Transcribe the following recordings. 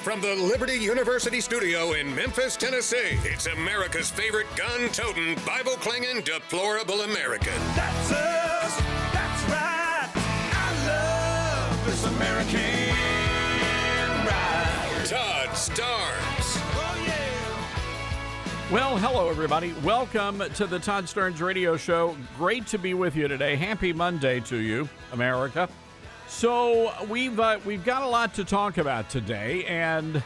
from the Liberty University studio in Memphis, Tennessee, it's America's favorite gun-toting, Bible-clinging, deplorable American. That's us. That's right. I love this American ride. Todd Starnes. Oh, yeah. Well, hello, everybody. Welcome to the Todd Starnes Radio Show. Great to be with you today. Happy Monday to you, America. So we've got a lot to talk about today, and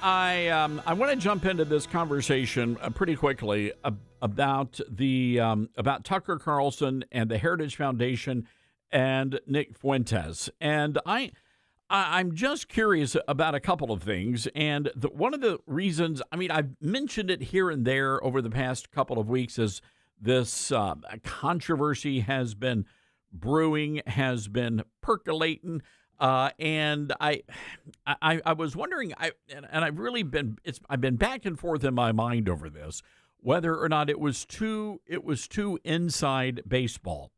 I want to jump into this conversation pretty quickly about about Tucker Carlson and the Heritage Foundation and Nick Fuentes. And I'm just curious about a couple of things. And one of the reasons, I've mentioned it here and there over the past couple of weeks, is this controversy has been brewing, has been percolating, and I was wondering, I've really been I've been back and forth in my mind over this, whether or not it was too inside baseball.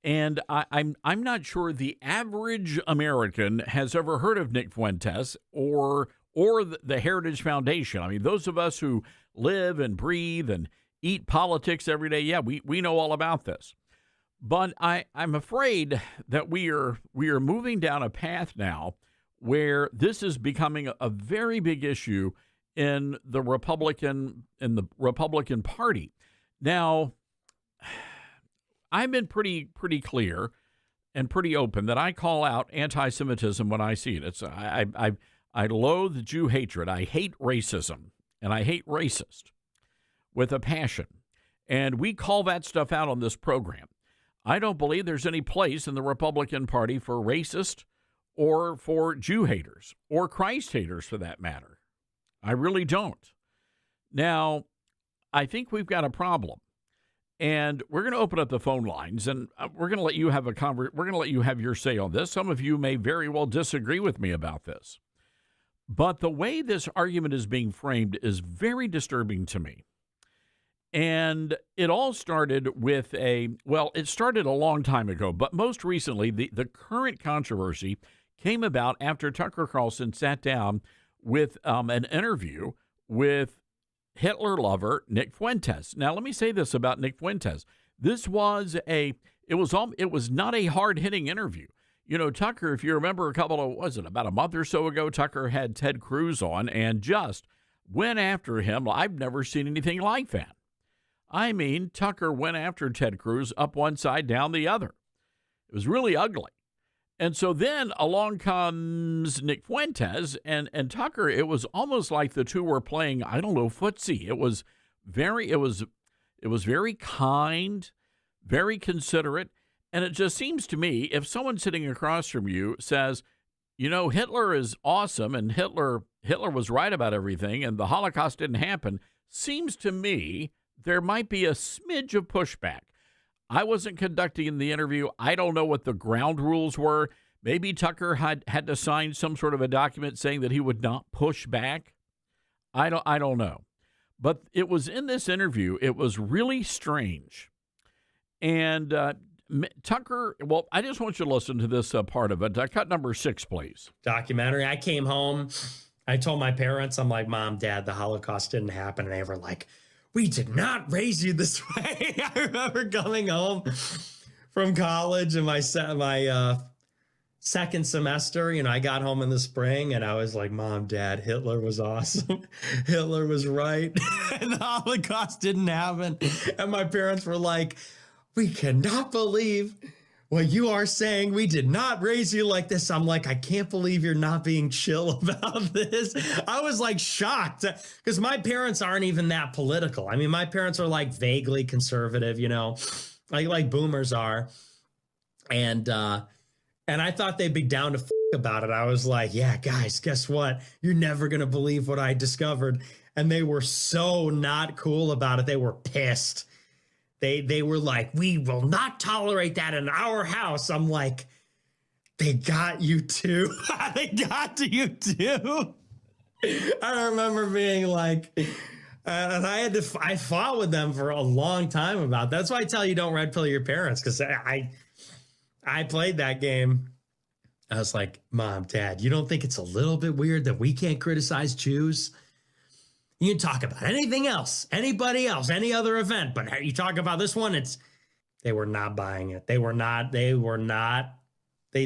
And I'm not sure the average American has ever heard of Nick Fuentes or the Heritage Foundation. I mean, those of us who live and breathe and eat politics every day, yeah, we know all about this. But I'm afraid that we are moving down a path now where this is becoming a very big issue in the Republican Party. Now, I've been pretty clear and pretty open that I call out anti-Semitism when I see it. I loathe Jew hatred. I hate racism, and I hate racist with a passion. And we call that stuff out on this program. I don't believe there's any place in the Republican Party for racist or for Jew haters or Christ haters, for that matter. I really don't. Now, I think we've got a problem, and we're going to open up the phone lines, and we're going to let you have we're going to let you have your say on this. Some of you may very well disagree with me about this, but the way this argument is being framed is very disturbing to me. And it all started with it started a long time ago, but most recently, the current controversy came about after Tucker Carlson sat down with an interview with Hitler lover Nick Fuentes. Now, let me say this about Nick Fuentes. This was it was not a hard-hitting interview. You know, Tucker, if you remember about a month or so ago, Tucker had Ted Cruz on and just went after him. I've never seen anything like that. I mean, Tucker went after Ted Cruz up one side, down the other. It was really ugly. And so then along comes Nick Fuentes and Tucker. It was almost like the two were playing, I don't know, footsie. It was very kind, very considerate. And it just seems to me, if someone sitting across from you says, you know, Hitler is awesome and Hitler was right about everything and the Holocaust didn't happen, seems to me there might be a smidge of pushback. I wasn't conducting the interview. I don't know what the ground rules were. Maybe Tucker had to sign some sort of a document saying that he would not push back. I don't know. But it was in this interview. It was really strange. And Tucker, well, I just want you to listen to this part of it. Cut number 6, please. Documentary. I came home. I told my parents, I'm like, Mom, Dad, the Holocaust didn't happen. And they were like, we did not raise you this way. I remember coming home from college and my second semester, you know, I got home in the spring and I was like, Mom, Dad, Hitler was awesome. Hitler was right. And the Holocaust didn't happen. And my parents were like, we cannot believe what you are saying. We did not raise you like this. I'm like, I can't believe you're not being chill about this. I was like shocked because my parents aren't even that political. I mean, my parents are like vaguely conservative, you know, like boomers are. And I thought they'd be down to about it. I was like, yeah, guys, guess what? You're never going to believe what I discovered. And they were so not cool about it. They were pissed. They were like, we will not tolerate that in our house. I'm like, they got you too. They got to you too. I remember being like, and I fought with them for a long time about that. That's why I tell you don't red pill your parents, because I played that game. I was like, Mom, Dad, you don't think it's a little bit weird that we can't criticize Jews? You can talk about anything else, anybody else, any other event, but you talk about this one, they were not buying it. They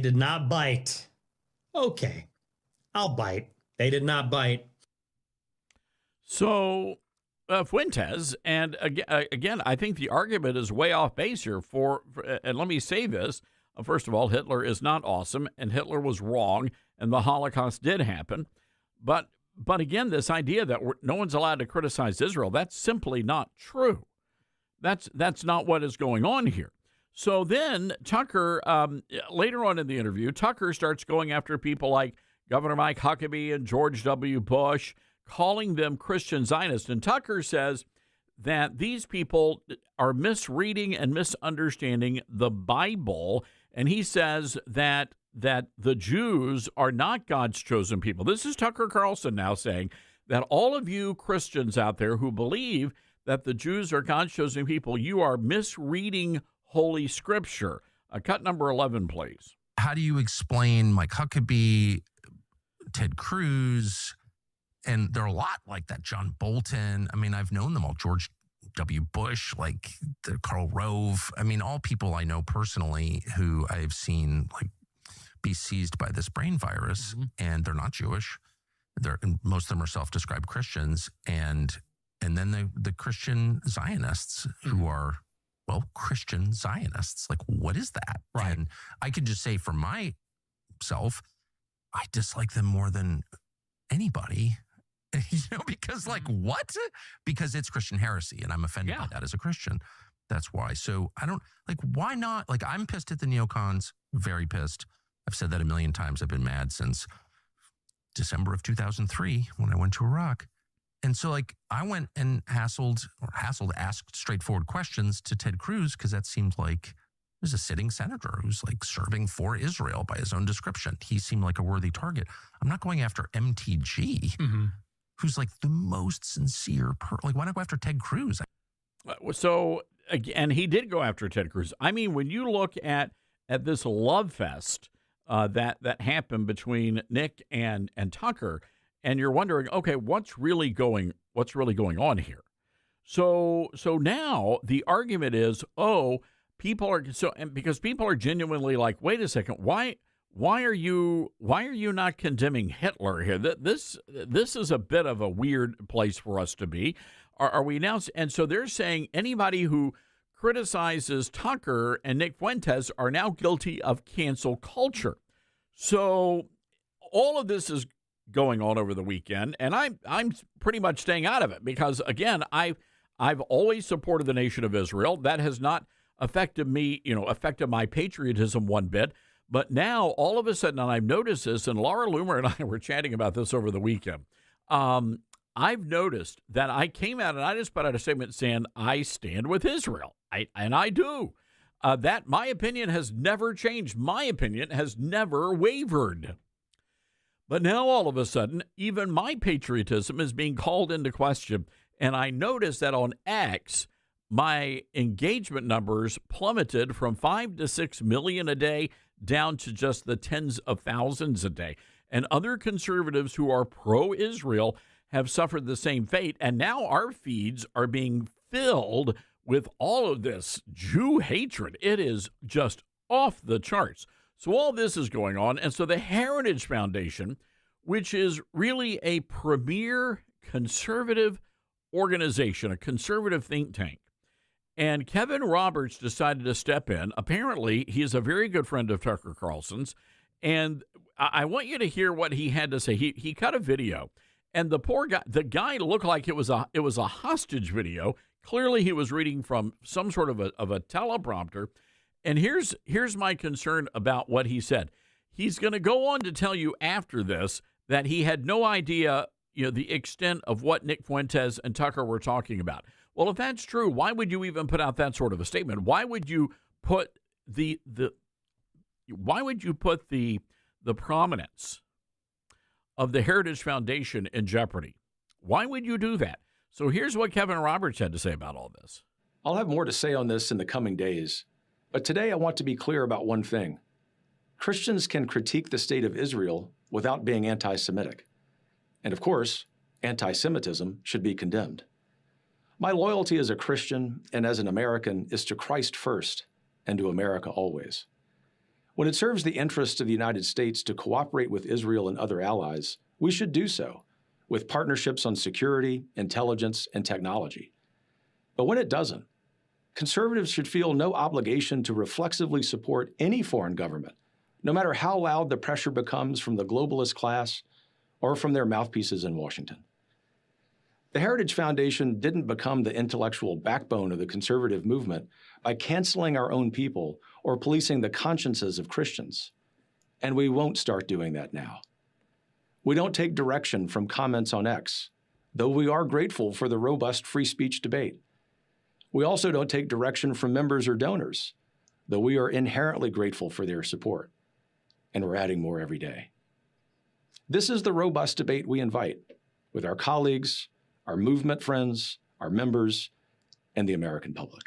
did not bite. Okay, I'll bite. They did not bite. So Fuentes, and again, I think the argument is way off base here. And let me say this. First of all, Hitler is not awesome, and Hitler was wrong, and the Holocaust did happen. But again, this idea that no one's allowed to criticize Israel, that's simply not true. That's not what is going on here. So then Tucker, later on in the interview, Tucker starts going after people like Governor Mike Huckabee and George W. Bush, calling them Christian Zionists. And Tucker says that these people are misreading and misunderstanding the Bible. And he says that the Jews are not God's chosen people. This is Tucker Carlson now saying that all of you Christians out there who believe that the Jews are God's chosen people, you are misreading Holy Scripture. Cut number 11, please. How do you explain Mike Huckabee, Ted Cruz, and there are a lot like that, John Bolton. I mean, I've known them all, George W. Bush, like Karl Rove. I mean, all people I know personally who I've seen like be seized by this brain virus, and they're not Jewish. And most of them are self-described Christians, and then the Christian Zionists who are, well, Christian Zionists. Like, what is that? Right. And I could just say for myself, I dislike them more than anybody. Because like what? Because it's Christian heresy, and I'm offended by that as a Christian. That's why. So I don't like. Why not? Like, I'm pissed at the neocons. Very pissed. I've said that a million times. I've been mad since December of 2003 when I went to Iraq. And so, like, I went and asked straightforward questions to Ted Cruz because that seemed like there's a sitting senator who's like serving for Israel by his own description. He seemed like a worthy target. I'm not going after MTG, who's like the most sincere. Like, why not go after Ted Cruz? So, and he did go after Ted Cruz. I mean, when you look at this love fest that happened between Nick and Tucker, and you're wondering, okay, what's really going on here? So now the argument is, because people are genuinely like, wait a second, why are you not condemning Hitler here? This is a bit of a weird place for us to be. Are we now? And so they're saying anybody who criticizes Tucker and Nick Fuentes are now guilty of cancel culture. So all of this is going on over the weekend, and I'm pretty much staying out of it because, again, I've always supported the nation of Israel. That has not affected me, affected my patriotism one bit. But now, all of a sudden, and I've noticed this, and Laura Loomer and I were chatting about this over the weekend. I've noticed that I came out and I just put out a statement saying I stand with Israel, and I do. That my opinion has never changed. My opinion has never wavered. But now, all of a sudden, even my patriotism is being called into question. And I noticed that on X, my engagement numbers plummeted from 5 to 6 million a day down to just the tens of thousands a day. And other conservatives who are pro-Israel have suffered the same fate. And now our feeds are being filled with all of this Jew hatred. It is just off the charts. So all this is going on. And so the Heritage Foundation, which is really a premier conservative organization, a conservative think tank, and Kevin Roberts decided to step in. Apparently, he is a very good friend of Tucker Carlson's. And I want you to hear what he had to say. He cut a video, and the poor guy, the guy looked like it was a hostage video. Clearly, he was reading from some sort of a teleprompter. And here's my concern about what he said. He's going to go on to tell you after this that he had no idea, the extent of what Nick Fuentes and Tucker were talking about. Well, if that's true, why would you even put out that sort of a statement? Why would you put the prominence of the Heritage Foundation in jeopardy? Why would you do that? So here's what Kevin Roberts had to say about all this. I'll have more to say on this in the coming days. But today I want to be clear about one thing. Christians can critique the state of Israel without being anti-Semitic. And of course, anti-Semitism should be condemned. My loyalty as a Christian and as an American is to Christ first and to America always. When it serves the interests of the United States to cooperate with Israel and other allies, we should do so, with partnerships on security, intelligence, and technology. But when it doesn't, conservatives should feel no obligation to reflexively support any foreign government, no matter how loud the pressure becomes from the globalist class or from their mouthpieces in Washington. The Heritage Foundation didn't become the intellectual backbone of the conservative movement by canceling our own people or policing the consciences of Christians. And we won't start doing that now. We don't take direction from comments on X, though we are grateful for the robust free speech debate. We also don't take direction from members or donors, though we are inherently grateful for their support. And we're adding more every day. This is the robust debate we invite with our colleagues, our movement friends, our members, and the American public.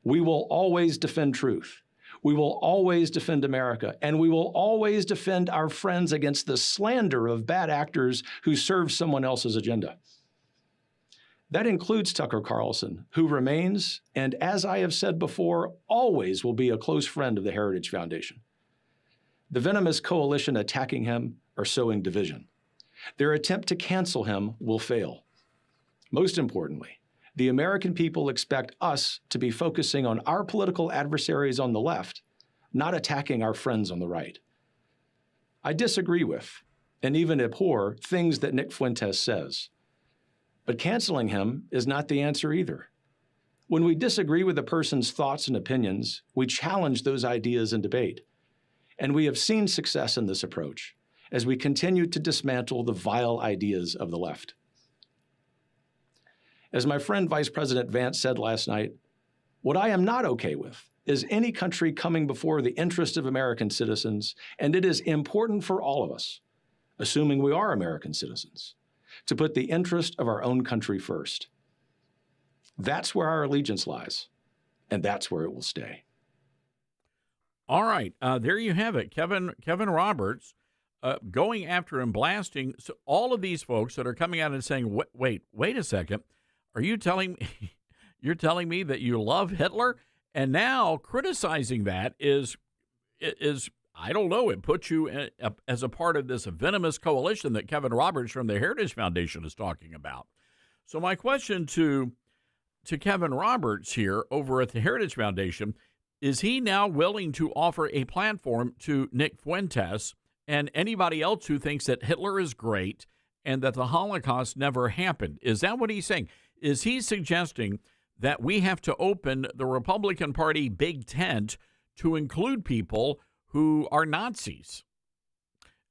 We will always defend truth. We will always defend America, and we will always defend our friends against the slander of bad actors who serve someone else's agenda. That includes Tucker Carlson, who remains, and as I have said before, always will be a close friend of the Heritage Foundation. The venomous coalition attacking him are sowing division. Their attempt to cancel him will fail. Most importantly, the American people expect us to be focusing on our political adversaries on the left, not attacking our friends on the right. I disagree with, and even abhor, things that Nick Fuentes says. But canceling him is not the answer either. When we disagree with a person's thoughts and opinions, we challenge those ideas in debate. And we have seen success in this approach as we continue to dismantle the vile ideas of the left. As my friend Vice President Vance said last night, what I am not okay with is any country coming before the interest of American citizens, and it is important for all of us, assuming we are American citizens, to put the interest of our own country first. That's where our allegiance lies, and that's where it will stay. All right, there you have it. Kevin Roberts going after and blasting all of these folks that are coming out and saying, wait a second. Are you telling me, you're telling me that you love Hitler? And now criticizing that is I don't know, it puts you as a part of this venomous coalition that Kevin Roberts from the Heritage Foundation is talking about. So my question to Kevin Roberts here over at the Heritage Foundation, is he now willing to offer a platform to Nick Fuentes and anybody else who thinks that Hitler is great and that the Holocaust never happened? Is that what he's saying? Is he suggesting that we have to open the Republican Party big tent to include people who are Nazis?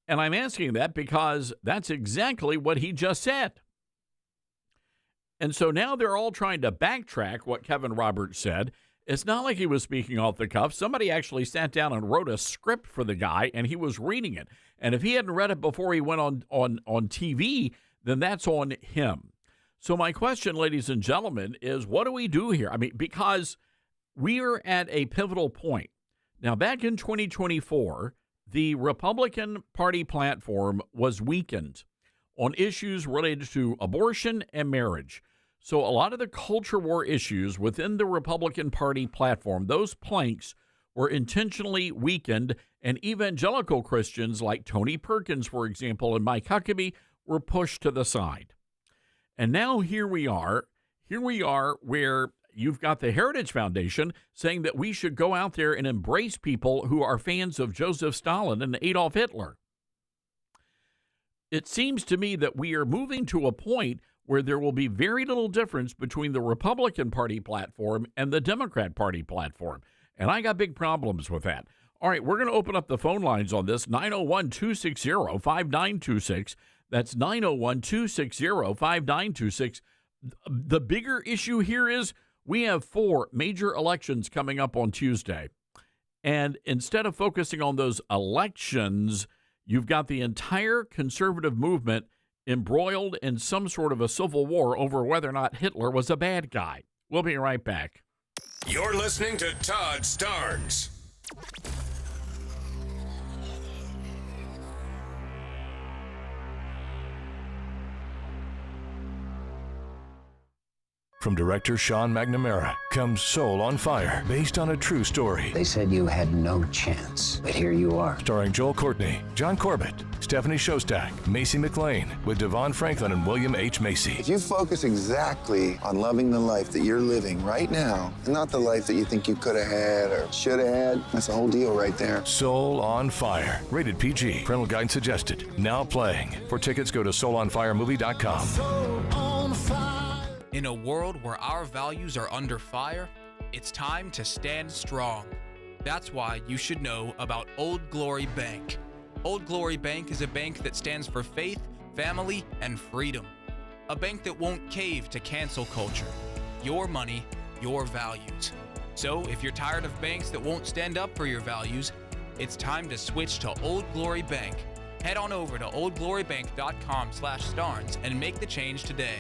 And I'm asking that because that's exactly what he just said. And so now they're all trying to backtrack what Kevin Roberts said. It's not like he was speaking off the cuff. Somebody actually sat down and wrote a script for the guy, and he was reading it. And if he hadn't read it before he went on TV, then that's on him. So my question, ladies and gentlemen, is what do we do here? I mean, because we are at a pivotal point. Now, back in 2024, the Republican Party platform was weakened on issues related to abortion and marriage. So a lot of the culture war issues within the Republican Party platform, those planks were intentionally weakened, and evangelical Christians like Tony Perkins, for example, and Mike Huckabee were pushed to the side. And now here we are where you've got the Heritage Foundation saying that we should go out there and embrace people who are fans of Joseph Stalin and Adolf Hitler. It seems to me that we are moving to a point where there will be very little difference between the Republican Party platform and the Democrat Party platform. And I got big problems with that. All right, we're going to open up the phone lines on this, 901-260-5926. That's 901-260-5926. The bigger issue here is we have 4 major elections coming up on Tuesday. And instead of focusing on those elections, you've got the entire conservative movement embroiled in some sort of a civil war over whether or not Hitler was a bad guy. We'll be right back. You're listening to Todd Starnes. From director Sean McNamara comes Soul on Fire, based on a true story. They said you had no chance, but here you are. Starring Joel Courtney, John Corbett, Stephanie Shostak, Macy McLean, with Devon Franklin and William H. Macy. If you focus exactly on loving the life that you're living right now, and not the life that you think you could have had or should have had, that's the whole deal right there. Soul on Fire, rated PG. Parental guidance suggested. Now playing. For tickets, go to souloonfiremovie.com. In a world where our values are under fire, it's time to stand strong. That's why you should know about Old Glory Bank. Old Glory Bank is a bank that stands for faith, family, and freedom. A bank that won't cave to cancel culture. Your money, your values. So if you're tired of banks that won't stand up for your values, it's time to switch to Old Glory Bank. Head on over to oldglorybank.com/Starnes and make the change today.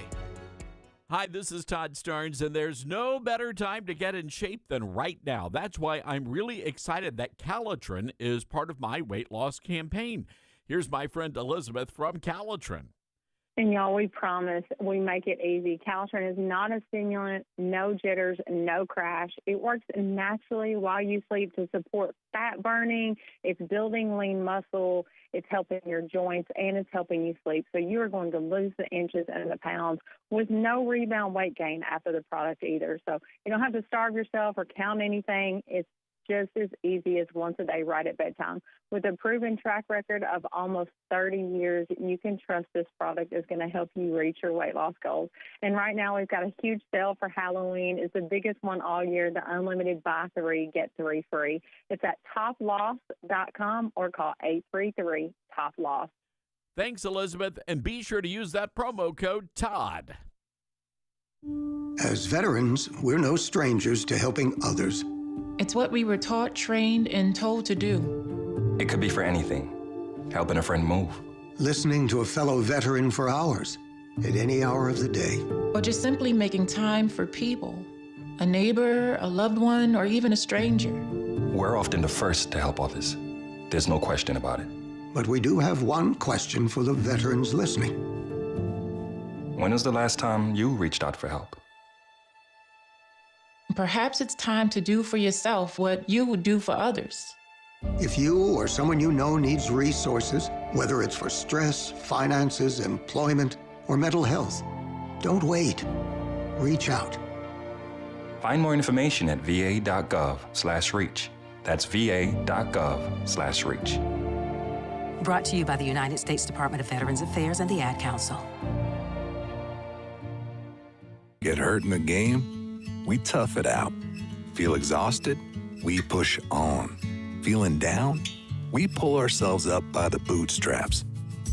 Hi, this is Todd Starnes, and there's no better time to get in shape than right now. That's why I'm really excited that Calitrin is part of my weight loss campaign. Here's my friend Elizabeth from Calitrin. And y'all, we promise we make it easy. Calitrin is not a stimulant, no jitters, no crash. It works naturally while you sleep to support fat burning. It's building lean muscle. It's helping your joints, and it's helping you sleep. So you are going to lose the inches and the pounds with no rebound weight gain after the product either. So you don't have to starve yourself or count anything. It's just as easy as once a day right at bedtime. With a proven track record of almost 30 years, you can trust this product is going to help you reach your weight loss goals. And right now we've got a huge sale for Halloween. It's the biggest one all year, the unlimited buy 3, get 3 free. It's at toploss.com or call 833-TOP-LOSS. Thanks, Elizabeth, and be sure to use that promo code TODD. As veterans, we're no strangers to helping others. It's what we were taught, trained, and told to do. It could be for anything. Helping a friend move. Listening to a fellow veteran for hours, at any hour of the day. Or just simply making time for people. A neighbor, a loved one, or even a stranger. We're often the first to help others. There's no question about it. But we do have one question for the veterans listening. When was the last time you reached out for help? Perhaps it's time to do for yourself what you would do for others. If you or someone you know needs resources, whether it's for stress, finances, employment, or mental health, don't wait. Reach out. Find more information at va.gov/reach. That's va.gov/reach. Brought to you by the United States Department of Veterans Affairs and the Ad Council. Get hurt in the game? We tough it out. Feel exhausted? We push on. Feeling down? We pull ourselves up by the bootstraps.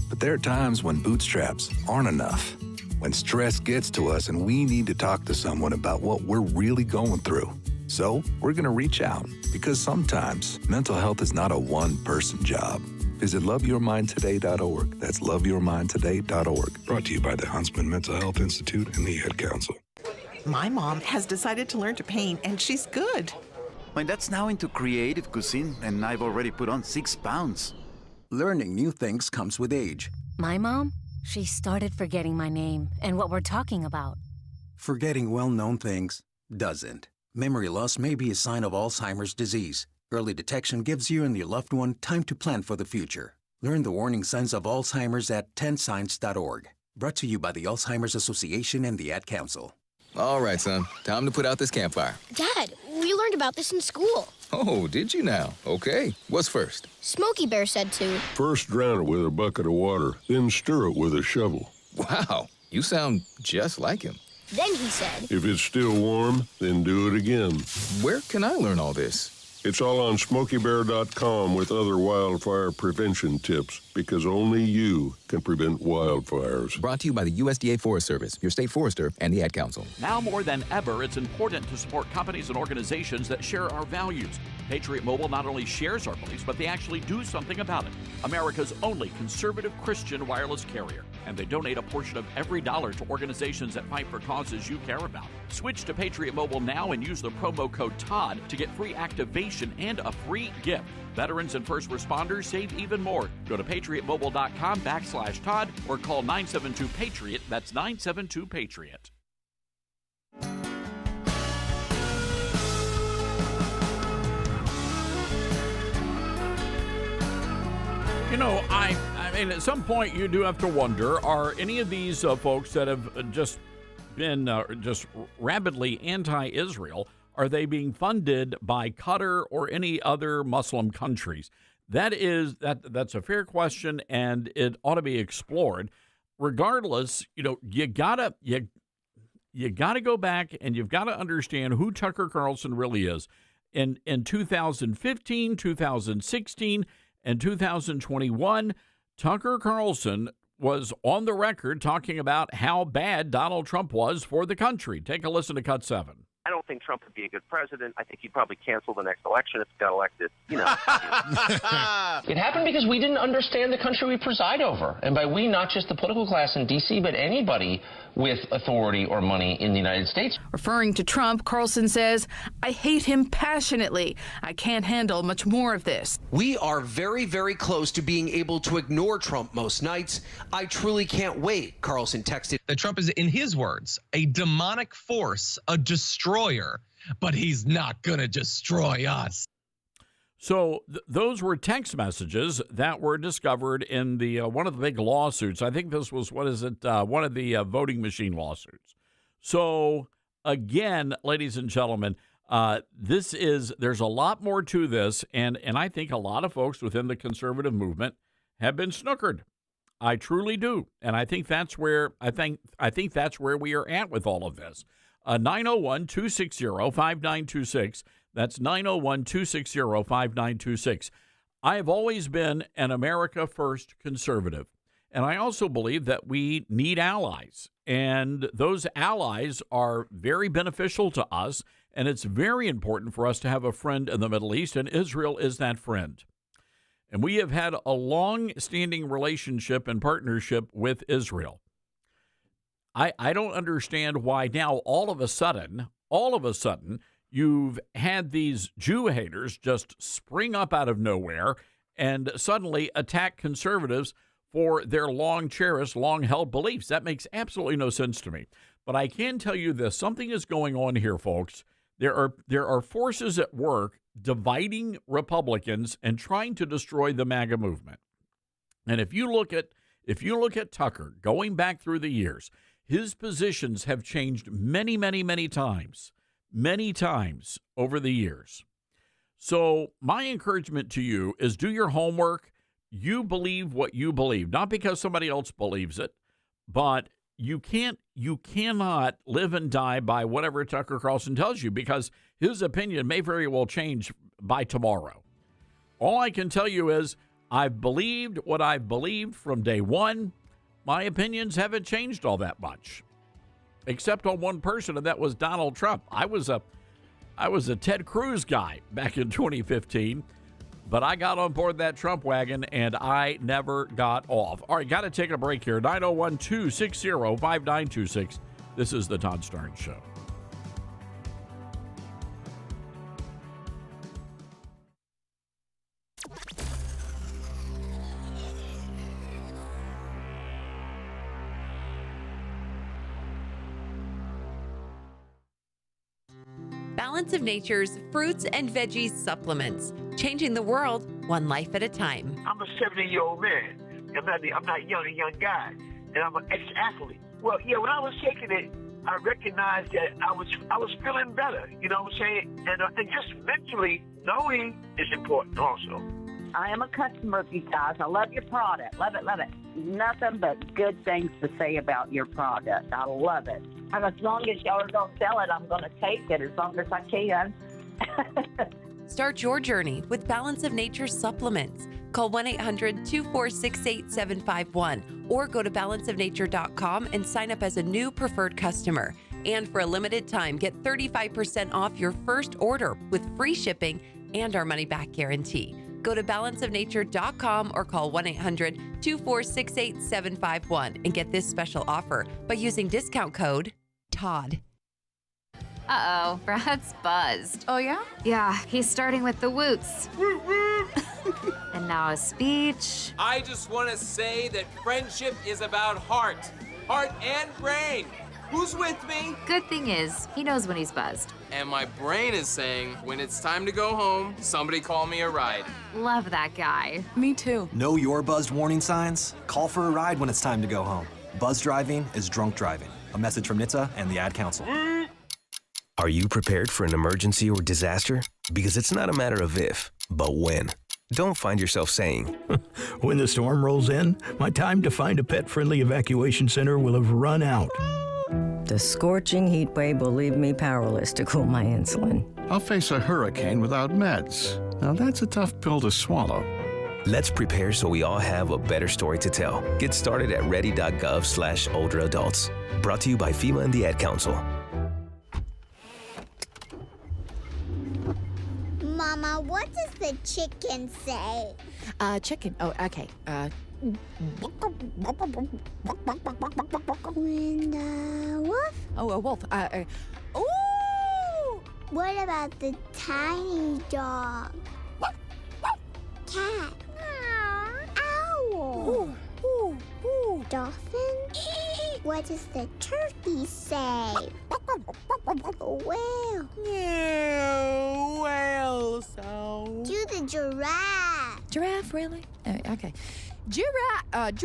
But there are times when bootstraps aren't enough. When stress gets to us and we need to talk to someone about what we're really going through. So we're going to reach out, because sometimes mental health is not a one-person job. Visit loveyourmindtoday.org. That's loveyourmindtoday.org. Brought to you by the Huntsman Mental Health Institute and the Ad Council. My mom has decided to learn to paint, and she's good. My dad's now into creative cuisine, and I've already put on 6 pounds. Learning new things comes with age. My mom, she started forgetting my name and what we're talking about. Forgetting well-known things doesn't. Memory loss may be a sign of Alzheimer's disease. Early detection gives you and your loved one time to plan for the future. Learn the warning signs of Alzheimer's at 10signs.org. Brought to you by the Alzheimer's Association and the Ad Council. All right, son. Time to put out this campfire. Dad, we learned about this in school. Oh, did you now? Okay. What's first? Smokey Bear said to. First drown it with a bucket of water, then stir it with a shovel. Wow, you sound just like him. Then he said. If it's still warm, then do it again. Where can I learn all this? It's all on SmokeyBear.com with other wildfire prevention tips, because only you can prevent wildfires. Brought to you by the USDA Forest Service, your state forester, and the Ad Council. Now more than ever, it's important to support companies and organizations that share our values. Patriot Mobile not only shares our beliefs, but they actually do something about it. America's only conservative Christian wireless carrier. And they donate a portion of every dollar to organizations that fight for causes you care about. Switch to Patriot Mobile now and use the promo code TODD to get free activation and a free gift. Veterans and first responders save even more. Go to patriotmobile.com/Todd or call 972-PATRIOT. That's 972-PATRIOT. You know, I mean, at some point you do have to wonder, are any of these folks that have just been just rabidly anti-Israel, are they being funded by Qatar or any other Muslim countries? That's a fair question, and it ought to be explored. Regardless, you know, you gotta go back and you've got to understand who Tucker Carlson really is. In 2015, 2016, and 2021, Tucker Carlson was on the record talking about how bad Donald Trump was for the country. Take a listen to Cut 7. I don't think Trump would be a good president. I think he'd probably cancel the next election if he got elected. You know. It happened because we didn't understand the country we preside over. And by we, not just the political class in D.C., but anybody with authority or money in the United States. Referring to Trump, Carlson says, "I hate him passionately. I can't handle much more of this." We are very, very close to being able to ignore Trump most nights. I truly can't wait, Carlson texted. That Trump is, in his words, a demonic force, a destroyer, but he's not going to destroy us. So those were text messages that were discovered in the one of the big lawsuits. I think this was, one of the voting machine lawsuits. So again, ladies and gentlemen, there's a lot more to this, and I think a lot of folks within the conservative movement have been snookered. I truly do, and I think that's where that's where we are at with all of this. 901-260-5926. That's 901-260-5926. I have always been an America First conservative, and I also believe that we need allies, and those allies are very beneficial to us, and it's very important for us to have a friend in the Middle East, and Israel is that friend. And we have had a long-standing relationship and partnership with Israel. I don't understand why now all of a sudden, you've had these Jew haters just spring up out of nowhere and suddenly attack conservatives for their long-cherished, long-held beliefs. That makes absolutely no sense to me. But I can tell you this, something is going on here, folks. There are forces at work dividing Republicans and trying to destroy the MAGA movement. And if you look at Tucker going back through the years, his positions have changed many, many, many times over the years. So my encouragement to you is do your homework. You believe what you believe, not because somebody else believes it, but you cannot live and die by whatever Tucker Carlson tells you, because his opinion may very well change by tomorrow. All I can tell you is I've believed what I've believed from day one. My opinions haven't changed all that much, except on one person, and that was Donald Trump. I was a Ted Cruz guy back in 2015, but I got on board that Trump wagon, and I never got off. All right, got to take a break here. 901-260-5926. This is the Todd Starnes Show. Balance of Nature's fruits and veggies supplements, changing the world one life at a time. I'm a 70-year-old man. I'm not a young guy, and I'm an ex-athlete. Well, yeah, when I was taking it, I recognized that I was feeling better. You know what I'm saying? And just mentally knowing is important also. I am a customer of you guys. I love your product. Love it, love it. Nothing but good things to say about your product. I love it. And as long as y'all are going to sell it, I'm going to take it as long as I can. Start your journey with Balance of Nature supplements. Call 1-800-246-8751 or go to balanceofnature.com and sign up as a new preferred customer. And for a limited time, get 35% off your first order with free shipping and our money-back guarantee. Go to balanceofnature.com or call 1-800-246-8751 and get this special offer by using discount code TODD. Uh-oh, Brad's buzzed. Oh, yeah? Yeah, he's starting with the woots. And now a speech. I just want to say that friendship is about heart and brain. Who's with me? Good thing is, he knows when he's buzzed. And my brain is saying, when it's time to go home, somebody call me a ride. Love that guy. Me too. Know your buzzed warning signs? Call for a ride when it's time to go home. Buzz driving is drunk driving. A message from NHTSA and the Ad Council. Are you prepared for an emergency or disaster? Because it's not a matter of if, but when. Don't find yourself saying, when the storm rolls in, my time to find a pet-friendly evacuation center will have run out. The scorching heat wave will leave me powerless to cool my insulin. I'll face a hurricane without meds. Now that's a tough pill to swallow. Let's prepare so we all have a better story to tell. Get started at ready.gov/older adults. Brought to you by FEMA and the Ad Council. Mama, what does the chicken say? Chicken. Oh, okay. When the wolf? Oh, a wolf. Ooh! What about the tiny dog? Cat? Owl? Dolphin? What does the turkey say? Whale? Yeah, whale sound. Do the giraffe. Giraffe, really? Okay. Giraffe.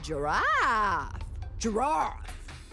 Giraffe.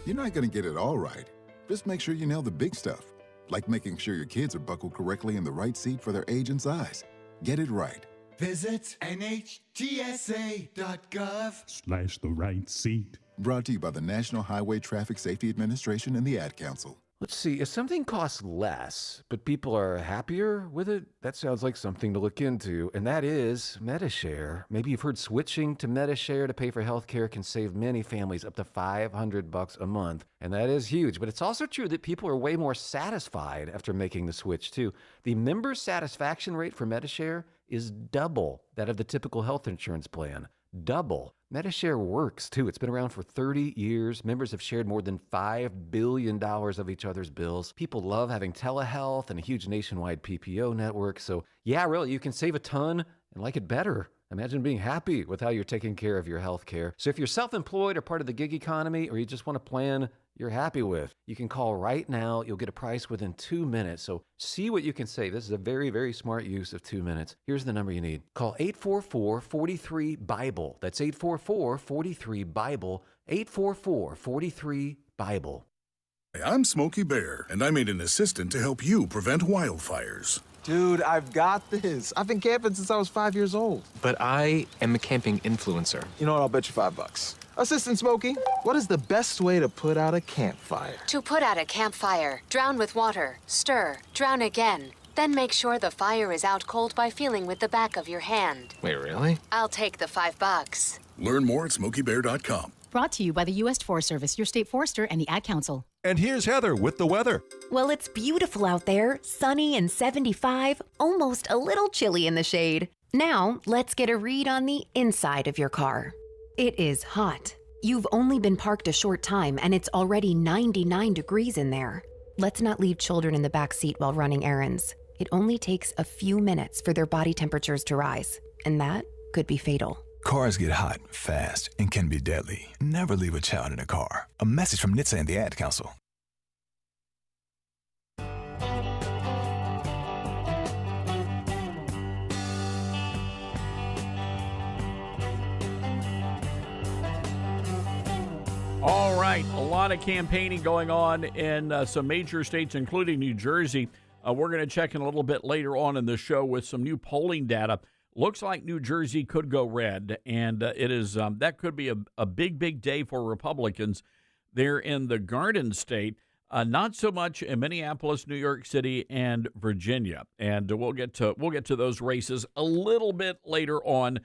You're not going to get it all right. Just make sure you nail the big stuff, like making sure your kids are buckled correctly in the right seat for their age and size. Get it right. Visit NHTSA.gov/the right seat. Brought to you by the National Highway Traffic Safety Administration and the Ad Council. Let's see, if something costs less, but people are happier with it, that sounds like something to look into, and that is Medi-Share. Maybe you've heard switching to Medi-Share to pay for healthcare can save many families up to $500 a month, and that is huge. But it's also true that people are way more satisfied after making the switch, too. The member satisfaction rate for Medi-Share is double that of the typical health insurance plan. Double. Medi-Share works, too. It's been around for 30 years. Members have shared more than $5 billion of each other's bills. People love having telehealth and a huge nationwide PPO network. So, yeah, really, you can save a ton and like it better. Imagine being happy with how you're taking care of your health care. So if you're self-employed or part of the gig economy, or you just want a plan you're happy with, you can call right now. You'll get a price within 2 minutes. So see what you can save. This is a very, very smart use of 2 minutes. Here's the number you need. Call 844-43-BIBLE. That's 844-43-BIBLE. 844-43-BIBLE. I'm Smokey Bear, and I made an assistant to help you prevent wildfires. Dude, I've got this. I've been camping since I was 5 years old. But I am a camping influencer. You know what? I'll bet you $5. Assistant Smokey, what is the best way to put out a campfire? To put out a campfire, drown with water, stir, drown again. Then make sure the fire is out cold by feeling with the back of your hand. Wait, really? I'll take the $5. Learn more at SmokeyBear.com. Brought to you by the U.S. Forest Service, your state forester, and the Ad Council. And here's Heather with the weather. Well, it's beautiful out there, sunny and 75, almost a little chilly in the shade. Now, let's get a read on the inside of your car. It is hot. You've only been parked a short time and it's already 99 degrees in there. Let's not leave children in the back seat while running errands. It only takes a few minutes for their body temperatures to rise, and that could be fatal. Cars get hot, fast, and can be deadly. Never leave a child in a car. A message from NHTSA and the Ad Council. All right, a lot of campaigning going on in some major states, including New Jersey. We're going to check in a little bit later on in the show with some new polling data. Looks like New Jersey could go red, and it is that could be a big, big day for Republicans there in the Garden State. Not so much in Minneapolis, New York City, and Virginia. And we'll get to those races a little bit later on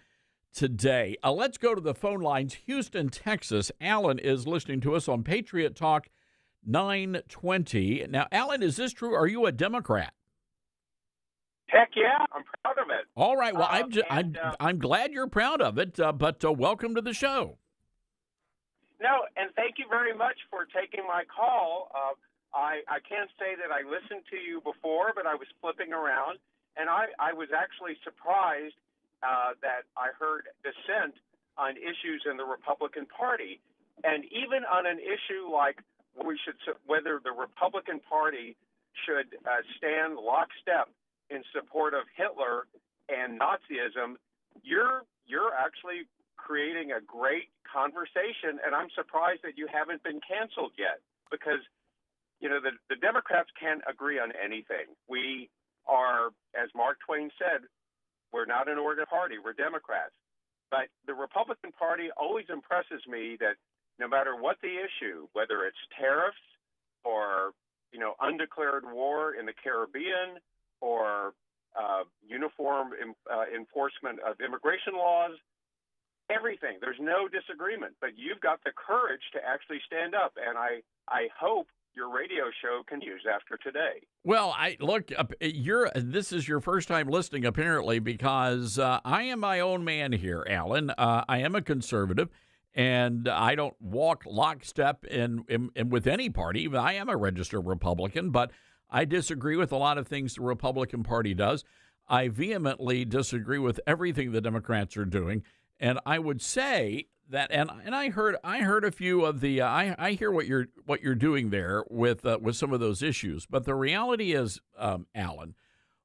today. Let's go to the phone lines. Houston, Texas. Alan is listening to us on Patriot Talk 920. Now, Alan, is this true? Are you a Democrat? Heck yeah, I'm proud of it. All right. Well, I'm glad you're proud of it. But welcome to the show. No, and thank you very much for taking my call. I can't say that I listened to you before, but I was flipping around, and I was actually surprised that I heard dissent on issues in the Republican Party. And even on an issue like whether the Republican Party should stand lockstep in support of Hitler and Nazism, you're actually creating a great conversation, and I'm surprised that you haven't been canceled yet, because the Democrats can't agree on anything. We are, as Mark Twain said, we're not an organized party, we're Democrats. But the Republican Party always impresses me that no matter what the issue, whether it's tariffs or undeclared war in the Caribbean or uniform enforcement of immigration laws, everything, there's no disagreement. But you've got the courage to actually stand up, and I hope your radio show continues after today. Well, this is your first time listening, apparently, because I am my own man here, Alan. I am a conservative, and I don't walk lockstep in with any party. I am a registered Republican, but I disagree with a lot of things the Republican Party does. I vehemently disagree with everything the Democrats are doing, and I would say that, and I heard a few of the I hear what you're doing there with some of those issues, but the reality is, Alan,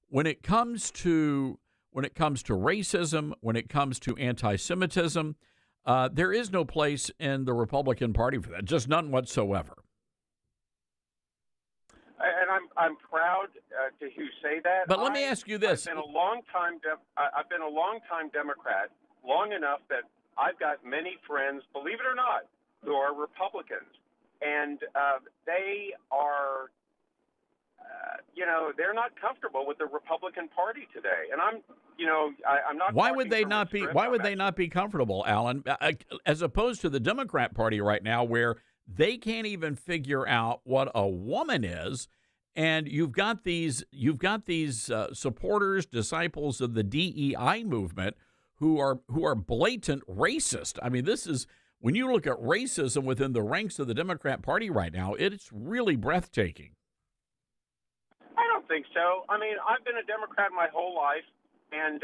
when it comes to racism, when it comes to anti-Semitism, there is no place in the Republican Party for that, just none whatsoever. And I'm proud to hear you say that. But let me ask you this: I've been a long time Democrat, long enough that I've got many friends, believe it or not, who are Republicans, and they are, they're not comfortable with the Republican Party today. And I'm not. Why would they not be? Why would they not be comfortable, Alan? As opposed to the Democrat Party right now, where they can't even figure out what a woman is, and you've got these supporters, disciples of the DEI movement, who are blatant racist. I mean, this is, when you look at racism within the ranks of the Democrat Party right now, it's really breathtaking. I don't think so. I mean, I've been a Democrat my whole life, and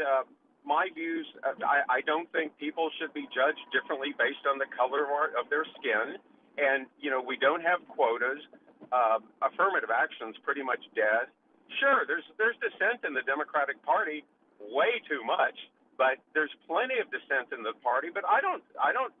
my views, I don't think people should be judged differently based on the color of their skin. And, we don't have quotas. Affirmative action's pretty much dead. Sure, there's dissent in the Democratic Party, way too much. But there's plenty of dissent in the party. But I don't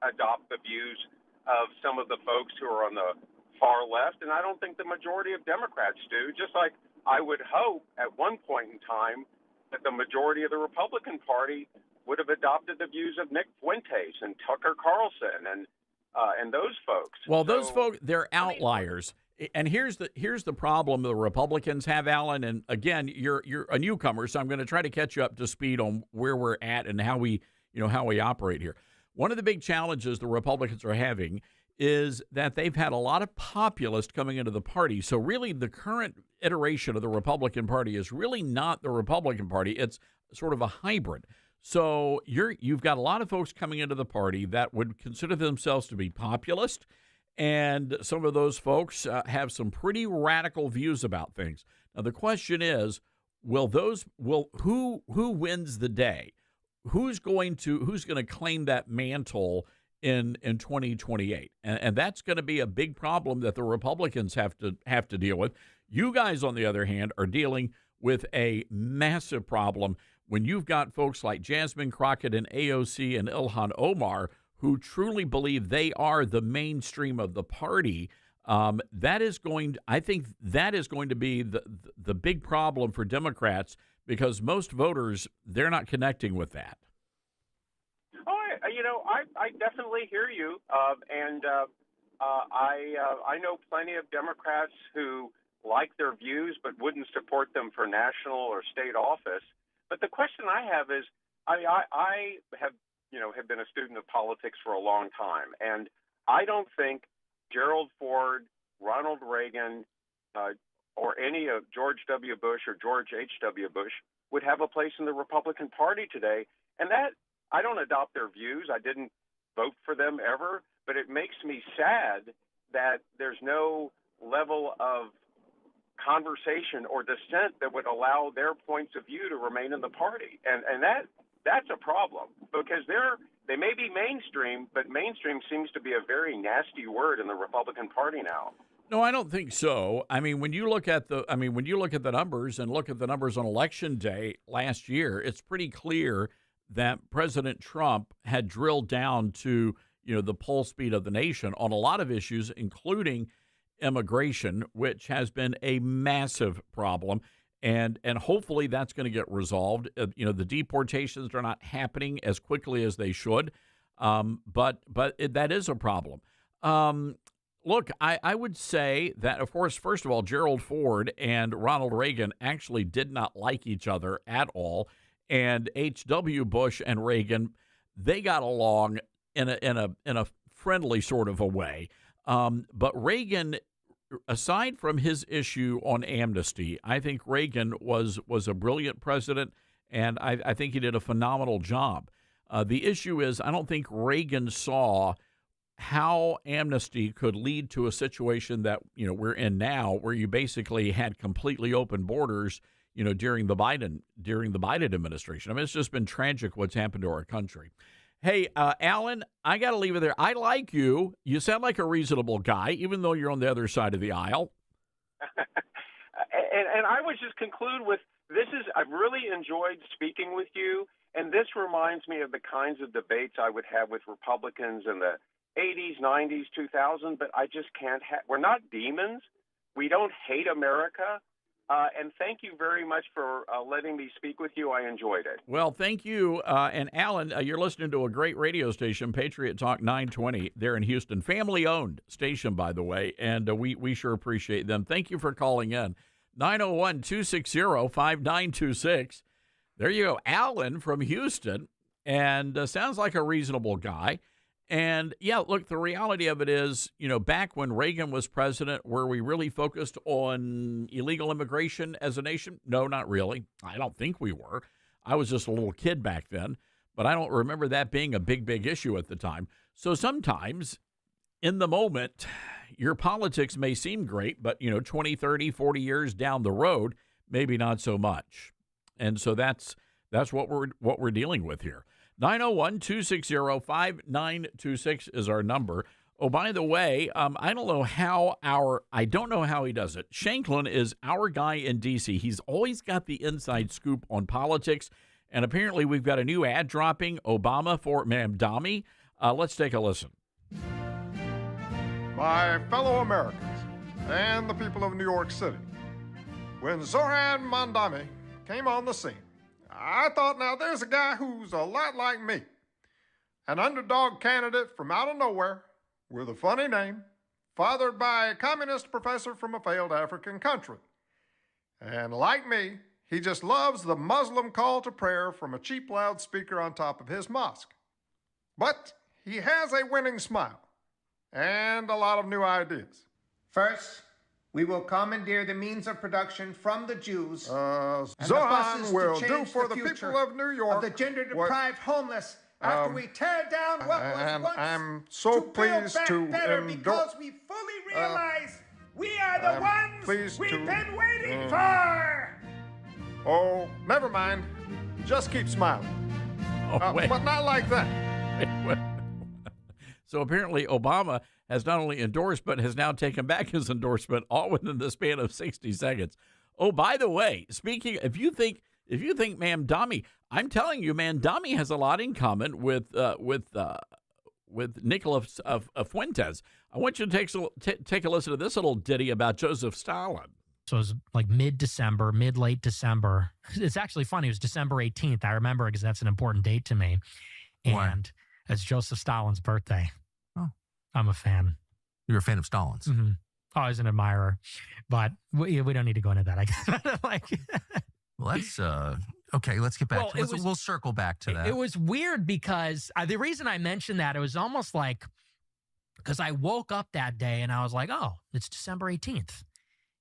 adopt the views of some of the folks who are on the far left, and I don't think the majority of Democrats do. Just like I would hope at one point in time that the majority of the Republican Party would have adopted the views of Nick Fuentes and Tucker Carlson and those folks. Well, those folks, they're outliers. And here's the problem the Republicans have, Alan. And again, you're a newcomer, so I'm going to try to catch you up to speed on where we're at and how we operate here. One of the big challenges the Republicans are having is that they've had a lot of populists coming into the party. So really, the current iteration of the Republican Party is really not the Republican Party. It's sort of a hybrid. So you've got a lot of folks coming into the party that would consider themselves to be populist. And some of those folks have some pretty radical views about things. Now, the question is, who wins the day? Who's going to claim that mantle in 2028? And that's going to be a big problem that the Republicans have to deal with. You guys, on the other hand, are dealing with a massive problem when you've got folks like Jasmine Crockett and AOC and Ilhan Omar, who truly believe they are the mainstream of the party. I think that is going to be the big problem for Democrats, because most voters, they're not connecting with that. Oh, I definitely hear you, and I know plenty of Democrats who like their views but wouldn't support them for national or state office. But the question I have is, I have been a student of politics for a long time, and I don't think Gerald Ford, Ronald Reagan, or any of George W. Bush or George H.W. Bush would have a place in the Republican Party today. And that, I don't adopt their views. I didn't vote for them ever, but it makes me sad that there's no level of conversation or dissent that would allow their points of view to remain in the party. And that's a problem, because they may be mainstream, but mainstream seems to be a very nasty word in the Republican Party now. No, I don't think so. I mean, when you look at the numbers and look at the numbers on election day last year, it's pretty clear that President Trump had drilled down to, the pulse beat of the nation on a lot of issues, including immigration, which has been a massive problem. And hopefully that's going to get resolved. The deportations are not happening as quickly as they should, but that is a problem. Look, I would say that, of course, first of all, Gerald Ford and Ronald Reagan actually did not like each other at all, and H.W. Bush and Reagan, they got along in a friendly sort of a way. But Reagan, aside from his issue on amnesty, I think Reagan was a brilliant president, and I think he did a phenomenal job. The issue is I don't think Reagan saw how amnesty could lead to a situation that we're in now, where you basically had completely open borders, during the Biden administration. I mean, it's just been tragic what's happened to our country. Hey, Alan, I got to leave it there. I like you. You sound like a reasonable guy, even though you're on the other side of the aisle. and I would just conclude with I've really enjoyed speaking with you, and this reminds me of the kinds of debates I would have with Republicans in the 80s, 90s, 2000, but I just can't we're not demons. We don't hate America. And thank you very much for letting me speak with you. I enjoyed it. Well, thank you. And Alan, you're listening to a great radio station, Patriot Talk 920, there in Houston. Family-owned station, by the way, and we sure appreciate them. Thank you for calling in. 901-260-5926. There you go. Alan from Houston, and sounds like a reasonable guy. And, yeah, look, the reality of it is, back when Reagan was president, were we really focused on illegal immigration as a nation? No, not really. I don't think we were. I was just a little kid back then, but I don't remember that being a big issue at the time. So sometimes in the moment, your politics may seem great, but, 20, 30, 40 years down the road, maybe not so much. And so that's what we're dealing with here. 901-260-5926 is our number. Oh, by the way, I don't know how he does it. Shanklin is our guy in D.C. He's always got the inside scoop on politics, and apparently we've got a new ad dropping, Obama for Mamdani. Let's take a listen. My fellow Americans and the people of New York City, when Zohran Mamdani came on the scene, I thought, now there's a guy who's a lot like me, an underdog candidate from out of nowhere with a funny name, fathered by a communist professor from a failed African country. And like me, he just loves the Muslim call to prayer from a cheap loudspeaker on top of his mosque. But he has a winning smile and a lot of new ideas. First, we will commandeer the means of production from the Jews. Zohan will do for the people of New York of the gender-deprived homeless after we tear down what was once I'm so pleased to better because we fully realize we are the ones we've been waiting for. Oh, never mind. Just keep smiling. But not like that. Wait. So apparently Obama has not only endorsed, but has now taken back his endorsement, all within the span of 60 seconds. Oh, by the way, speaking, if you think Mamdani, I'm telling you, Mamdani has a lot in common with Nicholas Fuentes. I want you to take a listen to this little ditty about Joseph Stalin. So it was like late December. It's actually funny. It was December 18th. I remember because that's an important date to me. And it's Joseph Stalin's birthday. Oh. I'm a fan. You're a fan of Stalin's? Mm-hmm. Oh, I was an admirer. But we don't need to go into that, I guess. Well, that's okay. Let's get back to it. We'll circle back to that. It was weird because the reason I mentioned that, it was almost like because I woke up that day and I was like, oh, it's December 18th.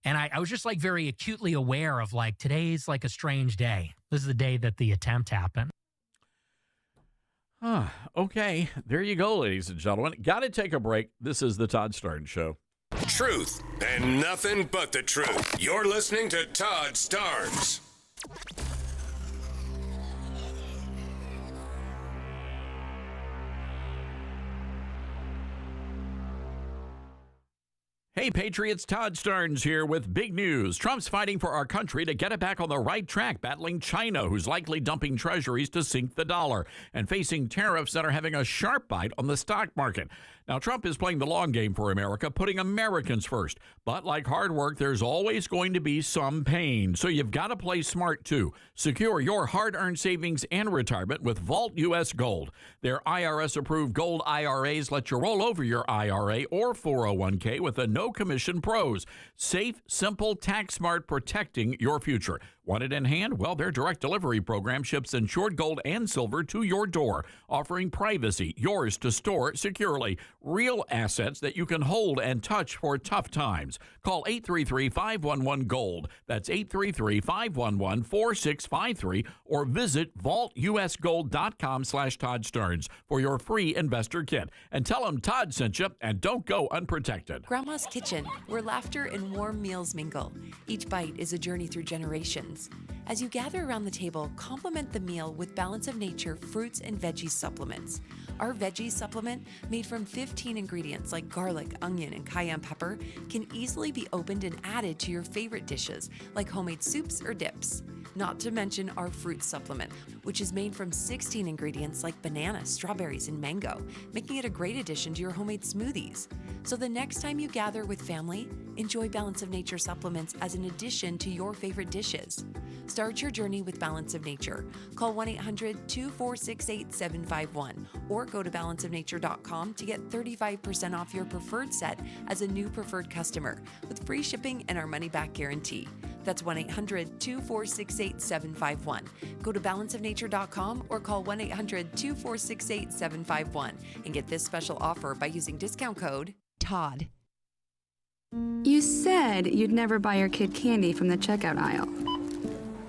And I was just like very acutely aware of like today's like a strange day. This is the day that the attempt happened. Okay, there you go, ladies and gentlemen. Got to take a break. This is the Todd Starnes Show. Truth and nothing but the truth. You're listening to Todd Starnes. Hey, Patriots, Todd Starnes here with big news. Trump's fighting for our country to get it back on the right track, battling China, who's likely dumping treasuries to sink the dollar, and facing tariffs that are having a sharp bite on the stock market. Now, Trump is playing the long game for America, putting Americans first. But like hard work, there's always going to be some pain. So you've got to play smart, too. Secure your hard-earned savings and retirement with Vault U.S. Gold. Their IRS-approved gold IRAs let you roll over your IRA or 401k with a no-commission pros. Safe, simple, tax-smart, protecting your future. Want it in hand? Well, their direct delivery program ships insured gold and silver to your door, offering privacy, yours to store securely. Real assets that you can hold and touch for tough times. Call 833-511-GOLD. That's 833-511-4653 or visit vaultusgold.com/Todd Starnes for your free investor kit. And tell them Todd sent you, and don't go unprotected. Grandma's Kitchen, where laughter and warm meals mingle. Each bite is a journey through generations. As you gather around the table, complement the meal with Balance of Nature fruits and veggies supplements. Our veggies supplement, made from 15 ingredients like garlic, onion, and cayenne pepper, can easily be opened and added to your favorite dishes like homemade soups or dips. Not to mention our fruit supplement, which is made from 16 ingredients like banana, strawberries, and mango, making it a great addition to your homemade smoothies. So the next time you gather with family, enjoy Balance of Nature supplements as an addition to your favorite dishes. Start your journey with Balance of Nature. Call 1-800-246-8751 or go to balanceofnature.com to get 35% off your preferred set as a new preferred customer with free shipping and our money-back guarantee. That's 1-800-246-8751. Go to balanceofnature.com or call 1-800-246-8751 and get this special offer by using discount code TODD. You said you'd never buy your kid candy from the checkout aisle.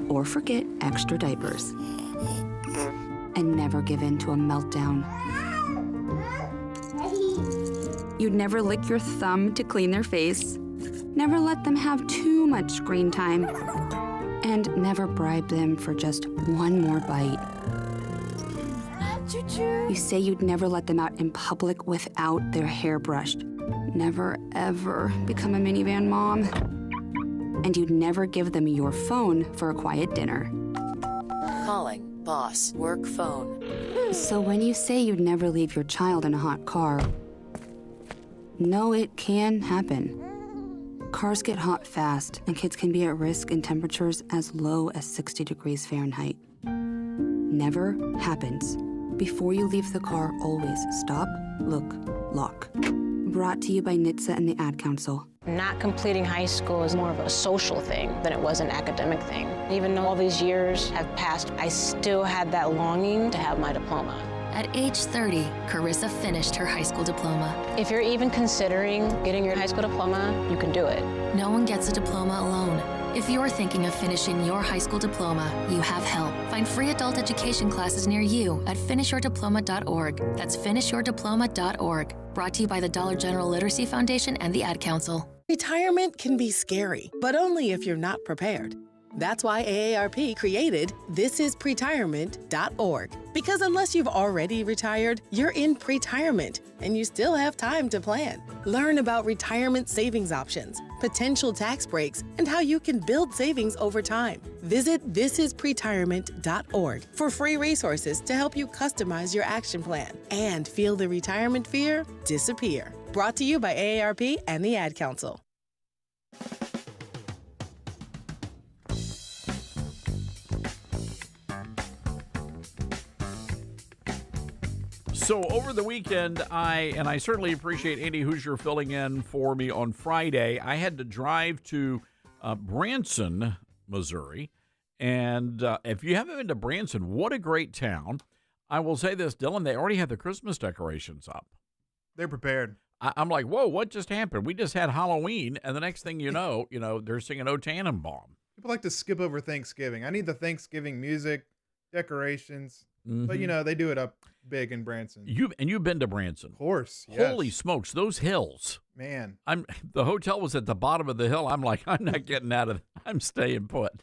Or forget extra diapers. And never give in to a meltdown. You'd never lick your thumb to clean their face. Never let them have too much screen time. And never bribe them for just one more bite. You say you'd never let them out in public without their hair brushed. Never, ever become a minivan mom. And you'd never give them your phone for a quiet dinner. Calling boss work phone. So when you say you'd never leave your child in a hot car, no, it can happen. Cars get hot fast, and kids can be at risk in temperatures as low as 60 degrees Fahrenheit. Never happens. Before you leave the car, always stop, look, lock. Brought to you by NHTSA and the Ad Council. Not completing high school is more of a social thing than it was an academic thing. Even though all these years have passed, I still had that longing to have my diploma. At age 30, Carissa finished her high school diploma. If you're even considering getting your high school diploma, you can do it. No one gets a diploma alone. If you're thinking of finishing your high school diploma, you have help. Find free adult education classes near you at finishyourdiploma.org. That's finishyourdiploma.org. Brought to you by the Dollar General Literacy Foundation and the Ad Council. Retirement can be scary, but only if you're not prepared. That's why AARP created thisispretirement.org. Because unless you've already retired, you're in pretirement, and you still have time to plan. Learn about retirement savings options, potential tax breaks, and how you can build savings over time. Visit thisispretirement.org for free resources to help you customize your action plan and feel the retirement fear disappear. Brought to you by AARP and the Ad Council. So over the weekend, I certainly appreciate Andy Hoosier filling in for me on Friday. I had to drive to Branson, Missouri. And if you haven't been to Branson, what a great town. I will say this, Dylan, they already have the Christmas decorations up. They're prepared. I'm like, whoa, what just happened? We just had Halloween, and the next thing you know, they're singing O Tannenbaum. People like to skip over Thanksgiving. I need the Thanksgiving music, decorations. Mm-hmm. But, they do it up big in Branson. You've been to Branson. Of course, yes. Holy smokes, those hills. Man. The hotel was at the bottom of the hill. I'm like, I'm not getting out of it. I'm staying put.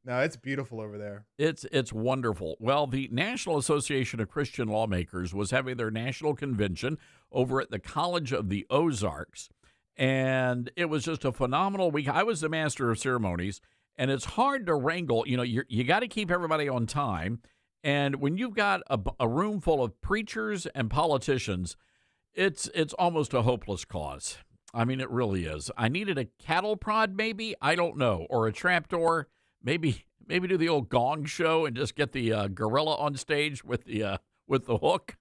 No, it's beautiful over there. It's wonderful. Well, the National Association of Christian Lawmakers was having their national convention over at the College of the Ozarks. And it was just a phenomenal week. I was the master of ceremonies, and it's hard to wrangle. You know, you got to keep everybody on time. And when you've got a room full of preachers and politicians, it's almost a hopeless cause. I mean, it really is. I needed a cattle prod, maybe, I don't know, or a trapdoor, maybe do the old gong show and just get the gorilla on stage with the hook.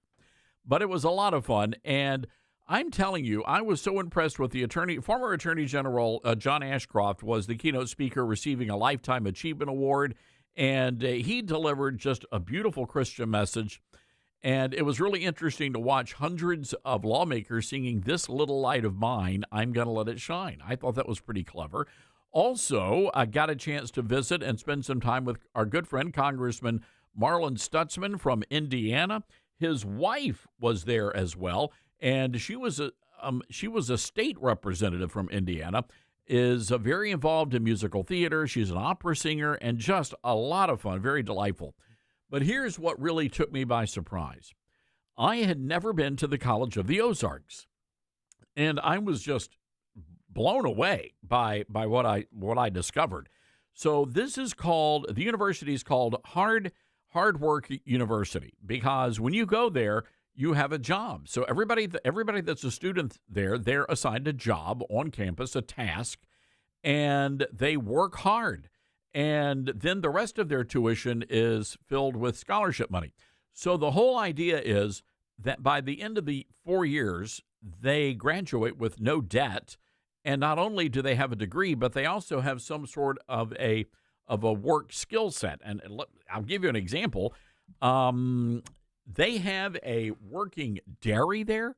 But it was a lot of fun, and I'm telling you, I was so impressed with the former Attorney General John Ashcroft was the keynote speaker, receiving a Lifetime Achievement Award, and he delivered just a beautiful Christian message. And it was really interesting to watch hundreds of lawmakers singing "This Little Light of Mine, I'm Gonna Let It Shine." I thought that was pretty clever. Also, I got a chance to visit and spend some time with our good friend, Congressman Marlon Stutzman from Indiana. His wife was there as well, and she was a state representative from Indiana, is very involved in musical theater. She's an opera singer, and just a lot of fun, very delightful. But here's what really took me by surprise. I had never been to the College of the Ozarks, and I was just blown away by what I discovered. So this is called, the university is called Hard Work University, because when you go there, you have a job. So everybody that's a student there, they're assigned a job on campus, a task, and they work hard. And then the rest of their tuition is filled with scholarship money. So the whole idea is that by the end of the 4 years, they graduate with no debt. And not only do they have a degree, but they also have some sort of a work skill set. And I'll give you an example. They have a working dairy there.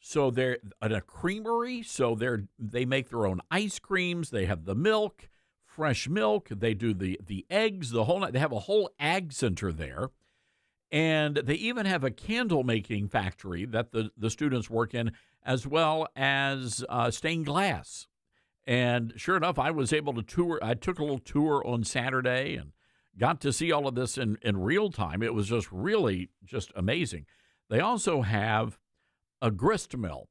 So they're at a creamery. So they make their own ice creams. They have the milk. Fresh milk, they do the eggs, the whole night. They have a whole ag center there, and they even have a candle making factory that the students work in, as well as stained glass. And sure enough, I was able to tour. I took a little tour on Saturday and got to see all of this in real time. It was just really just amazing. They also have a grist mill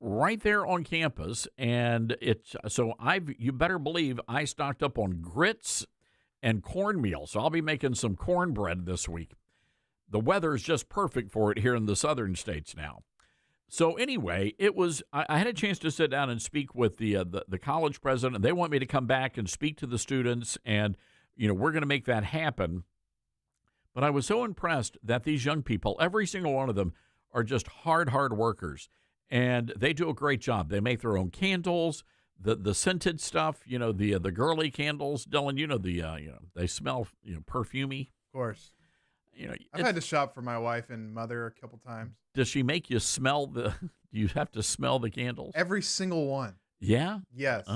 right there on campus, and you better believe I stocked up on grits and cornmeal, so I'll be making some cornbread this week. The weather's just perfect for it here in the southern states now. So anyway, I had a chance to sit down and speak with the college president. They want me to come back and speak to the students, and we're going to make that happen. But I was so impressed that these young people, every single one of them, are just hard workers. And they do a great job. They make their own candles, the scented stuff, the girly candles. Dylan, they smell, perfumey. Of course. I've had to shop for my wife and mother a couple times. Does she make you smell do you have to smell the candles? Every single one. Yeah? Yes.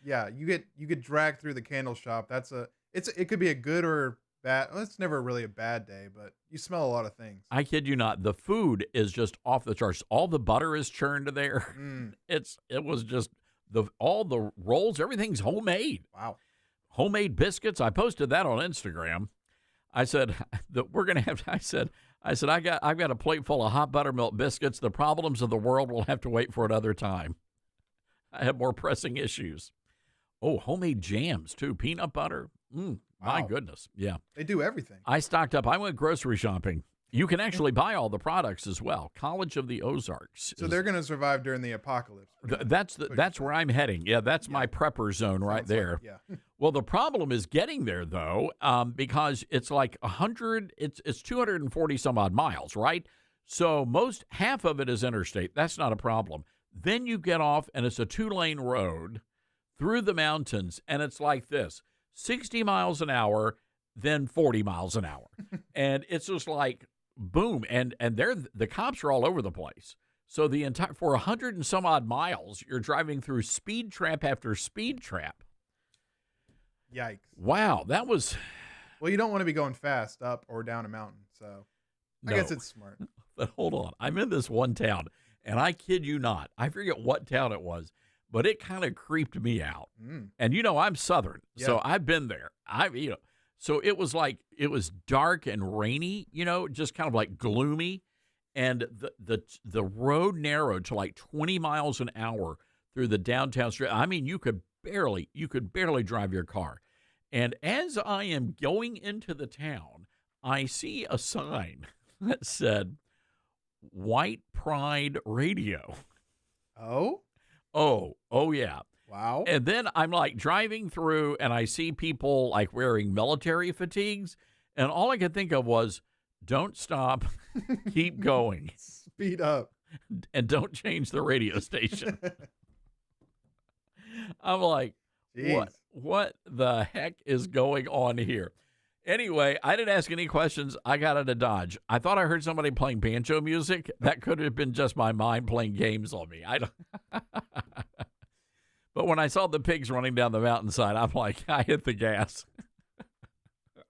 Yeah, you get dragged through the candle shop. It could be a good or bad. Well, it's never really a bad day, but you smell a lot of things. I kid you not. The food is just off the charts. All the butter is churned there. It was just all the rolls, everything's homemade. Wow. Homemade biscuits. I posted that on Instagram. I said that we're gonna have. I said I've got a plate full of hot buttermilk biscuits. The problems of the world will have to wait for another time. I have more pressing issues. Oh, homemade jams too. Peanut butter. My goodness. Yeah. They do everything. I stocked up. I went grocery shopping. You can actually buy all the products as well. College of the Ozarks. So they're going to survive during the apocalypse. That's where I'm heading. Yeah, that's my prepper zone right there. Well, the problem is getting there, though, because it's like 100, it's 240 some odd miles, right? So half of it is interstate. That's not a problem. Then you get off, and it's a 2-lane road through the mountains, and it's like this. 60 miles an hour, then 40 miles an hour. And it's just like, boom. And the cops are all over the place. So for 100 and some odd miles, you're driving through speed trap after speed trap. Yikes. Wow. That was. Well, you don't want to be going fast up or down a mountain. So I guess it's smart. But hold on. I'm in this one town, and I kid you not, I forget what town it was, but it kind of creeped me out. And I'm Southern, so I've been there. So it was dark and rainy, just kind of like gloomy, and the road narrowed to like 20 miles an hour through the downtown street. I mean, you could barely drive your car. And as I am going into the town, I see a sign that said White Pride Radio. Oh, yeah. Wow. And then I'm like driving through and I see people like wearing military fatigues. And all I could think of was, don't stop, keep going. Speed up. And don't change the radio station. I'm like, Jeez. What the heck is going on here? Anyway, I didn't ask any questions. I got out of Dodge. I thought I heard somebody playing banjo music. That could have been just my mind playing games on me. I don't. But when I saw the pigs running down the mountainside, I'm like, I hit the gas.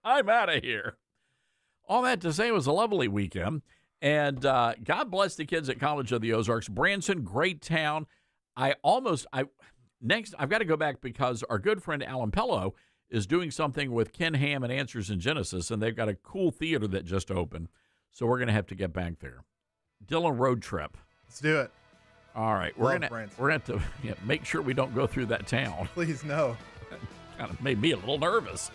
I'm out of here. All that to say, it was a lovely weekend. And God bless the kids at College of the Ozarks. Branson, great town. Next, I've got to go back because our good friend Alan Pello is doing something with Ken Ham and Answers in Genesis, and they've got a cool theater that just opened. So we're going to have to get back there. Dylan, road trip. Let's do it. All right. We're going to have to make sure we don't go through that town. Please, no. Kind of made me a little nervous.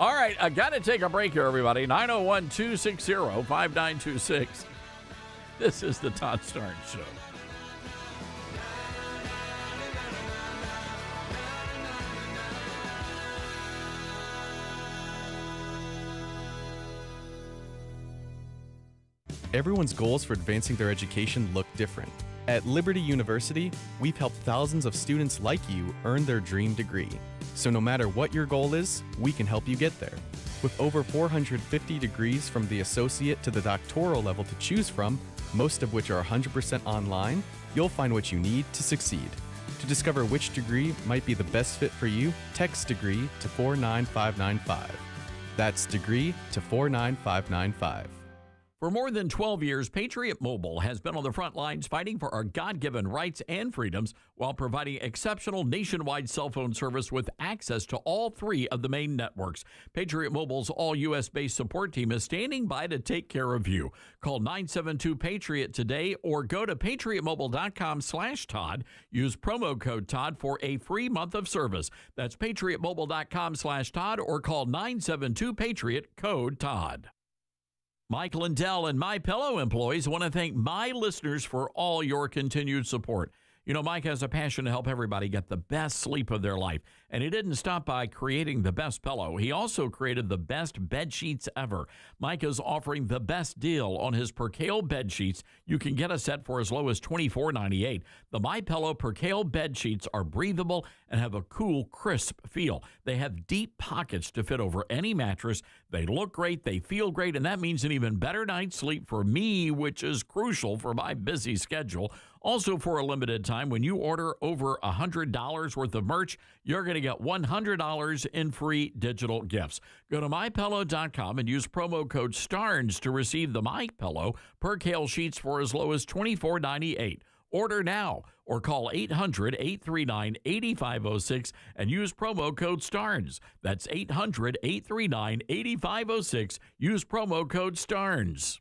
All right. I got to take a break here, everybody. 901-260-5926. This is the Todd Starnes Show. Everyone's goals for advancing their education look different. At Liberty University, we've helped thousands of students like you earn their dream degree. So no matter what your goal is, we can help you get there. With over 450 degrees from the associate to the doctoral level to choose from, most of which are 100% online, you'll find what you need to succeed. To discover which degree might be the best fit for you, text degree to 49595. That's degree to 49595. For more than 12 years, Patriot Mobile has been on the front lines fighting for our God-given rights and freedoms while providing exceptional nationwide cell phone service with access to all three of the main networks. Patriot Mobile's all-U.S.-based support team is standing by to take care of you. Call 972-PATRIOT today or go to patriotmobile.com/Todd. Use promo code Todd for a free month of service. That's patriotmobile.com/Todd or call 972-PATRIOT, code Todd. Mike Lindell and MyPillow employees want to thank my listeners for all your continued support. You know, Mike has a passion to help everybody get the best sleep of their life, and he didn't stop by creating the best pillow. He also created the best bed sheets ever. Mike is offering the best deal on his Percale bed sheets. You can get a set for as low as $24.98. The MyPillow Percale bed sheets are breathable and have a cool, crisp feel. They have deep pockets to fit over any mattress. They look great, they feel great, and that means an even better night's sleep for me, which is crucial for my busy schedule. Also, for a limited time, when you order over $100 worth of merch, you're going to get $100 in free digital gifts. Go to MyPillow.com and use promo code STARNS to receive the MyPillow Percale sheets for as low as $24.98. Order now or call 800-839-8506 and use promo code STARNS. That's 800-839-8506. Use promo code STARNS.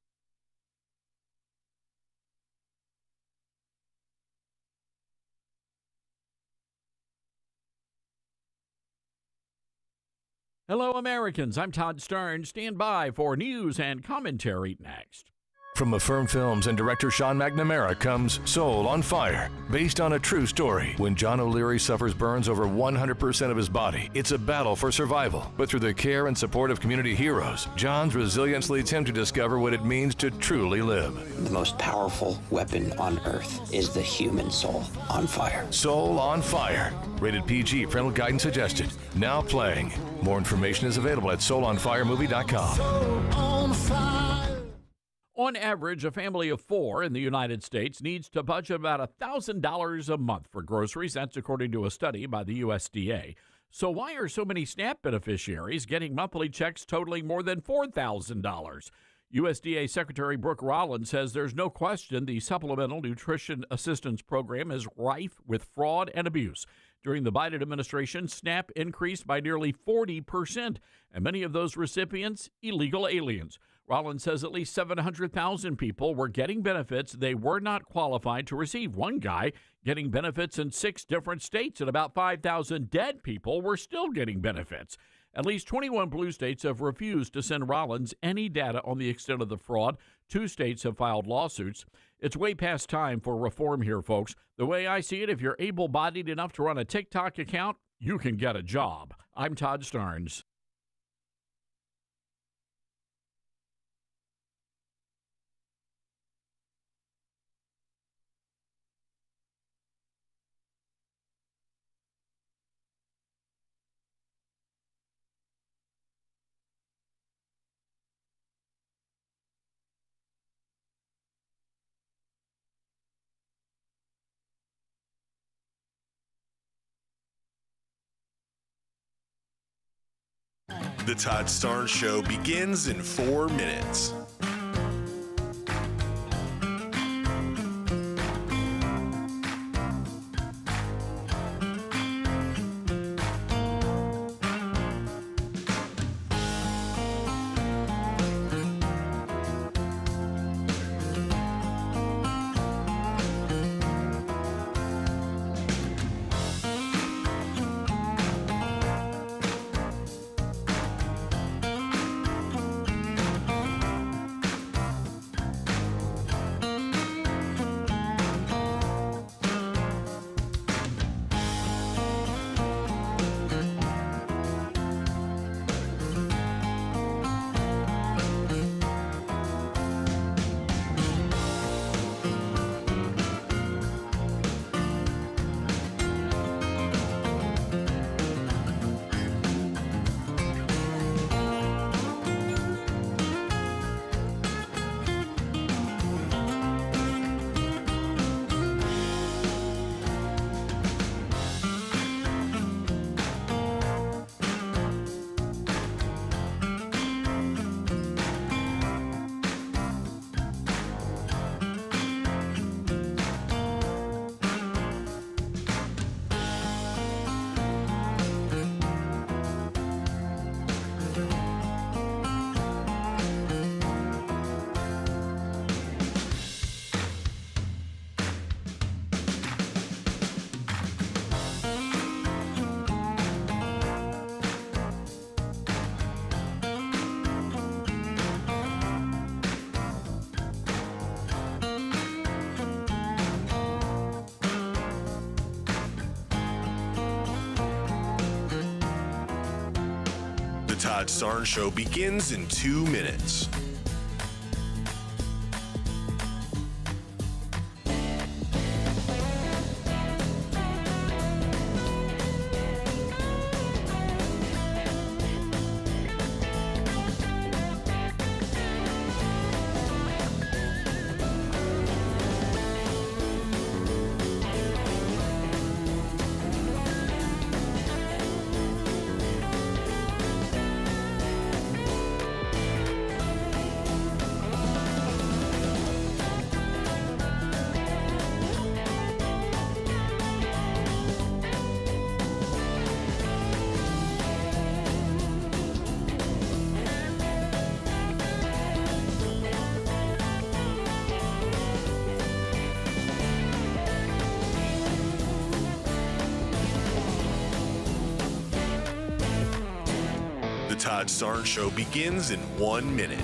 Hello, Americans. I'm Todd Starnes. Stand by for news and commentary next. From Affirm Films and director Sean McNamara comes Soul on Fire, based on a true story. When John O'Leary suffers burns over 100% of his body, it's a battle for survival. But through the care and support of community heroes, John's resilience leads him to discover what it means to truly live. The most powerful weapon on earth is the human soul on fire. Soul on Fire. Rated PG, parental guidance suggested. Now playing. More information is available at souloonfiremovie.com. Soul on fire. On average, a family of 4 in the United States needs to budget about $1,000 a month for groceries. That's according to a study by the USDA. So why are so many SNAP beneficiaries getting monthly checks totaling more than $4,000? USDA Secretary Brooke Rollins says there's no question the Supplemental Nutrition Assistance Program is rife with fraud and abuse. During the Biden administration, SNAP increased by nearly 40%, and many of those recipients, illegal aliens. Rollins says at least 700,000 people were getting benefits they were not qualified to receive. One guy getting benefits in 6 different states, and about 5,000 dead people were still getting benefits. At least 21 blue states have refused to send Rollins any data on the extent of the fraud. 2 states have filed lawsuits. It's way past time for reform here, folks. The way I see it, if you're able-bodied enough to run a TikTok account, you can get a job. I'm Todd Starnes. The Todd Starnes Show begins in 4 minutes. The Todd Starnes Show begins in 2 minutes. The Todd Starnes Show begins in 1 minute.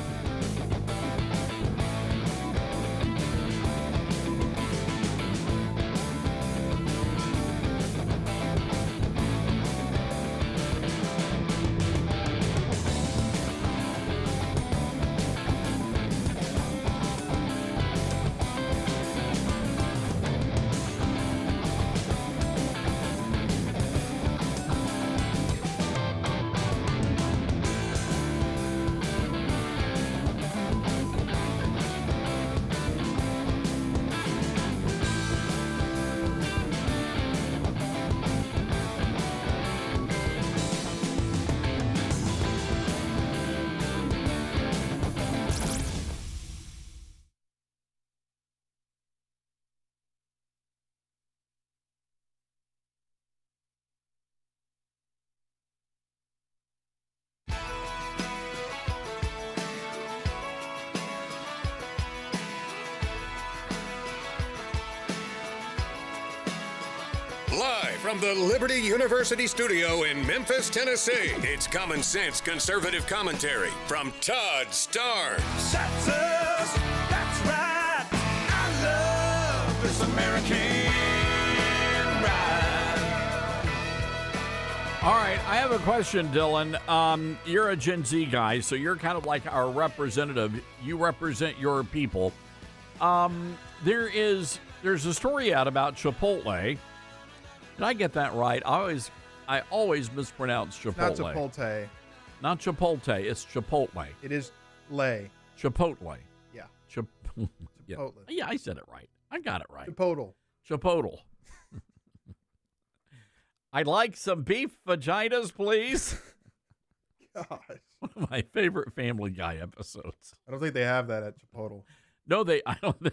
Live from the Liberty University studio in Memphis, Tennessee, it's common sense conservative commentary from Todd Starnes. That's right. I love this American ride. All right, I have a question, Dylan. You're a Gen Z guy, so you're kind of like our representative. You represent your people. There's a story out about Chipotle. Did I get that right? I always mispronounce Chipotle. Not Chipotle. Not Chipotle. It's Chipotle. It is lay. Chipotle. Yeah. Chipotle. Yeah, I said it right. I got it right. Chipotle. I'd like some beef vaginas, please. Gosh. One of my favorite Family Guy episodes. I don't think they have that at Chipotle. No, I don't.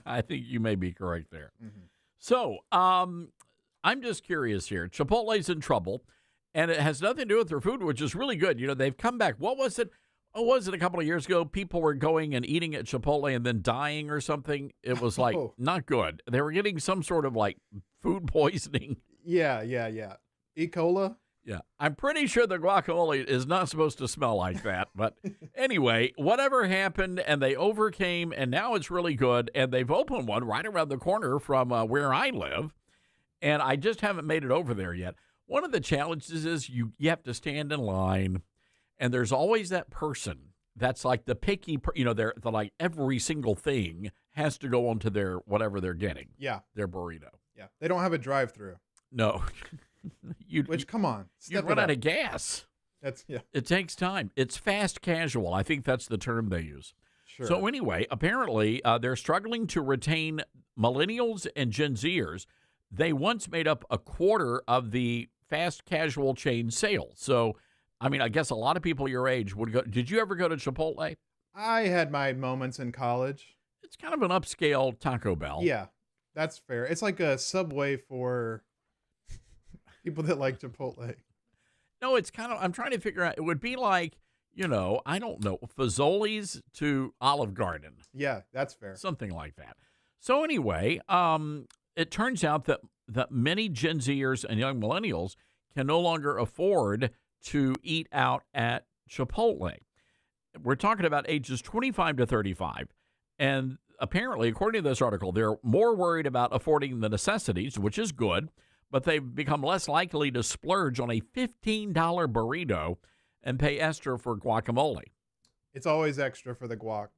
I think you may be correct there. Mm-hmm. So, I'm just curious here. Chipotle's in trouble, and it has nothing to do with their food, which is really good. You know, they've come back. What was it? Oh, was it a couple of years ago? People were going and eating at Chipotle and then dying or something. It was like not good. They were getting some sort of like food poisoning. Yeah. E. coli? Yeah. I'm pretty sure the guacamole is not supposed to smell like that. But anyway, whatever happened, and they overcame, and now it's really good. And they've opened one right around the corner from where I live. And I just haven't made it over there yet. One of the challenges is you have to stand in line, and there's always that person that's like the picky, they're like every single thing has to go onto their whatever they're getting. Yeah. Their burrito. Yeah. They don't have a drive-through. No. Come on. You'd run out of gas. It takes time. It's fast casual. I think that's the term they use. Sure. So anyway, apparently they're struggling to retain millennials and Gen Zers. They once made up a quarter of the fast casual chain sales. So, I mean, I guess a lot of people your age would go. Did you ever go to Chipotle? I had my moments in college. It's kind of an upscale Taco Bell. Yeah, that's fair. It's like a Subway for people that like Chipotle. No, it's kind of, I'm trying to figure out, it would be like, I don't know, Fazoli's to Olive Garden. Yeah, that's fair. Something like that. So anyway, it turns out that many Gen Zers and young millennials can no longer afford to eat out at Chipotle. We're talking about ages 25 to 35. And apparently, according to this article, they're more worried about affording the necessities, which is good, but they've become less likely to splurge on a $15 burrito and pay extra for guacamole. It's always extra for the guac.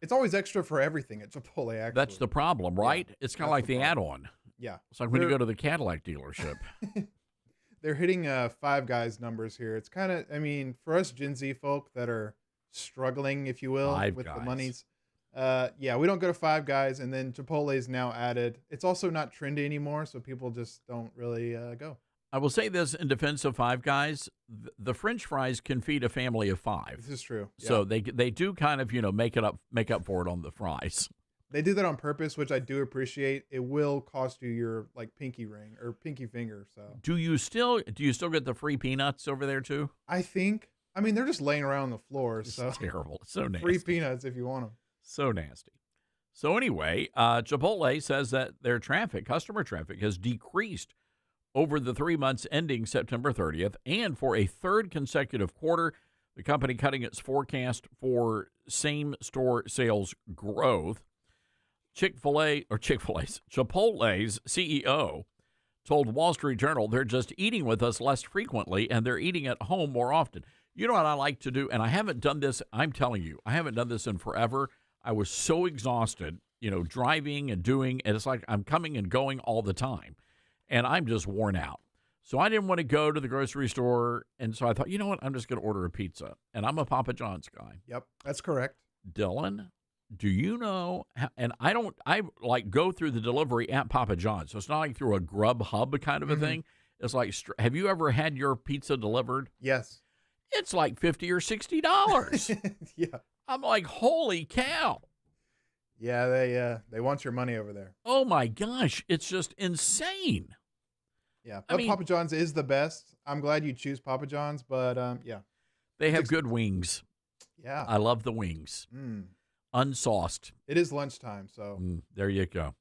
It's always extra for everything at Chipotle, actually. That's the problem, right? Yeah, it's kind of like the add-on. Yeah. It's like when you go to the Cadillac dealership. They're hitting Five Guys numbers here. It's kind of, for us Gen Z folk that are struggling, if you will, with the monies. Yeah, we don't go to Five Guys, and then Chipotle is now added. It's also not trendy anymore, so people just don't really go. I will say this in defense of Five Guys: the French fries can feed a family of 5. This is true. Yeah. So they do kind of make up for it on the fries. They do that on purpose, which I do appreciate. It will cost you your pinky ring or pinky finger. So do you still get the free peanuts over there too? I think. They're just laying around on the floor. It's so terrible. It's so nasty. Free peanuts if you want them. So nasty. So anyway, Chipotle says that their customer traffic, has decreased over the 3 months ending September 30th, and for a third consecutive quarter, the company cutting its forecast for same-store sales growth. Chipotle's CEO told Wall Street Journal they're just eating with us less frequently, and they're eating at home more often. You know what I like to do? And I haven't done this, I'm telling you, I haven't done this in forever. I was so exhausted, driving and doing, and it's like I'm coming and going all the time, and I'm just worn out. So I didn't want to go to the grocery store, and so I thought, you know what, I'm just going to order a pizza, and I'm a Papa John's guy. Yep, that's correct. Dylan, do you know, and I go through the delivery at Papa John's, so it's not like through a Grubhub kind of a thing. It's like, have you ever had your pizza delivered? Yes. It's like $50 or $60. Yeah. I'm like, holy cow. Yeah, they want your money over there. Oh my gosh, it's just insane. Yeah, but Papa John's is the best. I'm glad you choose Papa John's, but yeah. They have good wings. Yeah. I love the wings. Unsauced. It is lunchtime, so. There you go.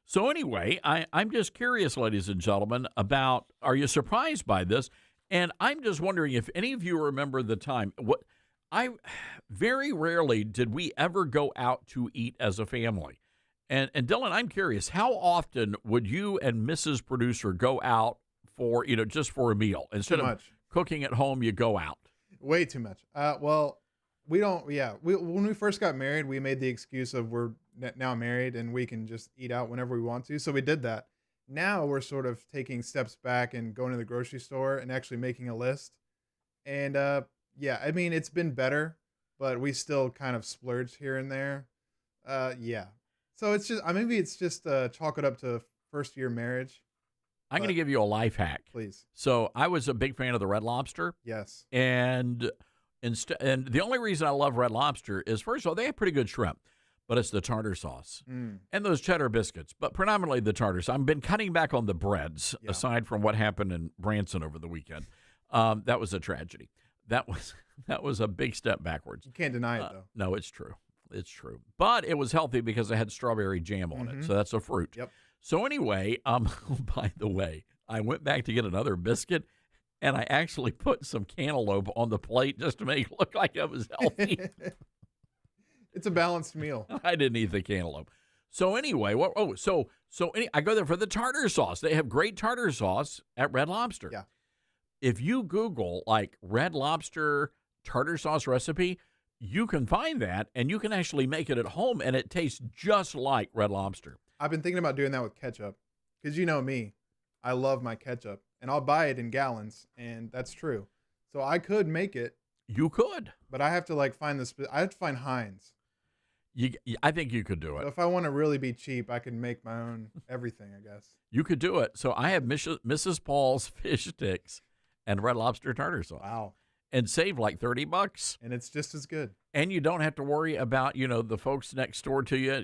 So anyway, I'm just curious, ladies and gentlemen, about, are you surprised by this? And I'm just wondering if any of you remember the time. Very rarely did we ever go out to eat as a family. And Dylan, I'm curious, how often would you and Mrs. Producer go out for, just for a meal? Instead of cooking at home, you go out? Way too much. Well, we don't, when we first got married, we made the excuse of we're now married and we can just eat out whenever we want to. So we did that. Now we're sort of taking steps back and going to the grocery store and actually making a list. And it's been better, but we still kind of splurge here and there. So it's just, maybe it's just chalk it up to first year marriage. I'm going to give you a life hack. Please. So I was a big fan of the Red Lobster. Yes. And the only reason I love Red Lobster is, first of all, they have pretty good shrimp, but it's the tartar sauce and those cheddar biscuits, but predominantly the tartar sauce. I've been cutting back on the breads, aside from what happened in Branson over the weekend. That was a tragedy. That was a big step backwards. You can't deny it, though. No, it's true. It's true. But it was healthy because it had strawberry jam on it, so that's a fruit. Yep. So anyway, by the way, I went back to get another biscuit, and I actually put some cantaloupe on the plate just to make it look like it was healthy. It's a balanced meal. I didn't eat the cantaloupe. So anyway, I go there for the tartar sauce. They have great tartar sauce at Red Lobster. Yeah. If you Google like Red Lobster tartar sauce recipe, you can find that, and you can actually make it at home, and it tastes just like Red Lobster. I've been thinking about doing that with ketchup, because you know me, I love my ketchup, and I'll buy it in gallons, and that's true. So I could make it. You could, but I have to I have to find Heinz. I think you could do it. So if I want to really be cheap, I can make my own everything, I guess. You could do it. So I have Mrs. Paul's fish sticks and Red Lobster tartar sauce. Wow. And save like $30. And it's just as good. And you don't have to worry about, the folks next door to you,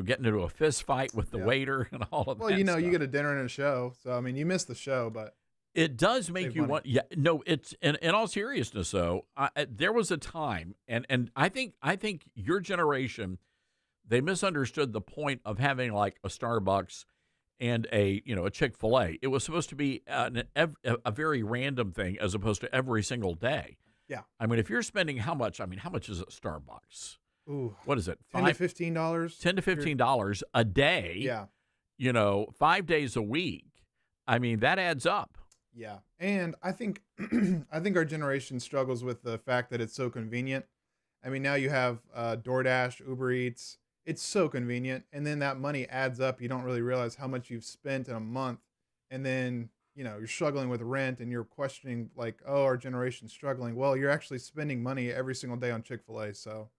getting into a fist fight with the waiter and all of that. Well, you get a dinner and a show. So, you miss the show, but it does make you want. Yeah, no, it's in all seriousness, though. There was a time, and I think your generation, they misunderstood the point of having like a Starbucks and a Chick-fil-A. It was supposed to be a very random thing as opposed to every single day. Yeah. If you're spending how much is it Starbucks? Ooh. What is it? $10 to $15. $10 to $15 a day. Yeah. 5 days a week. That adds up. Yeah. And I think our generation struggles with the fact that it's so convenient. Now you have DoorDash, Uber Eats. It's so convenient. And then that money adds up. You don't really realize how much you've spent in a month. And then, you're struggling with rent and you're questioning our generation's struggling. Well, you're actually spending money every single day on Chick-fil-A. So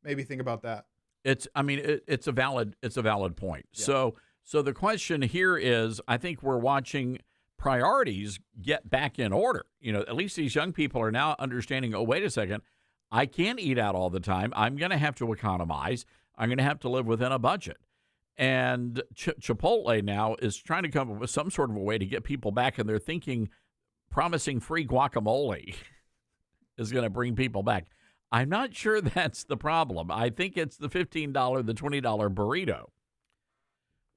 maybe think about that. It's a valid point. Yeah. So the question here is, I think we're watching priorities get back in order. At least these young people are now understanding, oh, wait a second, I can't eat out all the time. I'm going to have to economize. I'm going to have to live within a budget. And Chipotle now is trying to come up with some sort of a way to get people back, and they're thinking promising free guacamole is going to bring people back. I'm not sure that's the problem. I think it's the $15, the $20 burrito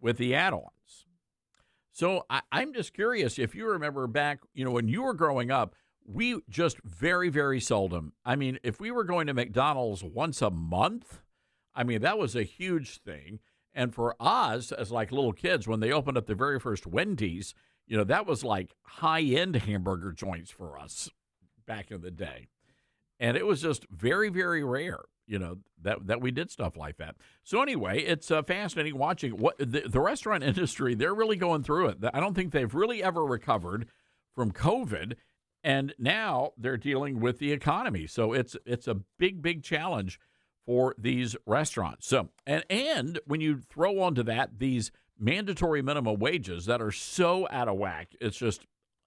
with the add-ons. So I'm just curious if you remember back, when you were growing up, we just very, very seldom. If we were going to McDonald's once a month, that was a huge thing. And for us, as like little kids, when they opened up the very first Wendy's, that was like high-end hamburger joints for us back in the day. And it was just very, very rare, that we did stuff like that. So anyway, it's fascinating watching what the restaurant industry, they're really going through it. I don't think they've really ever recovered from COVID. And now they're dealing with the economy. So it's a big, big challenge for these restaurants. So, and when you throw onto that these mandatory minimum wages that are so out of whack, it's just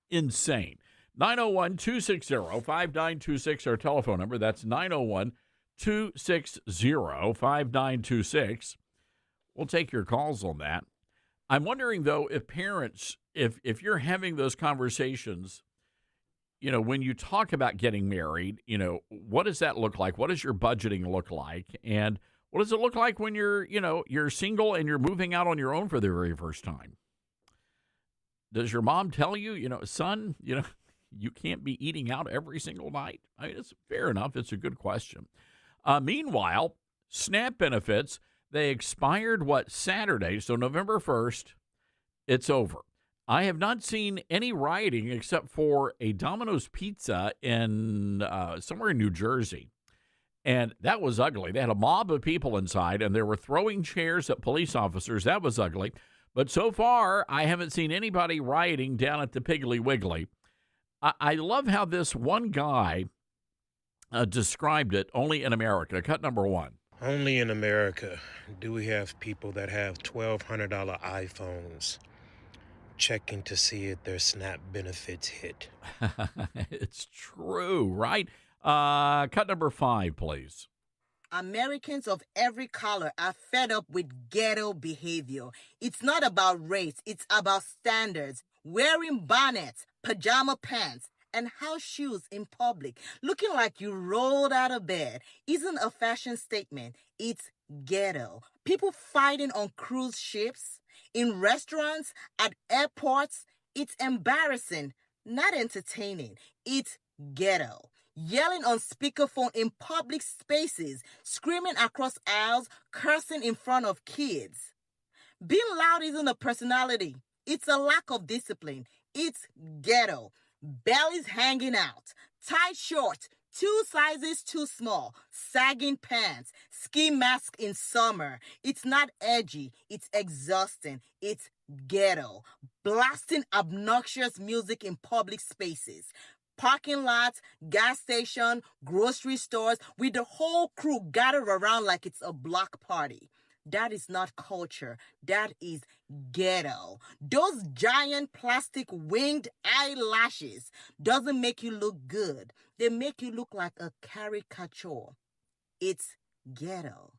insane. 901-260-5926, our telephone number. That's 901-260-5926. We'll take your calls on that. I'm wondering, though, if parents, if you're having those conversations, when you talk about getting married, what does that look like? What does your budgeting look like? And What does it look like when you're single and you're moving out on your own for the very first time? Does your mom tell you, son, you can't be eating out every single night? I mean, it's fair enough. It's a good question. Meanwhile, SNAP benefits, they expired, Saturday? So November 1st, it's over. I have not seen any rioting except for a Domino's Pizza in somewhere in New Jersey. And that was ugly. They had a mob of people inside, and they were throwing chairs at police officers. That was ugly. But so far, I haven't seen anybody rioting down at the Piggly Wiggly. I love how this one guy described it, only in America. Cut number 1. Only in America do we have people that have $1,200 iPhones checking to see if their SNAP benefits hit. It's true, right? Cut number 5, please. Americans of every color are fed up with ghetto behavior. It's not about race, it's about standards. Wearing bonnets, pajama pants, and house shoes in public, looking like you rolled out of bed, isn't a fashion statement. It's ghetto. People fighting on cruise ships, in restaurants, at airports. It's embarrassing, not entertaining. It's ghetto. Yelling on speakerphone in public spaces, screaming across aisles, cursing in front of kids. Being loud isn't a personality. It's a lack of discipline. It's ghetto. Bellies hanging out, tight shorts, 2 sizes too small, sagging pants, ski mask in summer. It's not edgy. It's exhausting. It's ghetto. Blasting obnoxious music in public spaces. Parking lots, gas station, grocery stores, with the whole crew gathered around like it's a block party. That is not culture. That is ghetto. Those giant plastic winged eyelashes doesn't make you look good. They make you look like a caricature. It's ghetto.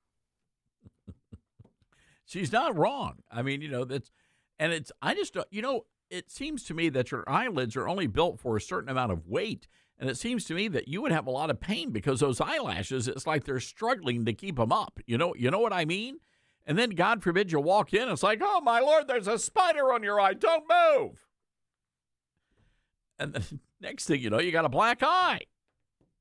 She's not wrong. I mean, I just don't, it seems to me that your eyelids are only built for a certain amount of weight. And it seems to me that you would have a lot of pain because those eyelashes, it's like they're struggling to keep them up. You know what I mean? And then, God forbid, you walk in, it's like, oh, my Lord, there's a spider on your eye. Don't move. And the next thing you know, you got a black eye.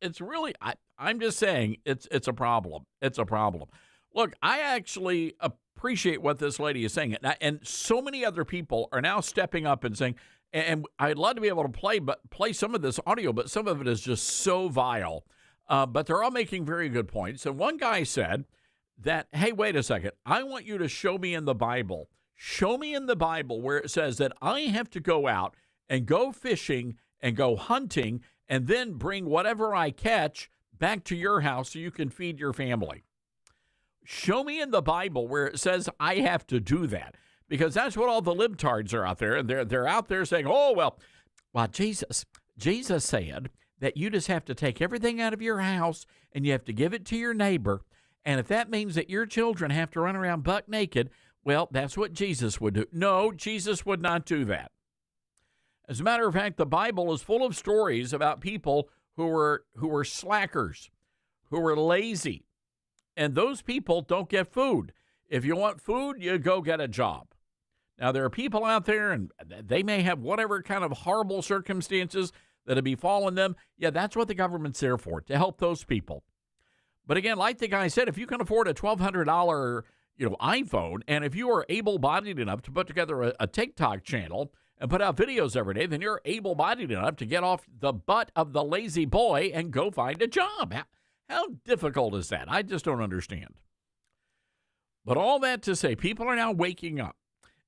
It's really, I'm just saying, it's a problem. It's a problem. Look, I actually appreciate what this lady is saying. And so many other people are now stepping up and saying, and I'd love to be able to play some of this audio, but some of it is just so vile. But they're all making very good points. And one guy said that, hey, wait a second. I want you to show me in the Bible. Show me in the Bible where it says that I have to go out and go fishing and go hunting and then bring whatever I catch back to your house so you can feed your family. Show me in the Bible where it says I have to do that, because that's what all the libtards are out there, and they're out there saying, oh, well, Jesus said that you just have to take everything out of your house and you have to give it to your neighbor, and if that means that your children have to run around buck naked, well, that's what Jesus would do. No, Jesus would not do that. As a matter of fact, the Bible is full of stories about people who were slackers, who were lazy, and those people don't get food. If you want food, you go get a job. Now, there are people out there, and they may have whatever kind of horrible circumstances that have befallen them. Yeah, that's what the government's there for, to help those people. But again, like the guy said, if you can afford a $1,200 iPhone, and if you are able-bodied enough to put together a TikTok channel and put out videos every day, then you're able-bodied enough to get off the butt of the lazy boy and go find a job. How difficult is that? I just don't understand. But all that to say, people are now waking up.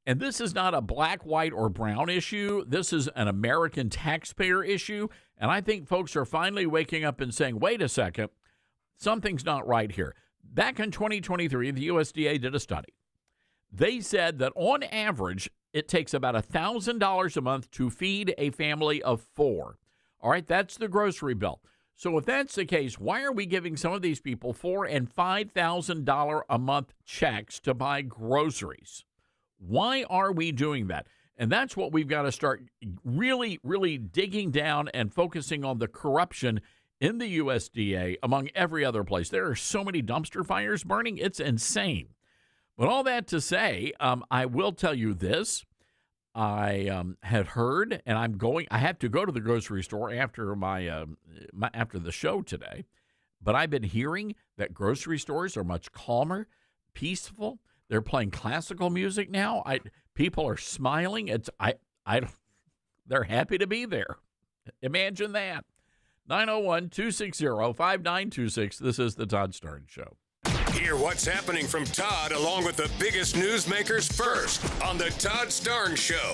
And this is not a black, white, or brown issue. This is an American taxpayer issue. And I think folks are finally waking up and saying, wait a second, something's not right here. Back in 2023, the USDA did a study. They said that on average, it takes about $1,000 a month to feed a family of 4. All right, that's the grocery bill. So if that's the case, why are we giving some of these people $4,000 and $5,000 a month checks to buy groceries? Why are we doing that? And that's what we've got to start really, really digging down and focusing on the corruption in the USDA, among every other place. There are so many dumpster fires burning. It's insane. But all that to say, I will tell you this. I had heard, and I have to go to the grocery store after after the show today. But I've been hearing that grocery stores are much calmer, peaceful. They're playing classical music now. People are smiling. They're happy to be there. Imagine that. 901-260-5926. This is the Todd Starnes Show. Hear what's happening from Todd along with the biggest newsmakers first on the Todd Starnes Show.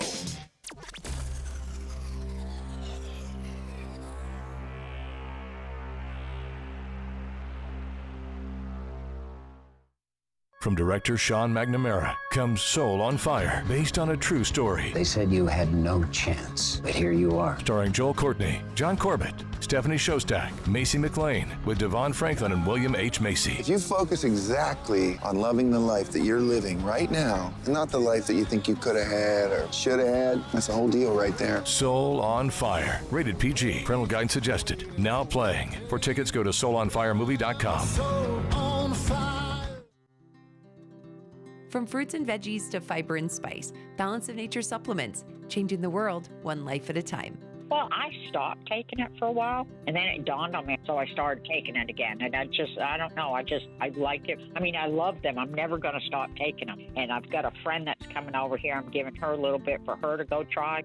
From director Sean McNamara comes Soul on Fire, based on a true story. They said you had no chance, but here you are. Starring Joel Courtney, John Corbett, Stephanie Shostak, Macy McLean, with Devon Franklin and William H. Macy. If you focus exactly on loving the life that you're living right now, and not the life that you think you could have had or should have had, that's the whole deal right there. Soul on Fire, rated PG. Parental guidance suggested. Now playing. For tickets, go to soulonfiremovie.com. Soul on Fire. From fruits and veggies to fiber and spice, Balance of Nature supplements, changing the world one life at a time. Well, I stopped taking it for a while, and then it dawned on me, so I started taking it again. And I don't know, I like it. I mean, I love them. I'm never going to stop taking them. And I've got a friend that's coming over here. I'm giving her a little bit for her to go try.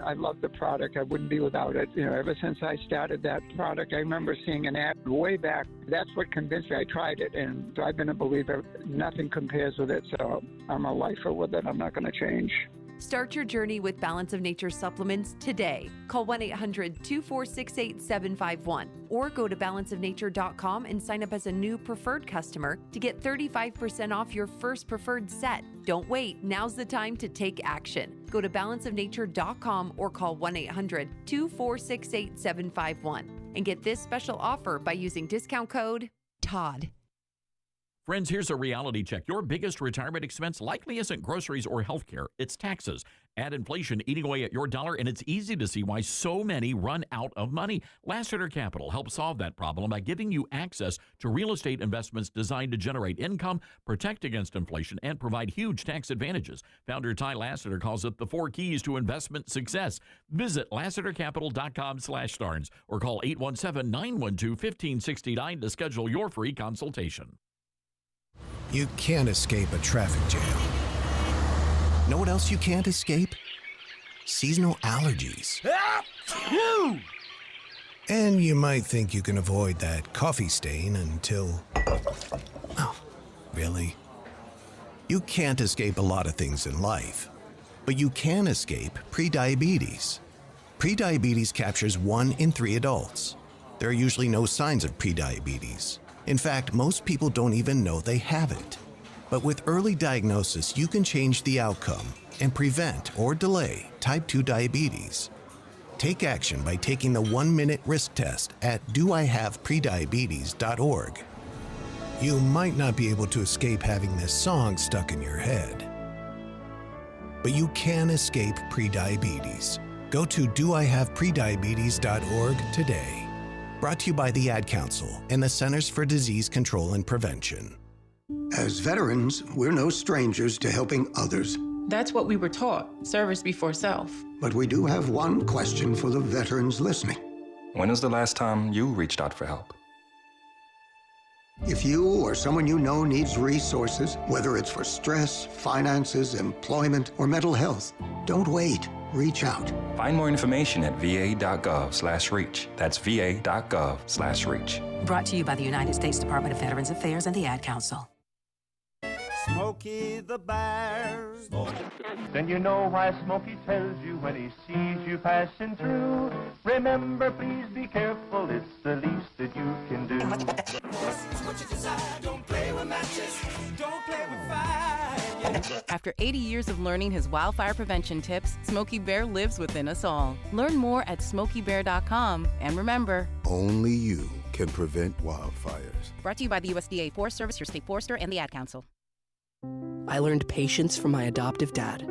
I love the product. I wouldn't be without it. Ever since I started that product, I remember seeing an ad way back. That's what convinced me. I tried it, and I've been a believer. Nothing compares with it, so I'm a lifer with it. I'm not going to change. Start your journey with Balance of Nature supplements today. Call 1-800-246-8751 or go to balanceofnature.com and sign up as a new preferred customer to get 35% off your first preferred set. Don't wait. Now's the time to take action. Go to balanceofnature.com or call 1-800-246-8751 and get this special offer by using discount code TODD. Friends, here's a reality check. Your biggest retirement expense likely isn't groceries or healthcare. It's taxes. Add inflation eating away at your dollar, and it's easy to see why so many run out of money. Lassiter Capital helps solve that problem by giving you access to real estate investments designed to generate income, protect against inflation, and provide huge tax advantages. Founder Ty Lassiter calls it the 4 keys to investment success. Visit LassiterCapital.com/Starnes or call 817-912-1569 to schedule your free consultation. You can't escape a traffic jam. Know what else you can't escape? Seasonal allergies. And you might think you can avoid that coffee stain until... Oh, really? You can't escape a lot of things in life, but you can escape prediabetes. Prediabetes captures 1 in 3 adults. There are usually no signs of prediabetes. In fact, most people don't even know they have it. But with early diagnosis, you can change the outcome and prevent or delay type 2 diabetes. Take action by taking the 1-minute risk test at doihaveprediabetes.org. You might not be able to escape having this song stuck in your head, but you can escape prediabetes. Go to doihaveprediabetes.org today. Brought to you by the Ad Council and the Centers for Disease Control and Prevention. As veterans, we're no strangers to helping others. That's what we were taught, service before self. But we do have one question for the veterans listening. When was the last time you reached out for help? If you or someone you know needs resources, whether it's for stress, finances, employment, or mental health, don't wait. Reach out. Find more information at va.gov/reach. That's va.gov/reach. Brought to you by the United States Department of Veterans Affairs and the Ad Council. Smokey the Bear. Then you know why Smokey tells you when he sees you passing through. Remember, please be careful, it's the least that you can do. What you desire, don't play with matches, don't play with fire. After 80 years of learning his wildfire prevention tips, Smokey Bear lives within us all. Learn more at SmokeyBear.com. And remember, only you can prevent wildfires. Brought to you by the USDA Forest Service, your state forester, and the Ad Council. I learned patience from my adoptive dad.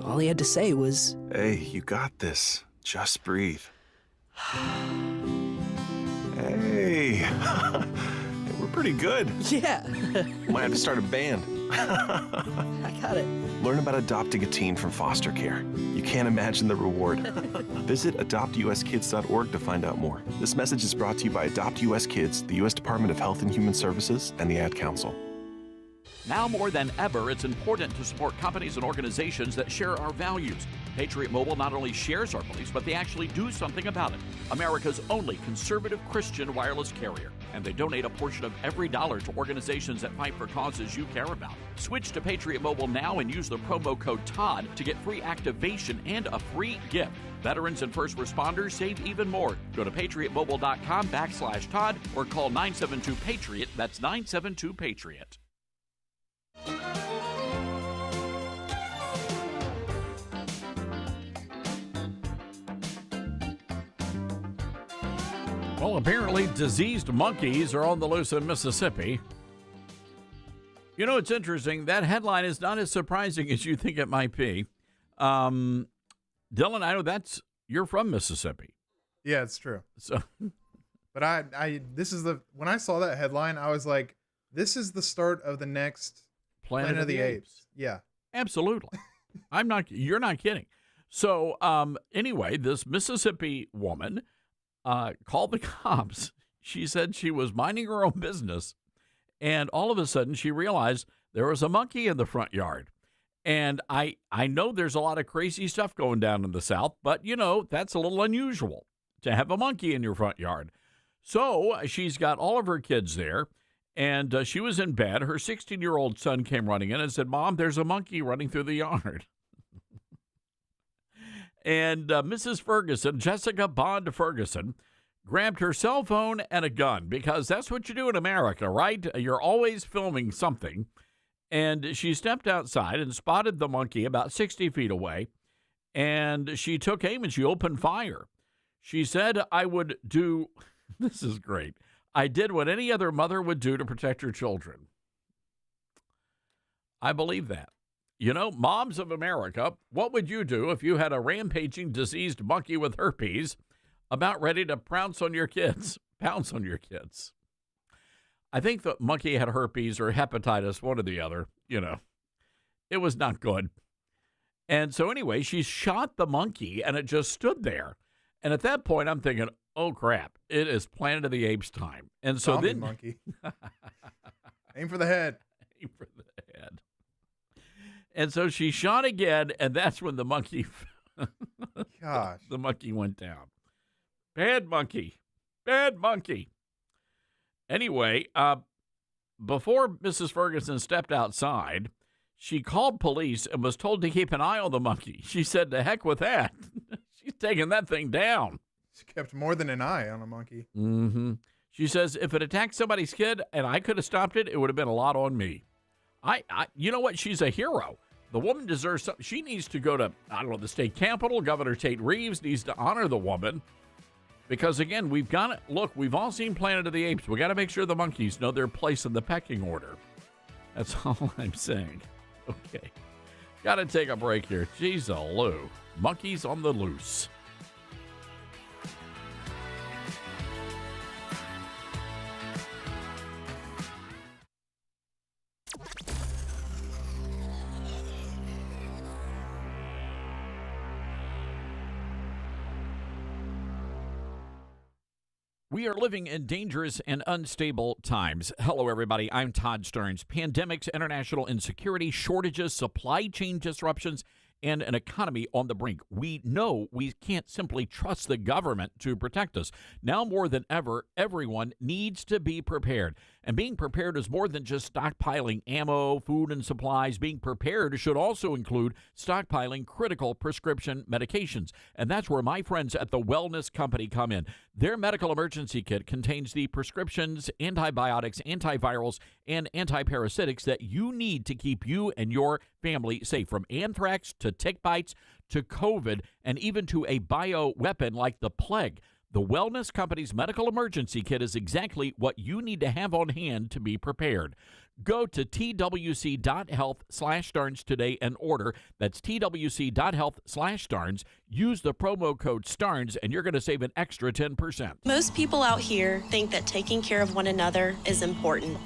All he had to say was, "Hey, you got this. Just breathe." Hey, we're pretty good. Yeah. Might have to start a band. I got it. Learn about adopting a teen from foster care. You can't imagine the reward. Visit adoptuskids.org to find out more. This message is brought to you by Adopt US Kids, the U.S. Department of Health and Human Services, and the Ad Council. Now more than ever, it's important to support companies and organizations that share our values. Patriot Mobile not only shares our beliefs, but they actually do something about it. America's only conservative Christian wireless carrier. And they donate a portion of every dollar to organizations that fight for causes you care about. Switch to Patriot Mobile now and use the promo code TODD to get free activation and a free gift. Veterans and first responders save even more. Go to patriotmobile.com/Todd or call 972-PATRIOT. That's 972-PATRIOT. Well, apparently diseased monkeys are on the loose in Mississippi. You know, it's interesting. That headline is not as surprising as you think it might be. Dylan, I know you're from Mississippi. Yeah, it's true. So, but when I saw that headline, I was like, this is the start of the next Planet of the Apes. Yeah, absolutely. You're not kidding. So, anyway, this Mississippi woman called the cops. She said she was minding her own business, and all of a sudden she realized there was a monkey in the front yard. And I know there's a lot of crazy stuff going down in the South, but, you know, that's a little unusual to have a monkey in your front yard. So she's got all of her kids there, and she was in bed. Her 16-year-old son came running in and said, "Mom, there's a monkey running through the yard." And Mrs. Ferguson, Jessica Bond Ferguson, grabbed her cell phone and a gun, because that's what you do in America, right? You're always filming something. And she stepped outside and spotted the monkey about 60 feet away. And she took aim and she opened fire. She said, this is great, "I did what any other mother would do to protect her children." I believe that. You know, moms of America, what would you do if you had a rampaging, diseased monkey with herpes about ready to pounce on your kids? I think the monkey had herpes or hepatitis, one or the other. You know, it was not good. And so anyway, she shot the monkey and it just stood there. And at that point, I'm thinking, oh, crap, it is Planet of the Apes time. And so Zombie then monkey. Aim for the head. Aim for the head. And so she shot again, and that's when the monkey, gosh, the monkey went down. Bad monkey. Anyway, before Mrs. Ferguson stepped outside, she called police and was told to keep an eye on the monkey. She said, "To heck with that." She's taking that thing down. She kept more than an eye on a monkey. Mm-hmm. She says, if it attacked somebody's kid and I could have stopped it, it would have been a lot on me. You know what? She's a hero. The woman deserves something. She needs to go to, the state capitol. Governor Tate Reeves needs to honor the woman. Because, again, we've all seen Planet of the Apes. We got to make sure the monkeys know their place in the pecking order. That's all I'm saying. Okay. Got to take a break here. Jeez, Lou. Monkeys on the loose. We are living in dangerous and unstable times. Hello, everybody. I'm Todd Stearns. Pandemics, international insecurity, shortages, supply chain disruptions, and an economy on the brink. We know we can't simply trust the government to protect us. Now more than ever, everyone needs to be prepared. And being prepared is more than just stockpiling ammo, food, and supplies. Being prepared should also include stockpiling critical prescription medications. And that's where my friends at the Wellness Company come in. Their medical emergency kit contains the prescriptions, antibiotics, antivirals, and antiparasitics that you need to keep you and your family safe, from anthrax to tick bites to COVID, and even to a bioweapon like the plague. The Wellness Company's medical emergency kit is exactly what you need to have on hand to be prepared. Go to twc.health/Starnes today and order. That's twc.health/Starnes. Use the promo code Starnes, and you're going to save an extra 10%. Most people out here think that taking care of one another is important.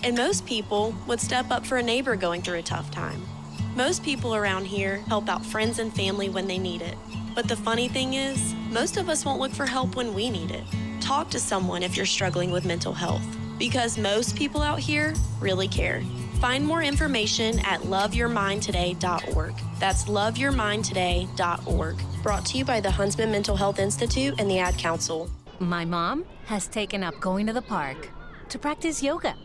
And most people would step up for a neighbor going through a tough time. Most people around here help out friends and family when they need it. But the funny thing is, most of us won't look for help when we need it. Talk to someone if you're struggling with mental health, because most people out here really care. Find more information at loveyourmindtoday.org. That's loveyourmindtoday.org. Brought to you by the Huntsman Mental Health Institute and the Ad Council. My mom has taken up going to the park to practice yoga.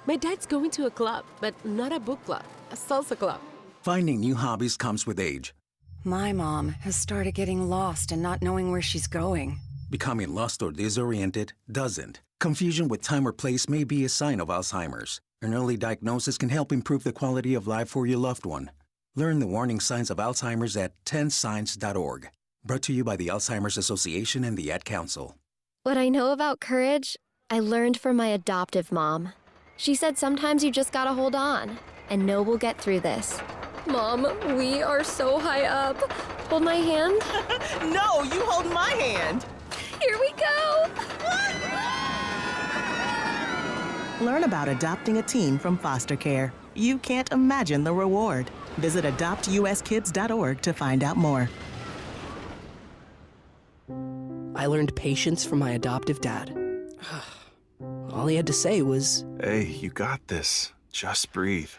My dad's going to a club, but not a book club, a salsa club. Finding new hobbies comes with age. My mom has started getting lost and not knowing where she's going. Becoming lost or disoriented doesn't. Confusion with time or place may be a sign of Alzheimer's. An early diagnosis can help improve the quality of life for your loved one. Learn the warning signs of Alzheimer's at 10signs.org. Brought to you by the Alzheimer's Association and the Ad Council. What I know about courage, I learned from my adoptive mom. She said sometimes you just gotta hold on and know we'll get through this. Mom, we are so high up. Hold my hand. No, you hold my hand. Here we go. Learn about adopting a teen from foster care. You can't imagine the reward. Visit adoptuskids.org to find out more. I learned patience from my adoptive dad. All he had to say was, "Hey, you got this. Just breathe."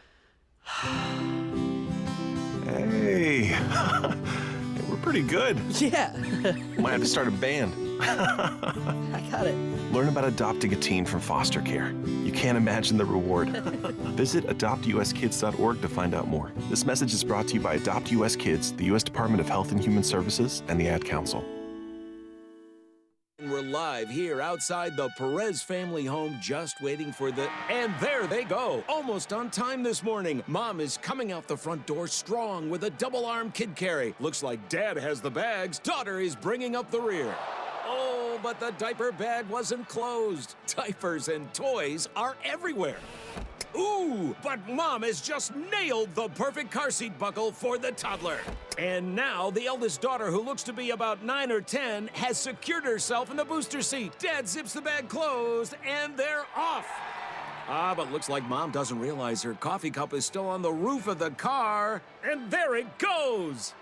Hey, we're pretty good. Yeah. Might have to start a band. I got it. Learn about adopting a teen from foster care. You can't imagine the reward. Visit adoptuskids.org to find out more. This message is brought to you by Adopt US Kids, the U.S. Department of Health and Human Services, and the Ad Council. We're live here outside the Perez family home, just waiting for the... And there they go, almost on time this morning. Mom is coming out the front door strong with a double-arm kid carry. Looks like Dad has the bags. Daughter is bringing up the rear. Oh, but the diaper bag wasn't closed. Diapers and toys are everywhere. Ooh, but Mom has just nailed the perfect car seat buckle for the toddler. And now the eldest daughter, who looks to be about 9 or 10, has secured herself in the booster seat. Dad zips the bag closed, and they're off. But looks like Mom doesn't realize her coffee cup is still on the roof of the car. And there it goes.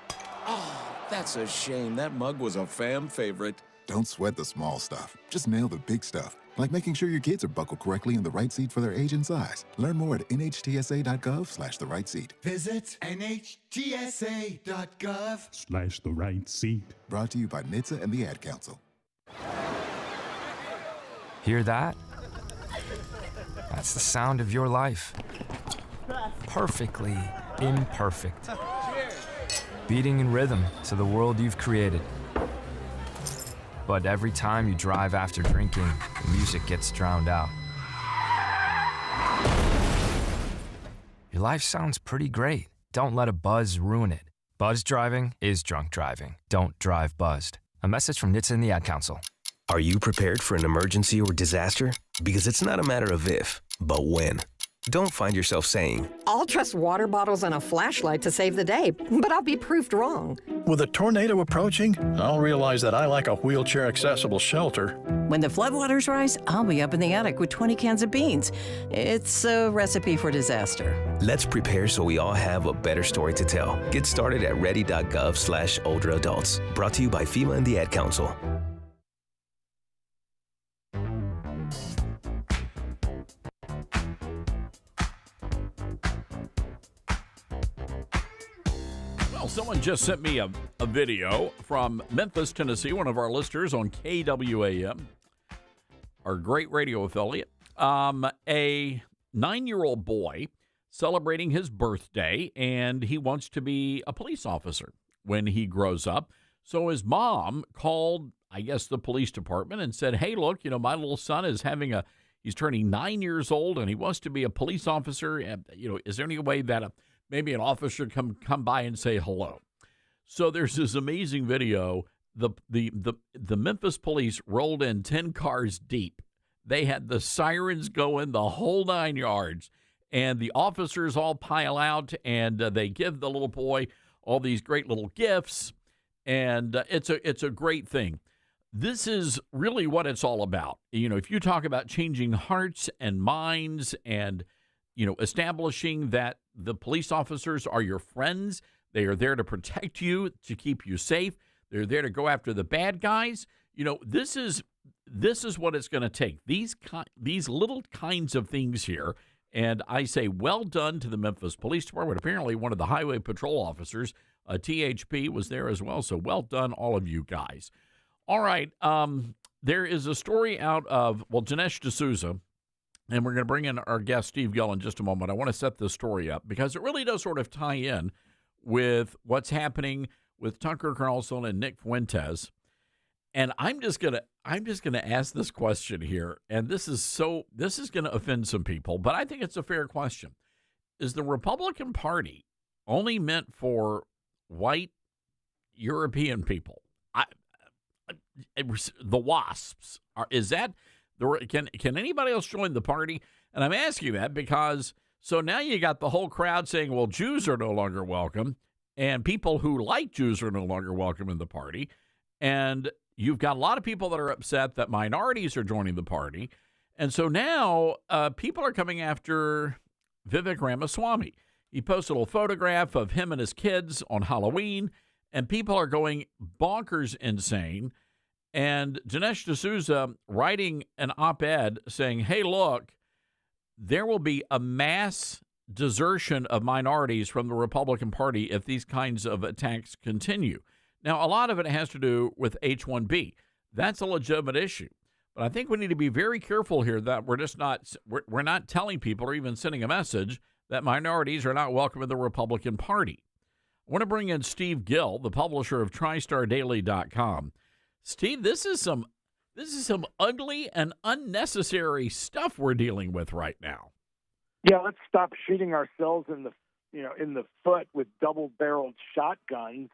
Oh, that's a shame. That mug was a fam favorite. Don't sweat the small stuff. Just nail the big stuff. Like making sure your kids are buckled correctly in the right seat for their age and size. Learn more at nhtsa.gov/the right seat. Visit nhtsa.gov/the right seat. Brought to you by NHTSA and the Ad Council. Hear that? That's the sound of your life. Perfectly imperfect. Beating in rhythm to the world you've created. But every time you drive after drinking, the music gets drowned out. Your life sounds pretty great. Don't let a buzz ruin it. Buzz driving is drunk driving. Don't drive buzzed. A message from NHTSA and the Ad Council. Are you prepared for an emergency or disaster? Because it's not a matter of if, but when. Don't find yourself saying, "I'll trust water bottles and a flashlight to save the day, but I'll be proved wrong." With a tornado approaching, I'll realize that I lack a wheelchair-accessible shelter. When the floodwaters rise, I'll be up in the attic with 20 cans of beans. It's a recipe for disaster. Let's prepare so we all have a better story to tell. Get started at ready.gov/older adults. Brought to you by FEMA and the Ad Council. Someone just sent me a video from Memphis, Tennessee, one of our listeners on KWAM, our great radio affiliate. A 9-year-old boy celebrating his birthday, and he wants to be a police officer when he grows up. So his mom called, I guess, the police department and said, "Hey, look, my little son is he's turning 9 years old, and he wants to be a police officer. And, is there any way that maybe an officer come by and say hello?" So there's this amazing video the Memphis police rolled in 10 cars deep. They had the sirens going, the whole 9 yards, and the officers all pile out, and they give the little boy all these great little gifts, and it's a great thing. This is really what it's all about. You know, if you talk about changing hearts and minds and, you know, establishing that the police officers are your friends, they are there to protect you, to keep you safe. They're there to go after the bad guys. You know, this is what it's going to take. These little kinds of things here. And I say, well done to the Memphis Police Department. Apparently, one of the highway patrol officers, THP, was there as well. So well done, all of you guys. All right. There is a story out of, Dinesh D'Souza, and we're going to bring in our guest, Steve Gill, in just a moment. I want to set this story up because it really does sort of tie in with what's happening with Tucker Carlson and Nick Fuentes. And I'm just gonna ask this question here, and this is going to offend some people, but I think it's a fair question. Is the Republican Party only meant for white European people? The WASPs is that can anybody else join the party? And I'm asking that because so now you got the whole crowd saying, well, Jews are no longer welcome, and people who like Jews are no longer welcome in the party, and you've got a lot of people that are upset that minorities are joining the party, and so now people are coming after Vivek Ramaswamy. He posted a little photograph of him and his kids on Halloween, and people are going bonkers insane. And Dinesh D'Souza writing an op-ed saying, hey, look, there will be a mass desertion of minorities from the Republican Party if these kinds of attacks continue. Now, a lot of it has to do with H-1B. That's a legitimate issue. But I think we need to be very careful here that we're not telling people or even sending a message that minorities are not welcome in the Republican Party. I want to bring in Steve Gill, the publisher of TriStarDaily.com. Steve, this is some ugly and unnecessary stuff we're dealing with right now. Yeah, let's stop shooting ourselves in the foot with double-barreled shotguns.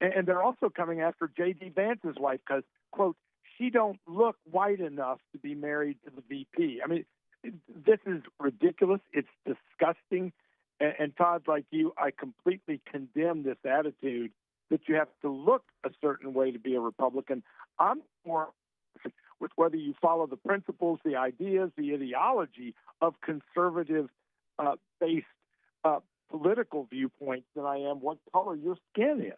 And they're also coming after J.D. Vance's wife because, quote, she don't look white enough to be married to the VP. I mean, this is ridiculous. It's disgusting. And Todd, like you, I completely condemn this attitude that you have to look a certain way to be a Republican. I'm more with whether you follow the principles, the ideas, the ideology of conservative-based political viewpoints than I am what color your skin is.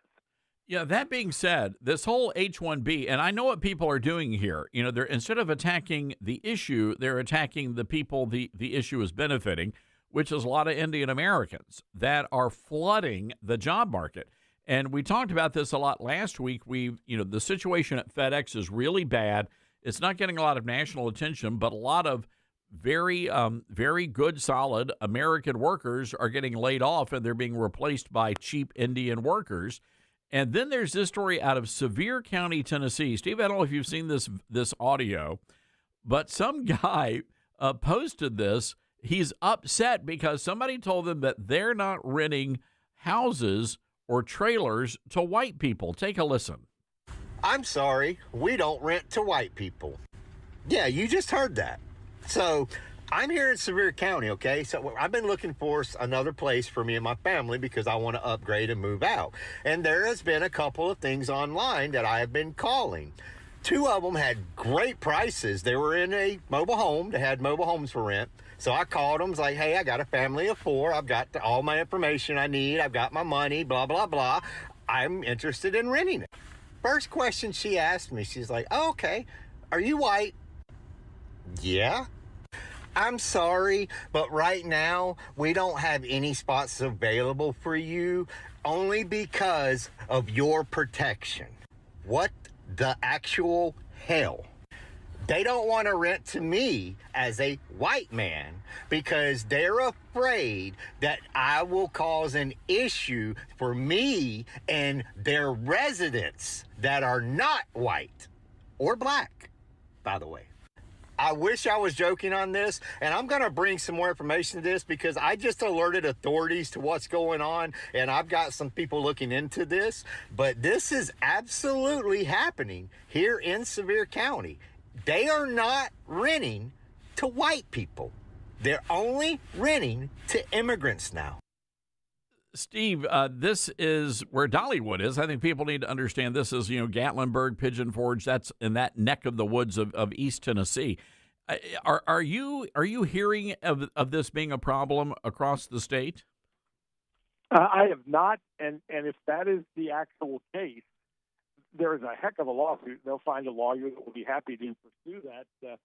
Yeah, that being said, this whole H-1B, and I know what people are doing here. You know, they're instead of attacking the issue, they're attacking the people the issue is benefiting, which is a lot of Indian Americans that are flooding the job market. And we talked about this a lot last week. The situation at FedEx is really bad. It's not getting a lot of national attention, but a lot of very good, solid American workers are getting laid off, and they're being replaced by cheap Indian workers. And then there's this story out of Sevier County, Tennessee. Steve, I don't know if you've seen this audio, but some guy posted this. He's upset because somebody told him that they're not renting houses or trailers to white people. Take a listen. I'm sorry, we don't rent to white people. Yeah, you just heard that. So I'm here in Sevier County, okay? So I've been looking for another place for me and my family because I want to upgrade and move out. And there has been a couple of things online that I have been calling. 2 of them had great prices. They were in a mobile home. They had mobile homes for rent. So I called them, was like, hey, I got a family of 4. I've got all my information I need. I've got my money, blah, blah, blah. I'm interested in renting it. First question she asked me, she's like, oh, okay, are you white? Yeah. I'm sorry, but right now we don't have any spots available for you only because of your protection. What the actual hell? They don't want to rent to me as a white man because they're afraid that I will cause an issue for me and their residents that are not white or black, by the way. I wish I was joking on this, and I'm going to bring some more information to this because I just alerted authorities to what's going on, and I've got some people looking into this. But this is absolutely happening here in Sevier County. They are not renting to white people. They're only renting to immigrants now. Steve, this is where Dollywood is. I think people need to understand this is, Gatlinburg, Pigeon Forge. That's in that neck of the woods of East Tennessee. Are you hearing of this being a problem across the state? I have not, and if that is the actual case, there is a heck of a lawsuit. They'll find a lawyer that will be happy to pursue that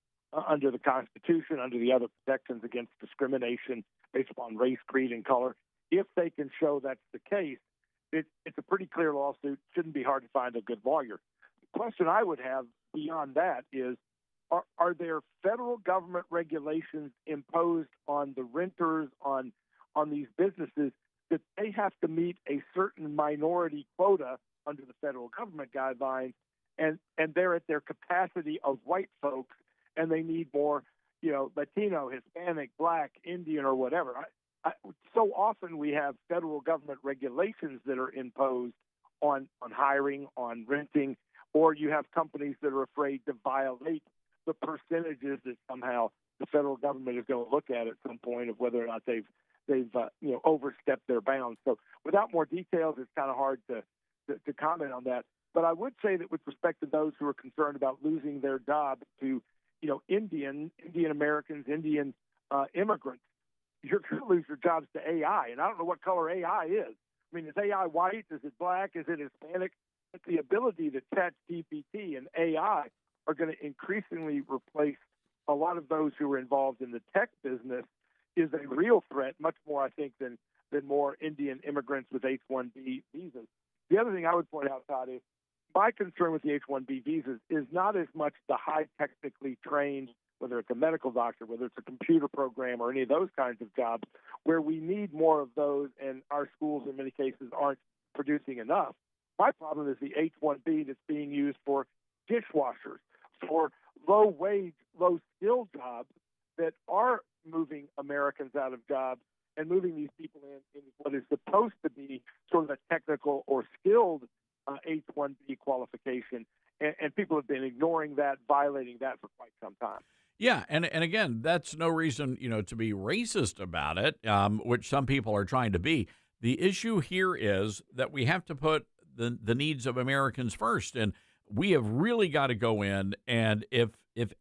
under the Constitution, under the other protections against discrimination based upon race, creed, and color. If they can show that's the case, it's a pretty clear lawsuit. Shouldn't be hard to find a good lawyer. The question I would have beyond that is, are there federal government regulations imposed on the renters, on these businesses, that they have to meet a certain minority quota under the federal government guidelines, and they're at their capacity of white folks, and they need more, Latino, Hispanic, Black, Indian, or whatever. So often we have federal government regulations that are imposed on hiring, on renting, or you have companies that are afraid to violate the percentages that somehow the federal government is going to look at some point of whether or not they've overstepped their bounds. So without more details, it's kind of hard to comment on that. But I would say that with respect to those who are concerned about losing their jobs to, Indian Americans, Indian immigrants, you're going to lose your jobs to AI. And I don't know what color AI is. I mean, is AI white? Is it black? Is it Hispanic? But the ability that ChatGPT and AI are going to increasingly replace a lot of those who are involved in the tech business is a real threat, much more, I think, than more Indian immigrants with H-1B visas. The other thing I would point out, Todd, is my concern with the H-1B visas is not as much the high technically trained, whether it's a medical doctor, whether it's a computer program or any of those kinds of jobs, where we need more of those and our schools in many cases aren't producing enough. My problem is the H-1B that's being used for dishwashers, for low-wage, low-skill jobs that are moving Americans out of jobs and moving these people in what is supposed to be sort of a technical or skilled H-1B qualification. And people have been ignoring that, violating that for quite some time. Yeah, and again, that's no reason, to be racist about it, which some people are trying to be. The issue here is that we have to put the needs of Americans first, and we have really got to go in, and if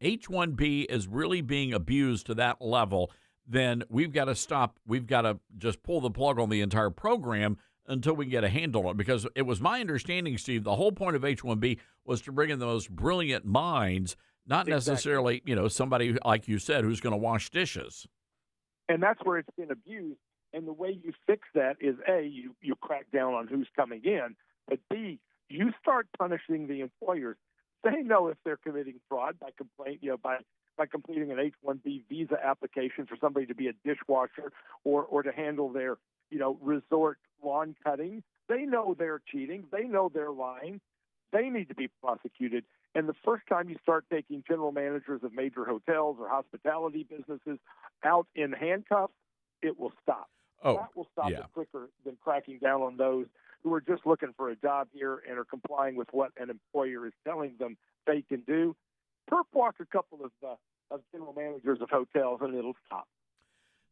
H-1B is really being abused to that level, then we've got to stop. We've got to just pull the plug on the entire program until we get a handle on it. Because it was my understanding, Steve, the whole point of H-1B was to bring in the most brilliant minds, not necessarily, somebody, like you said, who's going to wash dishes. And that's where it's been abused. And the way you fix that is, A, you crack down on who's coming in, but B, you start punishing the employers. They know if they're committing fraud by completing an H-1B visa application for somebody to be a dishwasher or to handle their, resort lawn cutting. They know they're cheating. They know they're lying. They need to be prosecuted. And the first time you start taking general managers of major hotels or hospitality businesses out in handcuffs, it will stop. Oh, that will stop it quicker than cracking down on those who are just looking for a job here and are complying with what an employer is telling them they can do. Perp walk a couple of general managers of hotels, and it'll stop.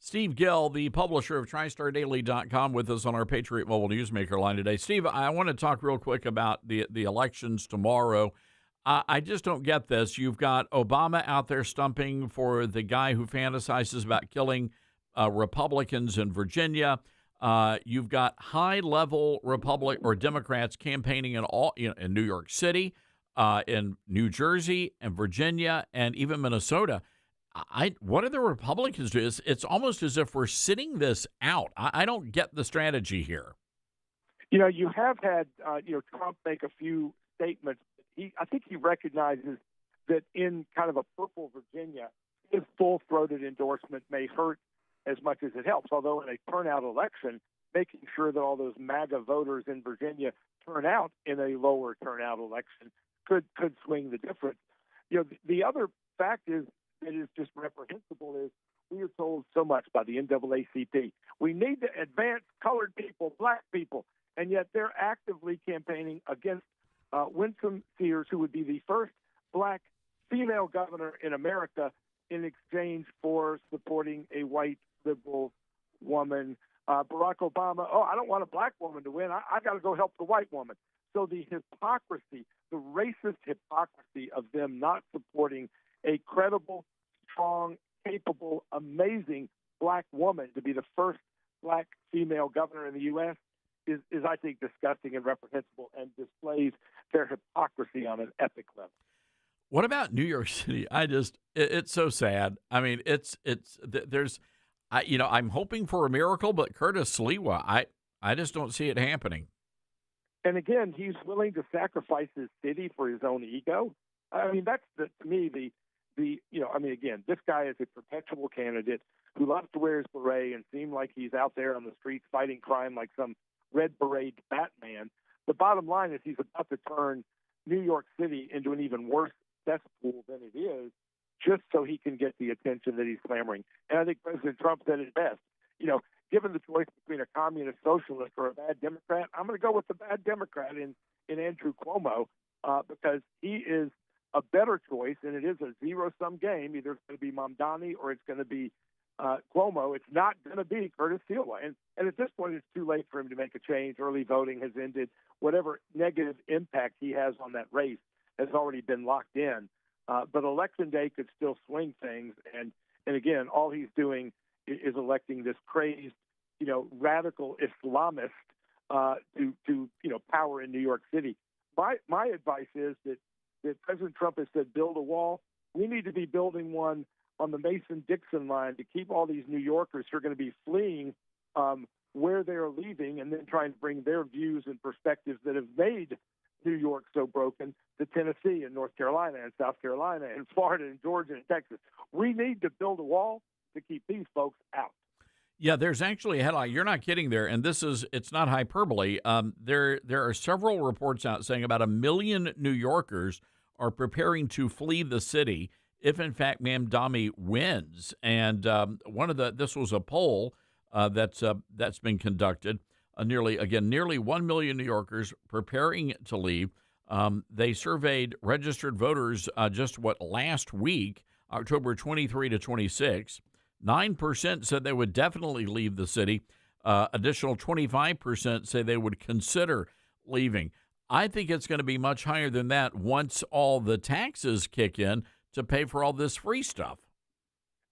Steve Gill, the publisher of TriStarDaily.com, with us on our Patriot Mobile Newsmaker line today. Steve, I want to talk real quick about the elections tomorrow. I just don't get this. You've got Obama out there stumping for the guy who fantasizes about killing Republicans in Virginia. You've got high-level Democrats campaigning in New York City, in New Jersey, and Virginia, and even Minnesota. What do the Republicans do? It's almost as if we're sitting this out. I don't get the strategy here. You have had Trump make a few statements. I think he recognizes that in kind of a purple Virginia, his full-throated endorsement may hurt as much as it helps. Although in a turnout election, making sure that all those MAGA voters in Virginia turn out in a lower turnout election could swing the difference. The other fact is that is just reprehensible is we are told so much by the NAACP. We need to advance colored people, black people, and yet they're actively campaigning against Winsome Sears, who would be the first black female governor in America, in exchange for supporting a white liberal woman. Barack Obama, I don't want a black woman to win. I got to go help the white woman. So the hypocrisy, the racist hypocrisy of them not supporting a credible, strong, capable, amazing black woman to be the first black female governor in the U.S. is I think, disgusting and reprehensible and displays their hypocrisy on an epic level. What about New York City? It's so sad. I mean, I'm hoping for a miracle, but Curtis Sliwa, I just don't see it happening. And again, he's willing to sacrifice his city for his own ego. I mean, that's to me again, this guy is a perpetual candidate who loves to wear his beret and seem like he's out there on the streets fighting crime like some red beret Batman. The bottom line is he's about to turn New York City into an even worse cesspool than it is, just so he can get the attention that he's clamoring. And I think President Trump said it best. Given the choice between a communist socialist or a bad Democrat, I'm going to go with the bad Democrat in Andrew Cuomo because he is a better choice, and it is a zero-sum game. Either it's going to be Mamdani or it's going to be Cuomo. It's not going to be Curtis Sliwa. And at this point, it's too late for him to make a change. Early voting has ended. Whatever negative impact he has on that race has already been locked in. But Election Day could still swing things. And again, all he's doing is electing this crazed, radical Islamist to power in New York City. My advice is that President Trump has said build a wall. We need to be building one on the Mason-Dixon line to keep all these New Yorkers who are going to be fleeing where they're leaving and then trying to bring their views and perspectives that have made New York so broken to Tennessee and North Carolina and South Carolina and Florida and Georgia and Texas. We need to build a wall to keep these folks out. Yeah, there's actually a headline. You're not kidding there, and it's not hyperbole. There are several reports out saying about 1 million New Yorkers are preparing to flee the city if, in fact, Mamdani wins. And this was a poll that's been conducted. Nearly 1 million New Yorkers preparing to leave. They surveyed registered voters last week, October 23 to 26. 9% said they would definitely leave the city. Additional 25% say they would consider leaving. I think it's going to be much higher than that once all the taxes kick in to pay for all this free stuff.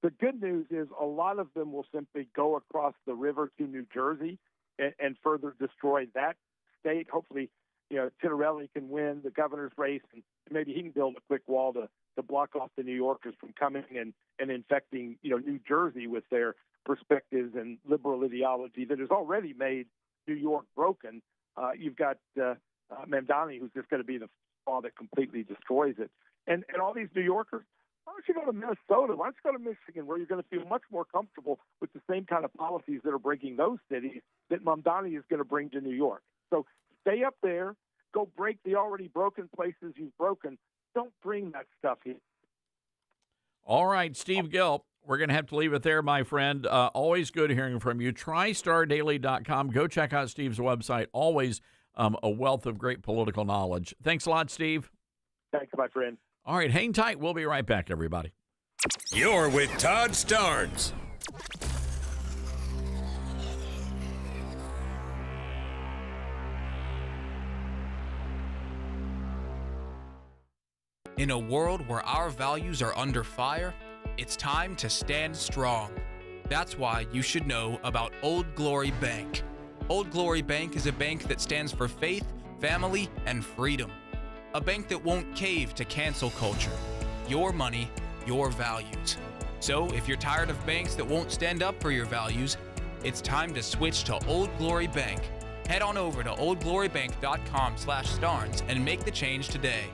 The good news is a lot of them will simply go across the river to New Jersey and further destroy that state. Hopefully, Tinarelli can win the governor's race, and maybe he can build a quick wall to block off the New Yorkers from coming and infecting, New Jersey with their perspectives and liberal ideology that has already made New York broken. You've got Mamdani, who's just going to be the fall that completely destroys it. And all these New Yorkers, why don't you go to Minnesota? Why don't you go to Michigan, where you're going to feel much more comfortable with the same kind of policies that are breaking those cities that Mamdani is going to bring to New York? So stay up there, go break the already broken places you've broken. Don't bring that stuff here. All right, Steve Gill, we're going to have to leave it there, my friend. Always good hearing from you. TriStarDaily.com. Go check out Steve's website. Always a wealth of great political knowledge. Thanks a lot, Steve. Thanks, my friend. All right, hang tight. We'll be right back, everybody. You're with Todd Starnes. In a world where our values are under fire, it's time to stand strong. That's why you should know about Old Glory Bank. Old Glory Bank is a bank that stands for faith, family, and freedom. A bank that won't cave to cancel culture. Your money, your values. So if you're tired of banks that won't stand up for your values, it's time to switch to Old Glory Bank. Head on over to oldglorybank.com/Starnes and make the change today.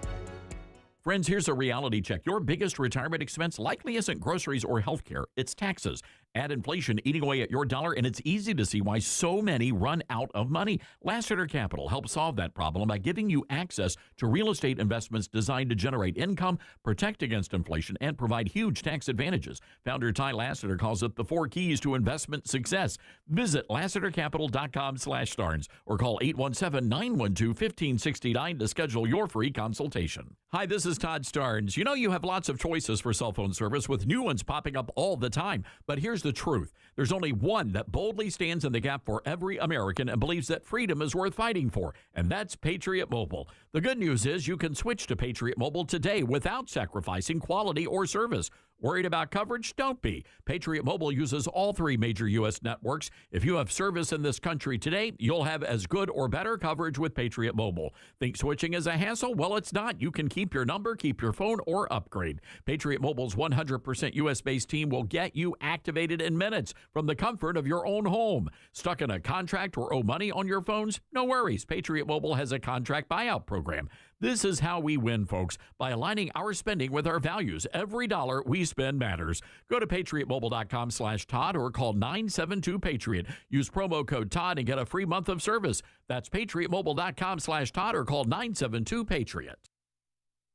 Friends, here's a reality check. Your biggest retirement expense likely isn't groceries or healthcare, it's taxes. Add inflation eating away at your dollar, and it's easy to see why so many run out of money. Lassiter Capital helps solve that problem by giving you access to real estate investments designed to generate income, protect against inflation, and provide huge tax advantages. Founder Ty Lassiter calls it the 4 keys to investment success. Visit LassiterCapital.com/Starnes or call 817-912-1569 to schedule your free consultation. Hi, this is Todd Starnes. You know you have lots of choices for cell phone service with new ones popping up all the time. But here's the truth. There's only one that boldly stands in the gap for every American and believes that freedom is worth fighting for, and that's Patriot Mobile. The good news is you can switch to Patriot Mobile today without sacrificing quality or service. Worried about coverage? Don't be. Patriot Mobile uses all 3 major U.S. networks. If you have service in this country today, you'll have as good or better coverage with Patriot Mobile. Think switching is a hassle? Well, it's not. You can keep your number, keep your phone, or upgrade. Patriot Mobile's 100% U.S.-based team will get you activated in minutes from the comfort of your own home. Stuck in a contract or owe money on your phones? No worries. Patriot Mobile has a contract buyout program. This is how we win, folks, by aligning our spending with our values. Every dollar we spend matters. Go to patriotmobile.com/Todd or call 972-PATRIOT. Use promo code Todd and get a free month of service. That's patriotmobile.com/Todd or call 972-PATRIOT.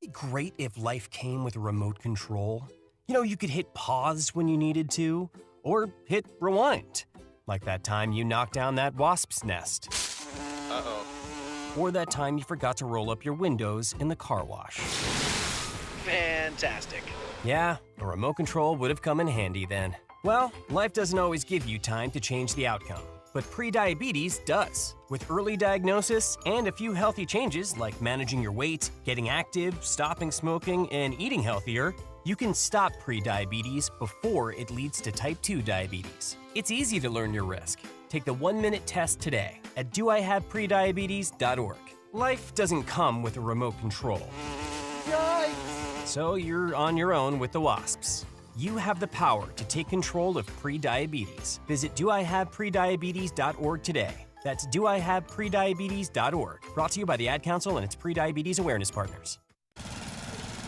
It'd be great if life came with a remote control. You know, you could hit pause when you needed to, or hit rewind. Like that time you knocked down that wasp's nest. Uh-oh. Or that time you forgot to roll up your windows in the car wash. Fantastic. Yeah, a remote control would have come in handy then. Well, life doesn't always give you time to change the outcome, but prediabetes does. With early diagnosis and a few healthy changes like managing your weight, getting active, stopping smoking, and eating healthier, you can stop prediabetes before it leads to type 2 diabetes. It's easy to learn your risk. Take the 1-minute test today at doihaveprediabetes.org. Life doesn't come with a remote control. Yikes! So you're on your own with the wasps. You have the power to take control of prediabetes. Visit doihaveprediabetes.org today. That's doihaveprediabetes.org. Brought to you by the Ad Council and its Prediabetes Awareness Partners.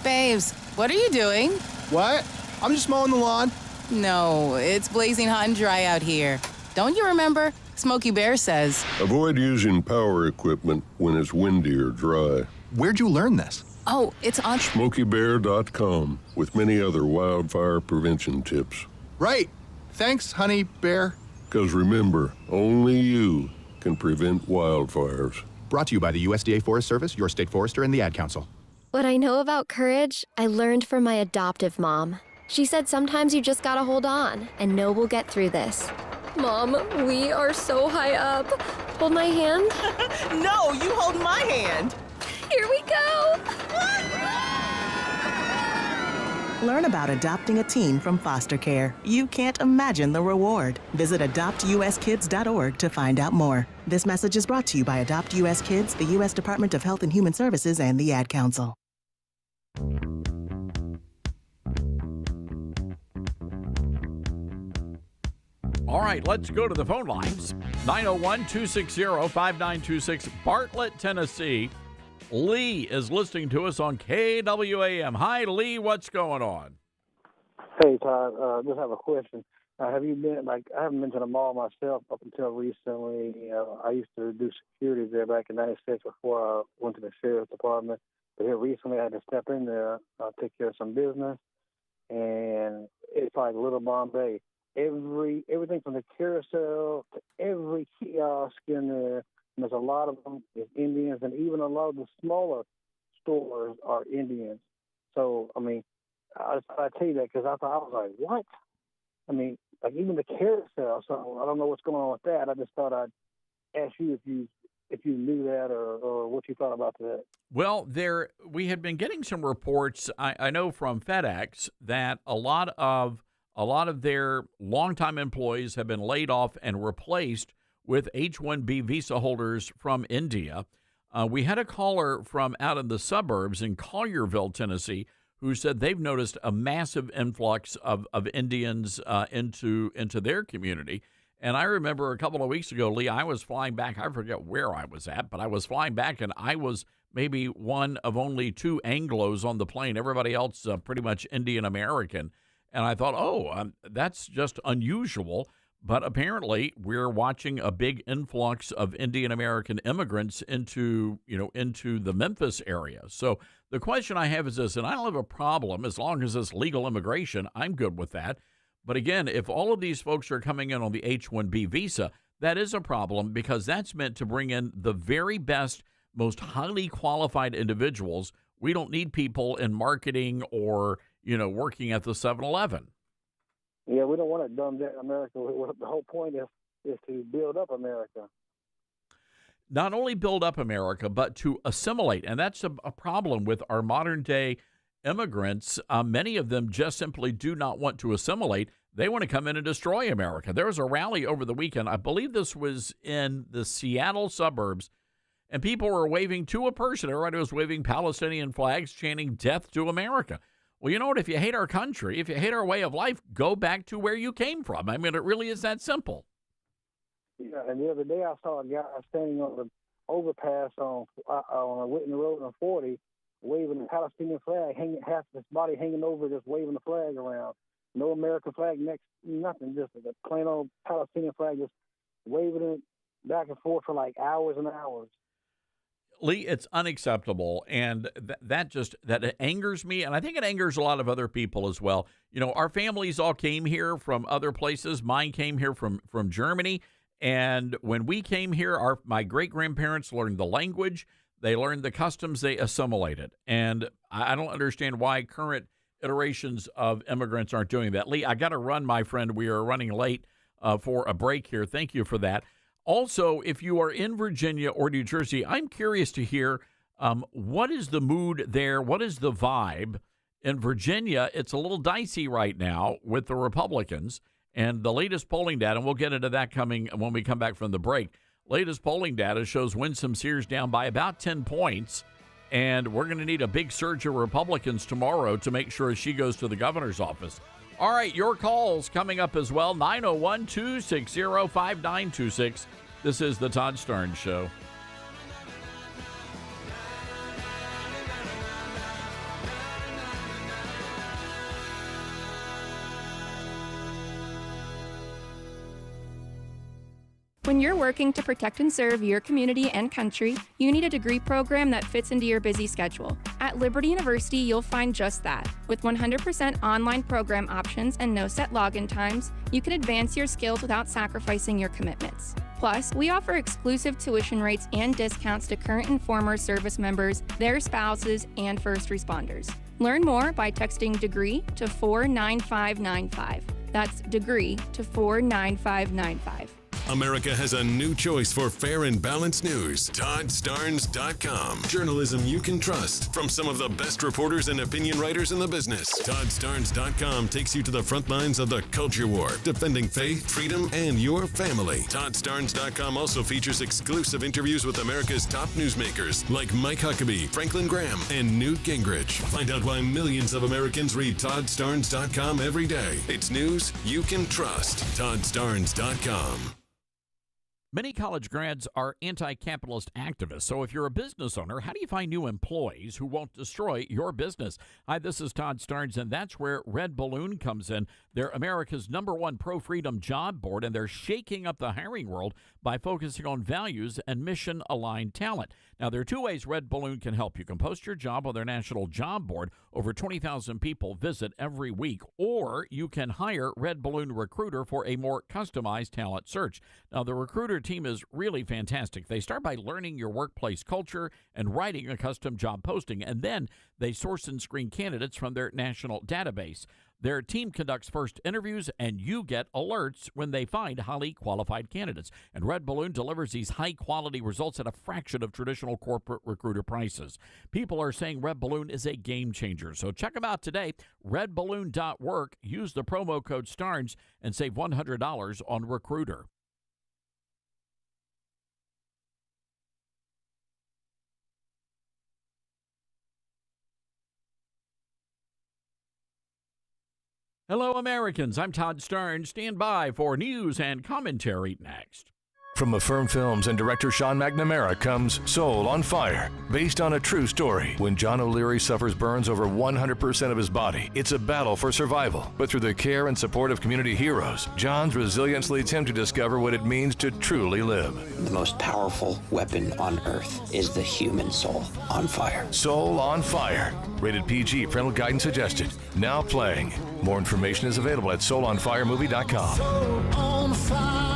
Babes, what are you doing? What? I'm just mowing the lawn. No, it's blazing hot and dry out here. Don't you remember? Smokey Bear says, avoid using power equipment when it's windy or dry. Where'd you learn this? oh, it's on SmokeyBear.com with many other wildfire prevention tips. Right. Thanks, Honey Bear. Because remember, only you can prevent wildfires. Brought to you by the USDA Forest Service, your state forester, and the Ad Council. What I know about courage, I learned from my adoptive mom. She said sometimes you just gotta hold on and know we'll get through this. Mom, we are so high up. Hold my hand. No, you hold my hand. Here we go. Learn about adopting a teen from foster care. You can't imagine the reward. Visit adoptuskids.org to find out more. This message is brought to you by Adopt U.S. Kids, the U.S. Department of Health and Human Services, and the Ad Council. All right, let's go to the phone lines. 901-260-5926, Bartlett, Tennessee. Lee is listening to us on KWAM. Hi, Lee. What's going on? Hey, Todd. Just have a question. Have you been, I haven't been to the mall myself up until recently. I used to do security there back in 96 before I went to the sheriff's department. But here recently I had to step in there, take care of some business. And it's like Little Bombay. Everything from the carousel to every kiosk in there. And there's a lot of them is Indians, and even a lot of the smaller stores are Indians. So, I mean, I tell you that because I was like, what? I mean, like even the carousel. So I don't know what's going on with that. I just thought I'd ask you if you knew that or what you thought about that. Well, we had been getting some reports. I know from FedEx that a lot of their longtime employees have been laid off and replaced with H-1B visa holders from India. We had a caller from out in the suburbs in Collierville, Tennessee, who said they've noticed a massive influx of Indians into their community. And I remember a couple of weeks ago, Lee, I was flying back. I forget where I was at, but I was flying back, and I was maybe one of only two Anglos on the plane. Everybody else pretty much Indian American. And I thought, that's just unusual. But apparently, we're watching a big influx of Indian American immigrants into the Memphis area. So the question I have is this, and I don't have a problem as long as it's legal immigration. I'm good with that. But again, if all of these folks are coming in on the H-1B visa, that is a problem because that's meant to bring in the very best, most highly qualified individuals. We don't need people in marketing or, working at the 7-Eleven. Yeah, we don't want to dumb down America. The whole point is to build up America. Not only build up America, but to assimilate. And that's a problem with our modern day immigrants. Many of them just simply do not want to assimilate. They want to come in and destroy America. There was a rally over the weekend. I believe this was in the Seattle suburbs, and people were waving to a person. Everybody was waving Palestinian flags, chanting death to America. Well, you know what? If you hate our country, if you hate our way of life, go back to where you came from. I mean, it really is that simple. Yeah, and the other day I saw a guy standing on the overpass on Whitney Road on 40, waving a Palestinian flag, half of his body hanging over, just waving the flag around. No American flag next, nothing, just a plain old Palestinian flag, just waving it back and forth for like hours and hours. Lee, it's unacceptable, and that angers me, and I think it angers a lot of other people as well. Our families all came here from other places. Mine came here from Germany, and when we came here, my great-grandparents learned the language, they learned the customs, they assimilated, and I don't understand why current iterations of immigrants aren't doing that. Lee, I got to run, my friend. We are running late for a break here. Thank you for that. Also, if you are in Virginia or New Jersey, I'm curious to hear what is the mood there? What is the vibe? In Virginia, it's a little dicey right now with the Republicans. And the latest polling data, and we'll get into that coming when we come back from the break, latest polling data shows Winsome Sears down by about 10 points. And we're going to need a big surge of Republicans tomorrow to make sure she goes to the governor's office. All right, your calls coming up as well, 901-260-5926. This is the Todd Starnes Show. When you're working to protect and serve your community and country, you need a degree program that fits into your busy schedule. At Liberty University, you'll find just that. With 100% online program options and no set login times, you can advance your skills without sacrificing your commitments. Plus, we offer exclusive tuition rates and discounts to current and former service members, their spouses, and first responders. Learn more by texting DEGREE to 49595. That's DEGREE to 49595. America has a new choice for fair and balanced news. ToddStarnes.com. Journalism you can trust from some of the best reporters and opinion writers in the business. ToddStarnes.com takes you to the front lines of the culture war, defending faith, freedom, and your family. ToddStarnes.com also features exclusive interviews with America's top newsmakers like Mike Huckabee, Franklin Graham, and Newt Gingrich. Find out why millions of Americans read ToddStarnes.com every day. It's news you can trust. ToddStarnes.com. Many college grads are anti-capitalist activists. So if you're a business owner, how do you find new employees who won't destroy your business? Hi, this is Todd Starnes, and that's where Red Balloon comes in. They're America's #1 pro-freedom job board, and they're shaking up the hiring world by focusing on values and mission-aligned talent. Now, there are two ways Red Balloon can help. You can post your job on their national job board. Over 20,000 people visit every week. Or you can hire Red Balloon Recruiter for a more customized talent search. Now, the Recruiter team is really fantastic. They start by learning your workplace culture and writing a custom job posting, and then they source and screen candidates from their national database. Their team conducts first interviews, and you get alerts when they find highly qualified candidates. And Red Balloon delivers these high-quality results at a fraction of traditional corporate recruiter prices. People are saying Red Balloon is a game changer. So check them out today, redballoon.work. Use the promo code STARNS and save $100 on Recruiter. Hello, Americans. I'm Todd Starnes. Stand by for news and commentary next. From Affirm Films and director Sean McNamara comes Soul on Fire, based on a true story. When John O'Leary suffers burns over 100% of his body, it's a battle for survival. But through the care and support of community heroes, John's resilience leads him to discover what it means to truly live. The most powerful weapon on earth is the human soul on fire. Soul on Fire. Rated PG, parental guidance suggested. Now playing. More information is available at soulonfiremovie.com. Soul on Fire.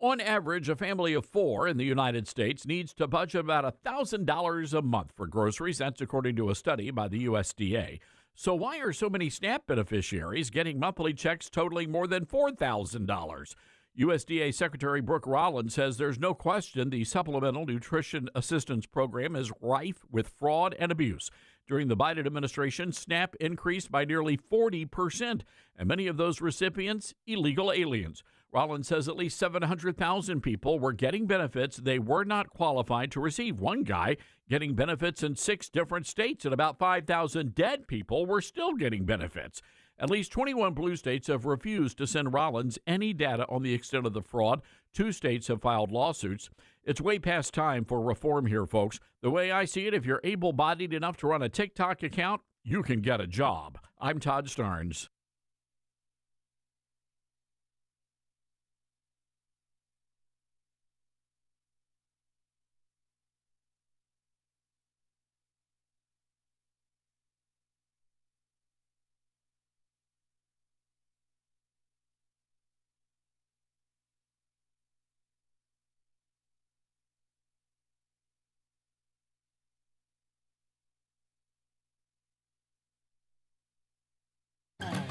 On average, a family of 4 in the United States needs to budget about $1,000 a month for groceries. That's according to a study by the USDA. So why are so many SNAP beneficiaries getting monthly checks totaling more than $4,000? USDA Secretary Brooke Rollins says there's no question the Supplemental Nutrition Assistance Program is rife with fraud and abuse. During the Biden administration, SNAP increased by nearly 40%, and many of those recipients, illegal aliens. Rollins says at least 700,000 people were getting benefits they were not qualified to receive. One guy getting benefits in 6 different states, and about 5,000 dead people were still getting benefits. At least 21 blue states have refused to send Rollins any data on the extent of the fraud. 2 states have filed lawsuits. It's way past time for reform here, folks. The way I see it, if you're able-bodied enough to run a TikTok account, you can get a job. I'm Todd Starnes.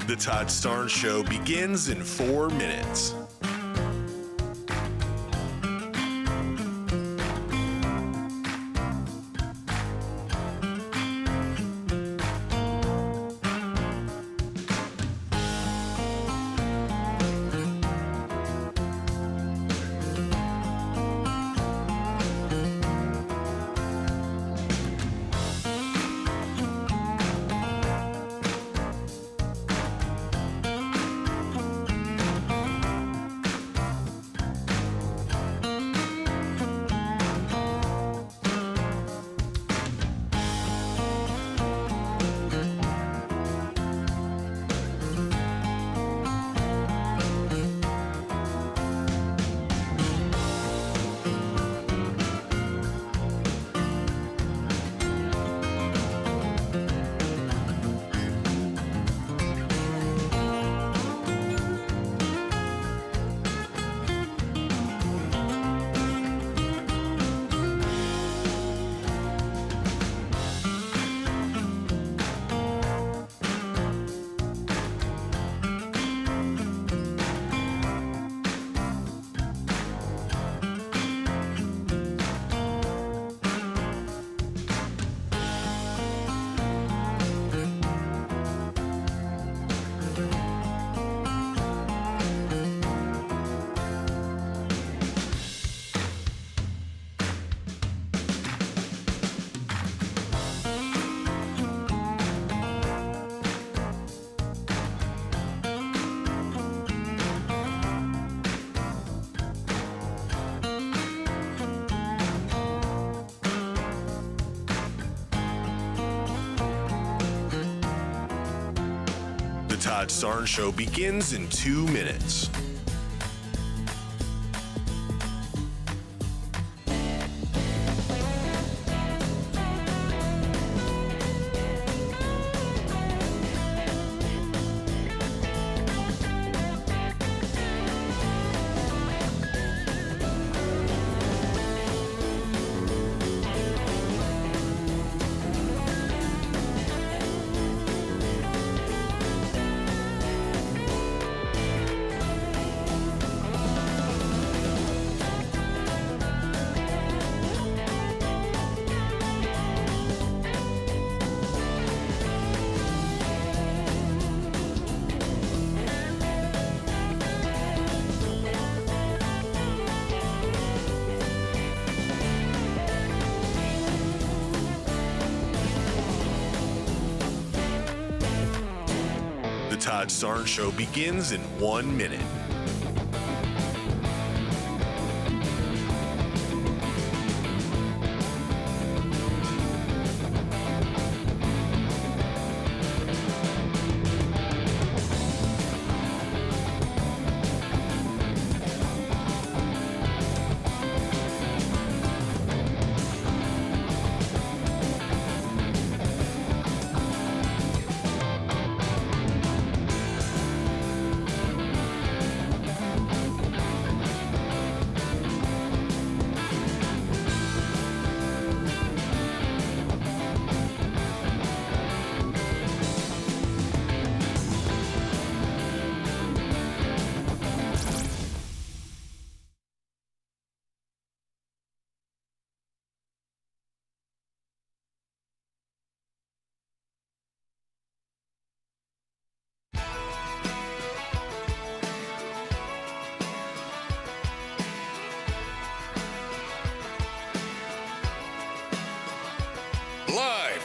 The Todd Starnes Show begins in 4 minutes. The Todd Starnes Show begins in 2 minutes. The Todd Starnes Show begins in 1 minute.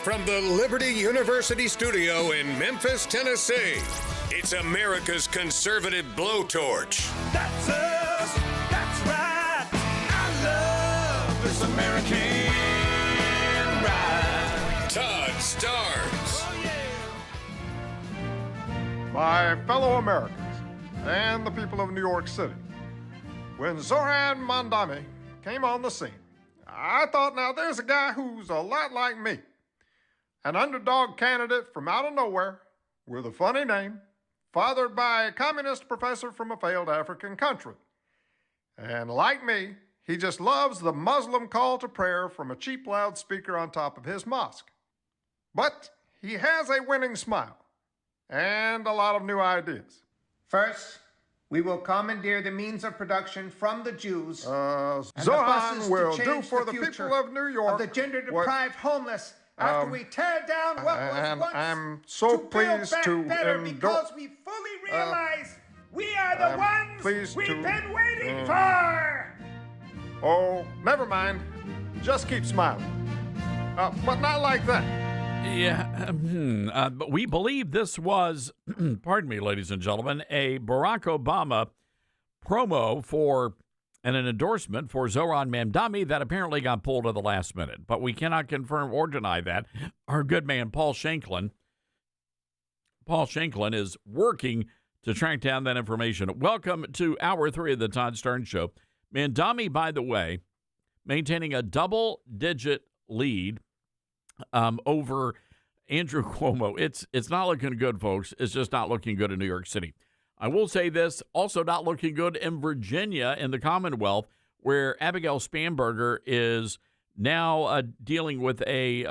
from the Liberty University studio in Memphis, Tennessee, it's America's conservative blowtorch. That's us. That's right. I love this American ride. Todd Starnes. My fellow Americans and the people of New York City, when Zoran Mandami came on the scene, I thought, now there's a guy who's a lot like me, an underdog candidate from out of nowhere with a funny name, fathered by a communist professor from a failed African country. And like me, he just loves the Muslim call to prayer from a cheap loudspeaker on top of his mosque. But he has a winning smile and a lot of new ideas. First, we will commandeer the means of production from the Jews. Zohan will do for the people of New York of the gender-deprived homeless after we tear down what was once I'm so to pleased build back to better because we fully realize we are the ones we've been waiting for. Oh, never mind. Just keep smiling. But not like that. Yeah, but we believe this was, pardon me, ladies and gentlemen, a Barack Obama promo for and an endorsement for Zoran Mamdani that apparently got pulled at the last minute. But we cannot confirm or deny that. Our good man, Paul Shanklin is working to track down that information. Welcome to Hour 3 of the Todd Starnes Show. Mamdani, by the way, maintaining a double-digit lead over Andrew Cuomo. It's not looking good, folks. It's just not looking good in New York City. I will say this, also not looking good in Virginia, in the Commonwealth, where Abigail Spanberger is now dealing with a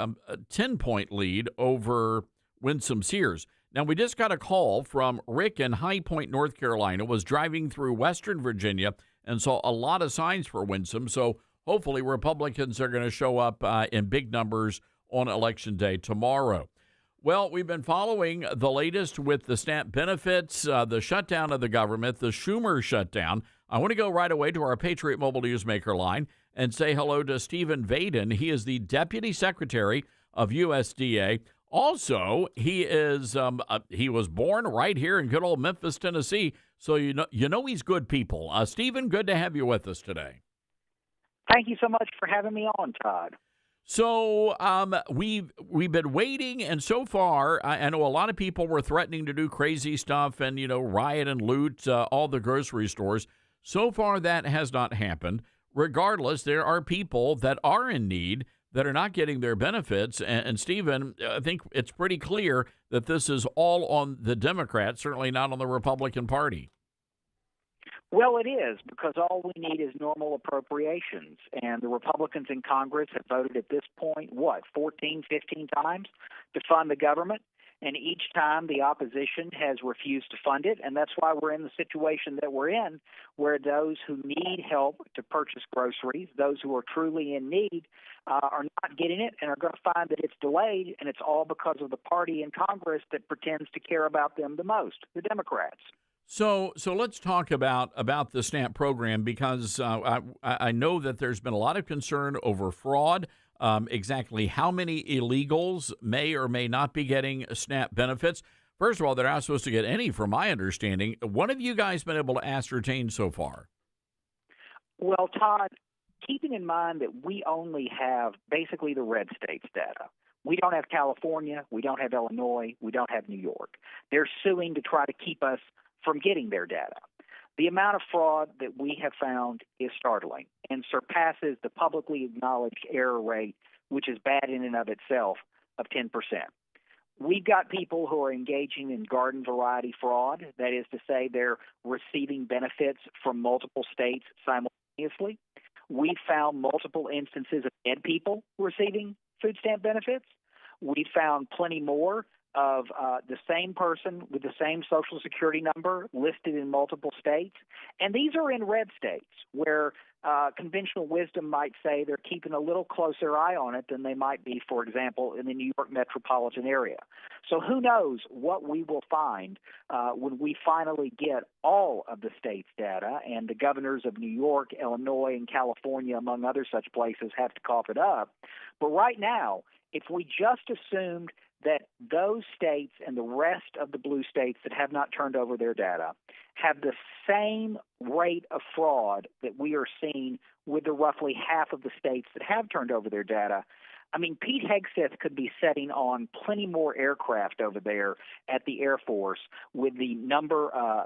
10-point lead over Winsome Sears. Now, we just got a call from Rick in High Point, North Carolina, was driving through Western Virginia and saw a lot of signs for Winsome. So hopefully Republicans are going to show up in big numbers on Election Day tomorrow. Well, we've been following the latest with the SNAP benefits, the shutdown of the government, the Schumer shutdown. I want to go right away to our Patriot Mobile Newsmaker line and say hello to Stephen Vaden. He is the Deputy Secretary of USDA. Also, he was born right here in good old Memphis, Tennessee, so you know he's good people. Stephen, good to have you with us today. Thank you so much for having me on, Todd. So we've been waiting, and so far, I know a lot of people were threatening to do crazy stuff and, riot and loot all the grocery stores. So far, that has not happened. Regardless, there are people that are in need that are not getting their benefits. And Stephen, I think it's pretty clear that this is all on the Democrats, certainly not on the Republican Party. Well, it is, because all we need is normal appropriations. And the Republicans in Congress have voted at this point, 14, 15 times to fund the government. And each time the opposition has refused to fund it. And that's why we're in the situation that we're in, where those who need help to purchase groceries, those who are truly in need, are not getting it and are going to find that it's delayed. And it's all because of the party in Congress that pretends to care about them the most, the Democrats. So let's talk about the SNAP program, because I know that there's been a lot of concern over fraud. Exactly how many illegals may or may not be getting SNAP benefits. First of all, they're not supposed to get any, from my understanding. What have you guys been able to ascertain so far? Well, Todd, keeping in mind that we only have basically the red states data. We don't have California. We don't have Illinois. We don't have New York. They're suing to try to keep us from getting their data. The amount of fraud that we have found is startling and surpasses the publicly acknowledged error rate, which is bad in and of itself, of 10%. We've got people who are engaging in garden variety fraud. That is to say, they're receiving benefits from multiple states simultaneously. We've found multiple instances of dead people receiving food stamp benefits. We've found plenty more of the same person with the same Social Security number listed in multiple states. And these are in red states where conventional wisdom might say they're keeping a little closer eye on it than they might be, for example, in the New York metropolitan area. So who knows what we will find when we finally get all of the state's data, and the governors of New York, Illinois, and California, among other such places, have to cough it up. But right now, if we just assumed that those states and the rest of the blue states that have not turned over their data have the same rate of fraud that we are seeing with the roughly half of the states that have turned over their data, I mean, Pete Hegseth could be setting on plenty more aircraft over there at the Air Force with the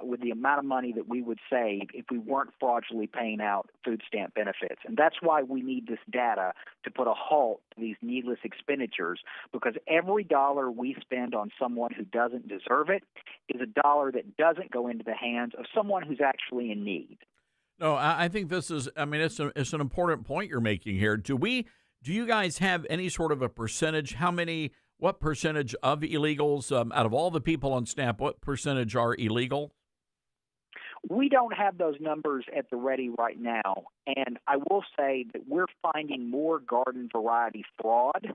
with the amount of money that we would save if we weren't fraudulently paying out food stamp benefits. And that's why we need this data to put a halt to these needless expenditures, because every dollar we spend on someone who doesn't deserve it is a dollar that doesn't go into the hands of someone who's actually in need. No, I think this is, I mean, it's an important point you're making here. Do you guys have any sort of a percentage? What percentage of illegals, out of all the people on SNAP, what percentage are illegal? We don't have those numbers at the ready right now. And I will say that we're finding more garden variety fraud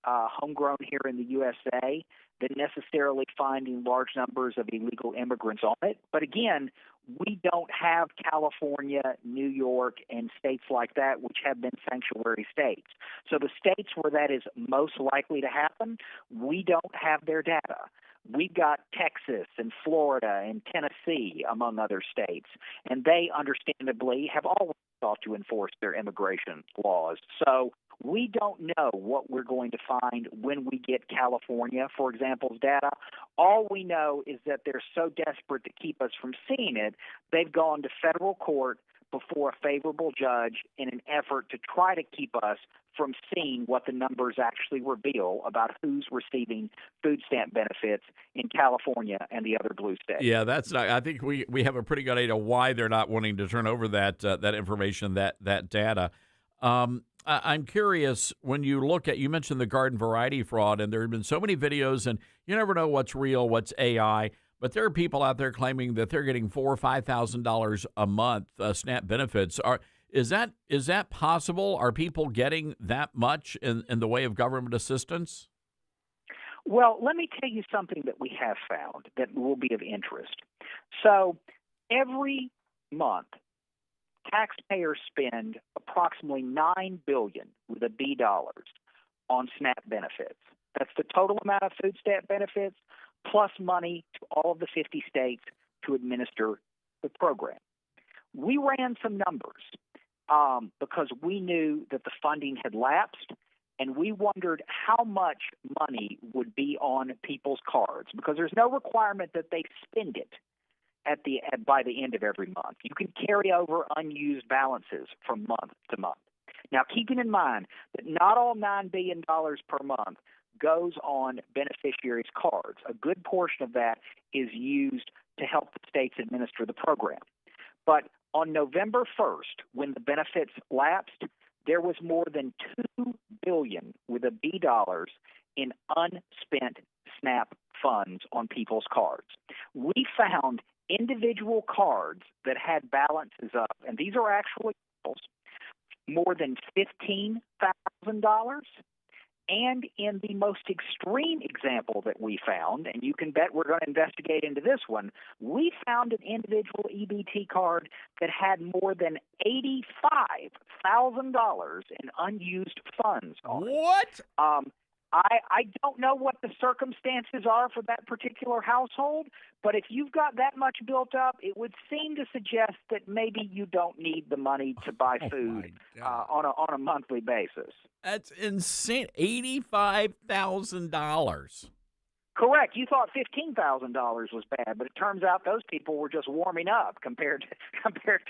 homegrown here in the USA than necessarily finding large numbers of illegal immigrants on it. But again, we don't have California, New York, and states like that, which have been sanctuary states. So the states where that is most likely to happen, we don't have their data. We've got Texas and Florida and Tennessee, among other states, and they understandably have always sought to enforce their immigration laws. So we don't know what we're going to find when we get California, for example's data. All we know is that they're so desperate to keep us from seeing it, they've gone to federal court before a favorable judge in an effort to try to keep us from seeing what the numbers actually reveal about who's receiving food stamp benefits in California and the other blue states. Yeah, I think we have a pretty good idea why they're not wanting to turn over that information, that data. I'm curious, when you look at, you mentioned the garden variety fraud, and there have been so many videos, and you never know what's real, what's AI, but there are people out there claiming that they're getting $4,000 or $5,000 a month SNAP benefits. Is that possible? Are people getting that much in the way of government assistance? Well, let me tell you something that we have found that will be of interest. So every month, taxpayers spend approximately $9 billion with a B dollars on SNAP benefits. That's the total amount of food stamp benefits plus money to all of the 50 states to administer the program. We ran some numbers because we knew that the funding had lapsed, and we wondered how much money would be on people's cards, because there's no requirement that they spend it by the end of every month. You can carry over unused balances from month to month. Now, keeping in mind that not all $9 billion per month goes on beneficiaries' cards. A good portion of that is used to help the states administer the program. But on November 1st, when the benefits lapsed, there was more than $2 billion with a B dollars in unspent SNAP funds on people's cards. We found individual cards that had balances up, and these are actual examples, more than $15,000. And in the most extreme example that we found, and you can bet we're going to investigate into this one, we found an individual EBT card that had more than $85,000 in unused funds on it. What? I don't know what the circumstances are for that particular household, but if you've got that much built up, it would seem to suggest that maybe you don't need the money to buy food on a monthly basis. That's insane. $85,000. Correct. You thought $15,000 was bad, but it turns out those people were just warming up compared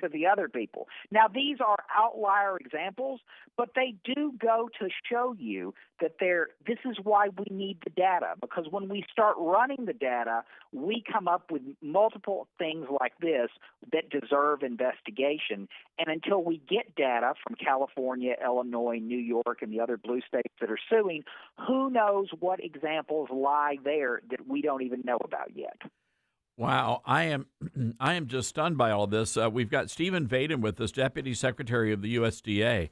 to the other people. Now, these are outlier examples, but they do go to show you that this is why we need the data, because when we start running the data, we come up with multiple things like this that deserve investigation. And until we get data from California, Illinois, New York, and the other blue states that are suing, who knows what examples lie there there that we don't even know about yet. Wow, I am just stunned by all this. We've got Stephen Vaden with us, Deputy Secretary of the USDA,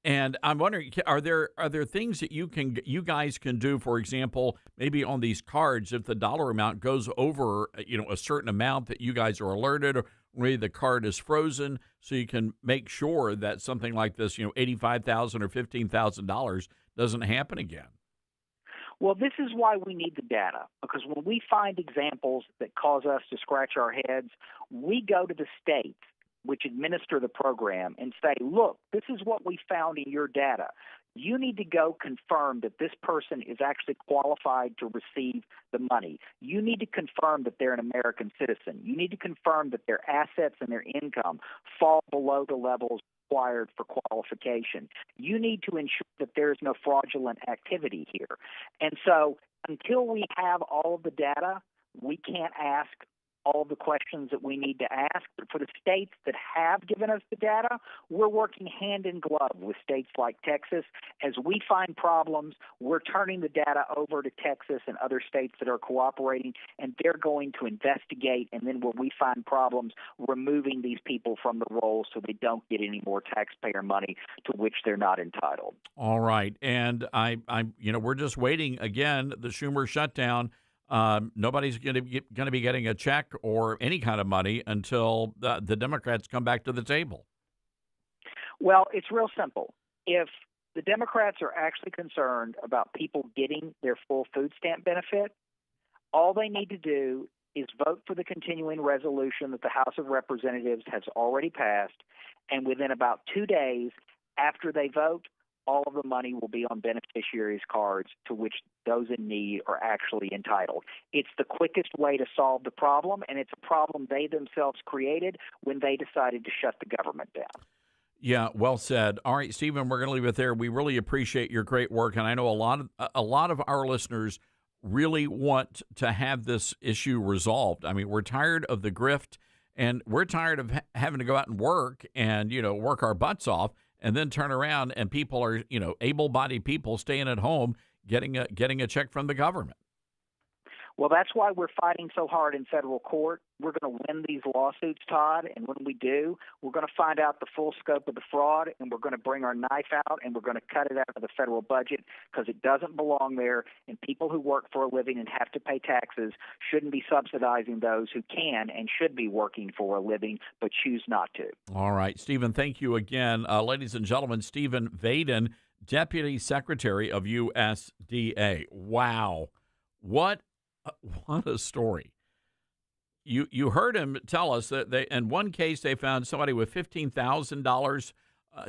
and I'm wondering, are there things that you guys can do? For example, maybe on these cards, if the dollar amount goes over, a certain amount, that you guys are alerted, or maybe the card is frozen, so you can make sure that something like this, $85,000 or $15,000 doesn't happen again. Well, this is why we need the data, because when we find examples that cause us to scratch our heads, we go to the states which administer the program and say, look, this is what we found in your data. You need to go confirm that this person is actually qualified to receive the money. You need to confirm that they're an American citizen. You need to confirm that their assets and their income fall below the levels required for qualification. You need to ensure that there is no fraudulent activity here. And so until we have all of the data, we can't ask all the questions that we need to ask. But for the states that have given us the data, we're working hand in glove with states like Texas. As we find problems, we're turning the data over to Texas and other states that are cooperating, and they're going to investigate, and then when we find problems, removing these people from the roll so they don't get any more taxpayer money to which they're not entitled. All right. And we're just waiting again, the Schumer shutdown. Nobody's going to be getting a check or any kind of money until the Democrats come back to the table. Well, it's real simple. If the Democrats are actually concerned about people getting their full food stamp benefit, all they need to do is vote for the continuing resolution that the House of Representatives has already passed, and within about 2 days after they vote, all of the money will be on beneficiaries' cards to which those in need are actually entitled. It's the quickest way to solve the problem, and it's a problem they themselves created when they decided to shut the government down. Yeah, well said. All right, Stephen, we're going to leave it there. We really appreciate your great work, and I know a lot of our listeners really want to have this issue resolved. I mean, we're tired of the grift, and we're tired of having to go out and work and, work our butts off, and then turn around and people are, able-bodied people staying at home getting a check from the government. Well, that's why we're fighting so hard in federal court. We're going to win these lawsuits, Todd, and when we do, we're going to find out the full scope of the fraud, and we're going to bring our knife out, and we're going to cut it out of the federal budget because it doesn't belong there, and people who work for a living and have to pay taxes shouldn't be subsidizing those who can and should be working for a living but choose not to. All right, Stephen, thank you again. Ladies and gentlemen, Stephen Vaden, Deputy Secretary of USDA. Wow. What a story. You heard him tell us that in one case they found somebody with $15,000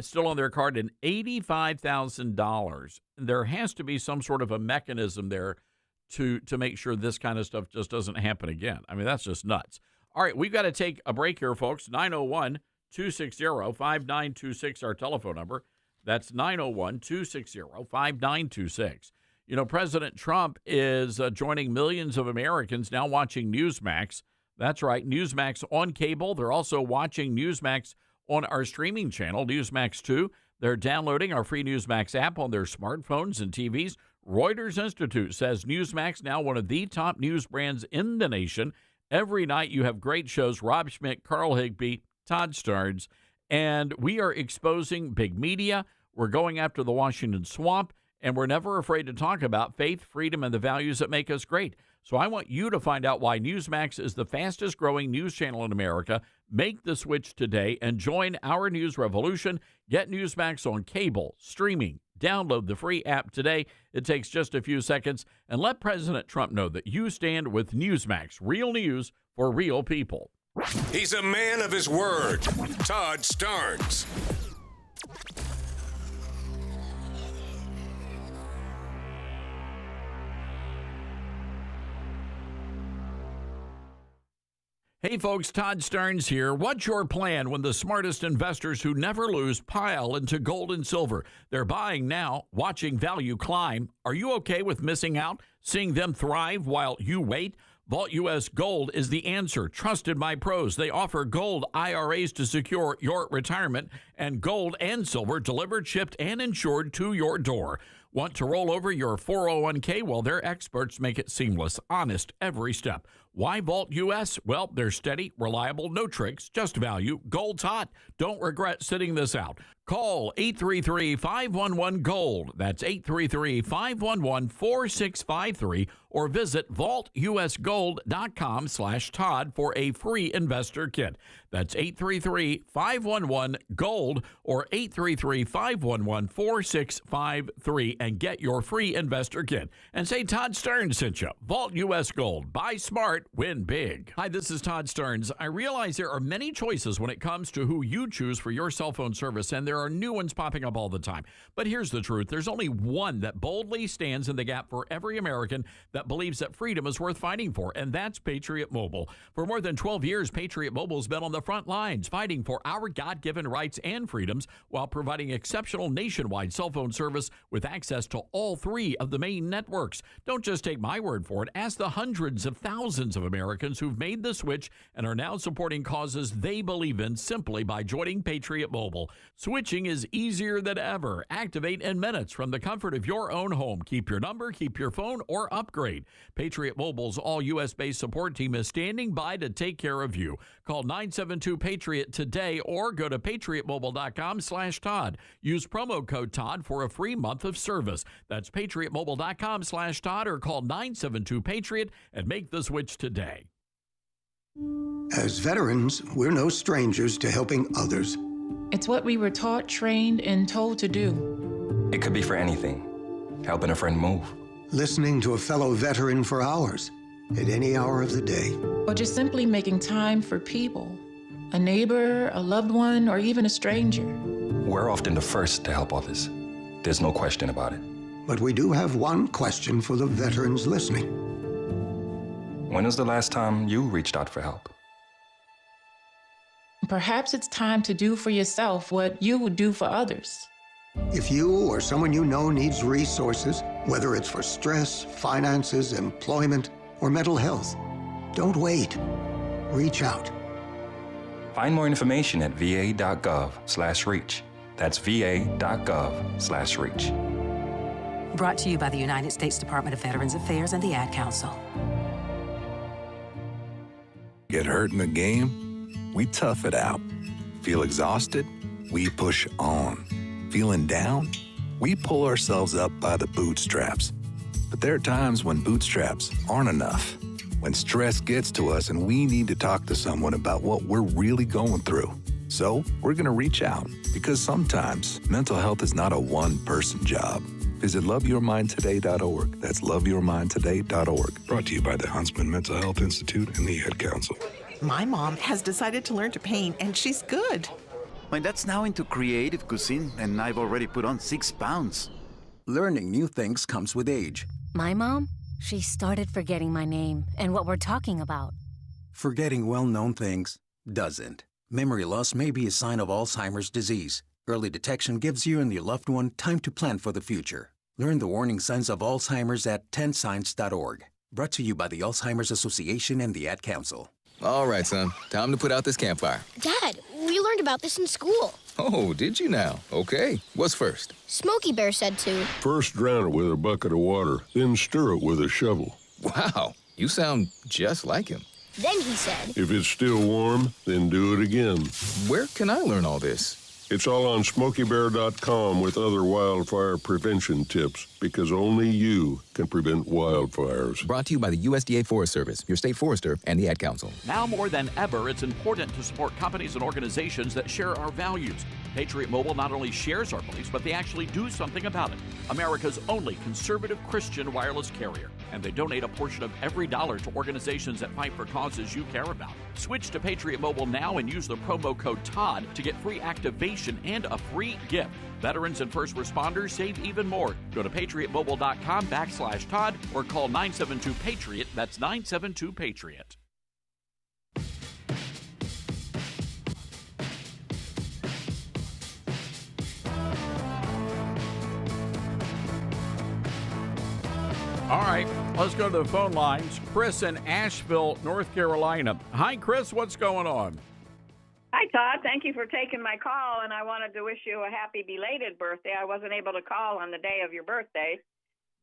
still on their card and $85,000. There has to be some sort of a mechanism there to make sure this kind of stuff just doesn't happen again. I mean, that's just nuts. All right, we've got to take a break here, folks. 901-260-5926, our telephone number. That's 901-260-5926. President Trump is joining millions of Americans now watching Newsmax. That's right, Newsmax on cable. They're also watching Newsmax on our streaming channel, Newsmax 2. They're downloading our free Newsmax app on their smartphones and TVs. Reuters Institute says Newsmax now one of the top news brands in the nation. Every night you have great shows, Rob Schmidt, Carl Higbee, Todd Starnes, and we are exposing big media. We're going after the Washington swamp. And we're never afraid to talk about faith, freedom, and the values that make us great. So I want you to find out why Newsmax is the fastest growing news channel in America. Make the switch today and join our news revolution. Get Newsmax on cable, streaming. Download the free app today. It takes just a few seconds. And let President Trump know that you stand with Newsmax, real news for real people. He's a man of his word. Todd Starnes. Hey folks, Todd Starnes here. What's your plan when the smartest investors who never lose pile into gold and silver? They're buying now, watching value climb. Are you okay with missing out, seeing them thrive while you wait? Vault U.S. Gold is the answer, trusted by pros. They offer gold IRAs to secure your retirement and gold and silver delivered, shipped, and insured to your door. Want to roll over your 401k? Well, their experts make it seamless, honest, every step. Why Vault US? Well, they're steady, reliable, no tricks, just value. Gold's hot. Don't regret sitting this out. Call 833-511-GOLD. That's 833-511-4653 or visit vaultusgold.com/Todd for a free investor kit. That's 833-511-GOLD or 833-511-4653 and get your free investor kit. And say Todd Stearns sent you. Vault US Gold. Buy smart, win big. Hi, this is Todd Stearns. I realize there are many choices when it comes to who you choose for your cell phone service, and there are new ones popping up all the time. But here's the truth. There's only one that boldly stands in the gap for every American that believes that freedom is worth fighting for, and that's Patriot Mobile. For more than 12 years, Patriot Mobile's been on the front lines fighting for our God-given rights and freedoms while providing exceptional nationwide cell phone service with access to all three of the main networks. Don't just take my word for it. Ask the hundreds of thousands of Americans who've made the switch and are now supporting causes they believe in simply by joining Patriot Mobile. Switching is easier than ever. Activate in minutes from the comfort of your own home. Keep your number, keep your phone, or upgrade. Patriot Mobile's all U.S.-based support team is standing by to take care of you. Call 972-PATRIOT today or go to patriotmobile.com/Todd. Use promo code Todd for a free month of service. That's patriotmobile.com/Todd or call 972-PATRIOT and make the switch today. As veterans, we're no strangers to helping others. It's what we were taught, trained, and told to do. It could be for anything. Helping a friend move. Listening to a fellow veteran for hours, at any hour of the day. Or just simply making time for people. A neighbor, a loved one, or even a stranger. We're often the first to help others. There's no question about it. But we do have one question for the veterans listening. When was the last time you reached out for help? Perhaps it's time to do for yourself what you would do for others. If you or someone you know needs resources, whether it's for stress, finances, employment, or mental health, don't wait. Reach out. Find more information at va.gov/reach. That's va.gov/reach. Brought to you by the United States Department of Veterans Affairs and the Ad Council. Get hurt in the game? We tough it out. Feel exhausted? We push on. Feeling down? We pull ourselves up by the bootstraps. But there are times when bootstraps aren't enough. When stress gets to us and we need to talk to someone about what we're really going through. So we're going to reach out because sometimes mental health is not a one-person job. Visit loveyourmindtoday.org. That's loveyourmindtoday.org. Brought to you by the Huntsman Mental Health Institute and the Ad Council. My mom has decided to learn to paint, and she's good. My dad's now into creative cuisine, and I've already put on 6 pounds. Learning new things comes with age. My mom, she started forgetting my name and what we're talking about. Forgetting well-known things doesn't. Memory loss may be a sign of Alzheimer's disease. Early detection gives you and your loved one time to plan for the future. Learn the warning signs of Alzheimer's at 10signs.org. Brought to you by the Alzheimer's Association and the Ad Council. All right, son. Time to put out this campfire. Dad, we learned about this in school. Oh, did you now? Okay. What's first? Smokey Bear said to. First drown it with a bucket of water, then stir it with a shovel. Wow, you sound just like him. Then he said. If it's still warm, then do it again. Where can I learn all this? It's all on SmokeyBear.com with other wildfire prevention tips, because only you can prevent wildfires. Brought to you by the USDA Forest Service, your state forester, and the Ad Council. Now more than ever, it's important to support companies and organizations that share our values. Patriot Mobile not only shares our beliefs, but they actually do something about it. America's only conservative Christian wireless carrier. And they donate a portion of every dollar to organizations that fight for causes you care about. Switch to Patriot Mobile now and use the promo code Todd to get free activation and a free gift. Veterans and first responders save even more. Go to patriotmobile.com/Todd or call 972-PATRIOT. That's 972-PATRIOT. All right, let's go to the phone lines. Chris in Asheville, North Carolina. Hi, Chris. What's going on? Hi, Todd, thank you for taking my call, and I wanted to wish you a happy belated birthday. I wasn't able to call on the day of your birthday.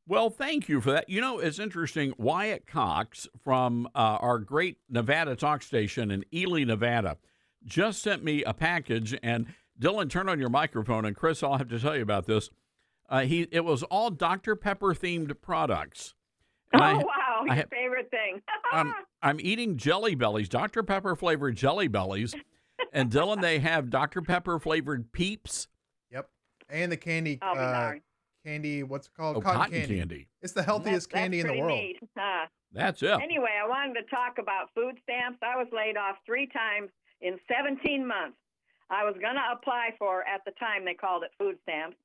Well, thank you for that. You know, it's interesting. Wyatt Cox from our great Nevada talk station in Ely, Nevada, just sent me a package. And Dylan, turn on your microphone. And Chris, I'll have to tell you about this. It was all Dr. Pepper themed products. And Wow, your favorite thing. I'm eating Jelly Bellies, Dr. Pepper flavored Jelly Bellies. And Dylan, they have Dr. Pepper flavored Peeps. Yep. And the candy. Candy, what's it called? Oh, cotton candy. It's the healthiest candy in the world. Neat, huh? That's it. Anyway, I wanted to talk about food stamps. I was laid off 3 times in 17 months. I was going to apply for, at the time they called it food stamps,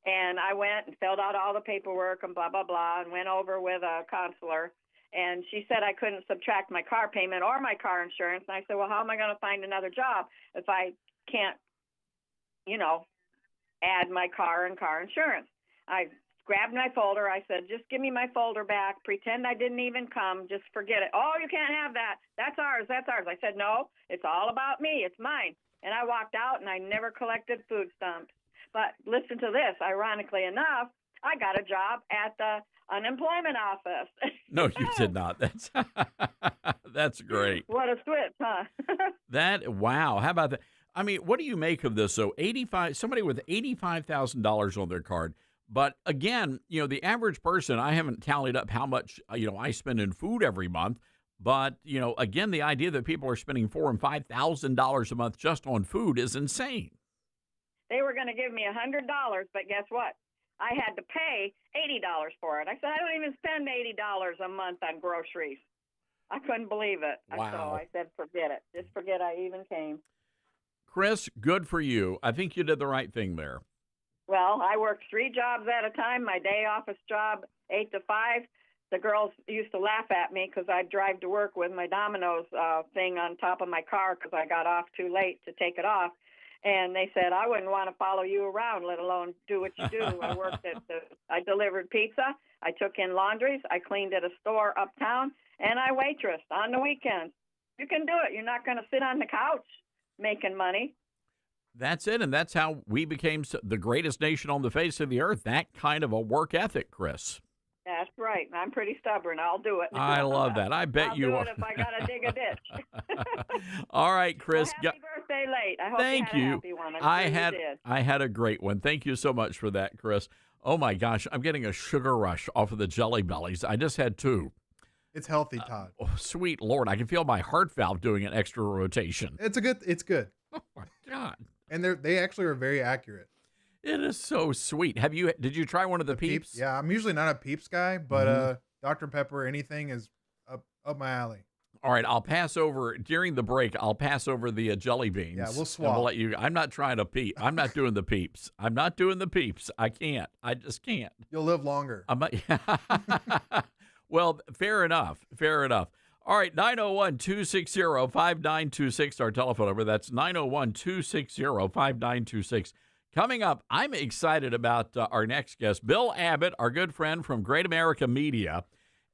and I went and filled out all the paperwork and blah, blah, blah, and went over with a counselor, and she said I couldn't subtract my car payment or my car insurance. And I said, well, how am I going to find another job if I can't, add my car and car insurance? I grabbed my folder. I said, just give me my folder back. Pretend I didn't even come. Just forget it. Oh, you can't have that. That's ours. That's ours. I said, no, it's all about me. It's mine. And I walked out, and I never collected food stamps. But listen to this. Ironically enough, I got a job at the unemployment office. No, you did not. That's great. What a switch, huh? Wow. How about that? I mean, what do you make of this? So somebody with $85,000 on their card. But again, the average person, I haven't tallied up how much, I spend in food every month. But, again, the idea that people are spending $4,000 and $5,000 a month just on food is insane. They were going to give me $100, but guess what? I had to pay $80 for it. I said, I don't even spend $80 a month on groceries. I couldn't believe it. Wow. So I said, forget it. Just forget I even came. Chris, good for you. I think you did the right thing there. Well, I worked 3 jobs at a time. My day office job, 8 to 5. The girls used to laugh at me because I'd drive to work with my Domino's thing on top of my car because I got off too late to take it off. And they said, I wouldn't want to follow you around, let alone do what you do. I delivered pizza. I took in laundries. I cleaned at a store uptown. And I waitressed on the weekends. You can do it. You're not going to sit on the couch making money. That's it. And that's how we became the greatest nation on the face of the earth. That kind of a work ethic, Chris. That's right. I'm pretty stubborn. I'll do it. I love that. I bet you are. are. I'll do it if I got to dig a ditch. All right, Chris. Well, happy birthday late. I hope Thank you had you. a happy one. I'm sure you did. I had a great one. Thank you so much for that, Chris. Oh, my gosh. I'm getting a sugar rush off of the Jelly Bellies. I just had 2. It's healthy, Todd. Oh, sweet Lord. I can feel my heart valve doing an extra rotation. It's good. Oh, my God. And they actually are very accurate. It is so sweet. Did you try one of the Peeps? Yeah, I'm usually not a Peeps guy, but Dr. Pepper, anything is up my alley. All right, I'll pass over during the break. I'll pass over the jelly beans. Yeah, we'll swap. We'll let you. I'm not trying to peep. I'm not doing the Peeps. I'm not doing the Peeps. I can't. I just can't. You'll live longer. Well, fair enough. Fair enough. All right, 901-260-5926, our telephone number. That's 901-260-5926. Coming up, I'm excited about our next guest, Bill Abbott, our good friend from Great America Media.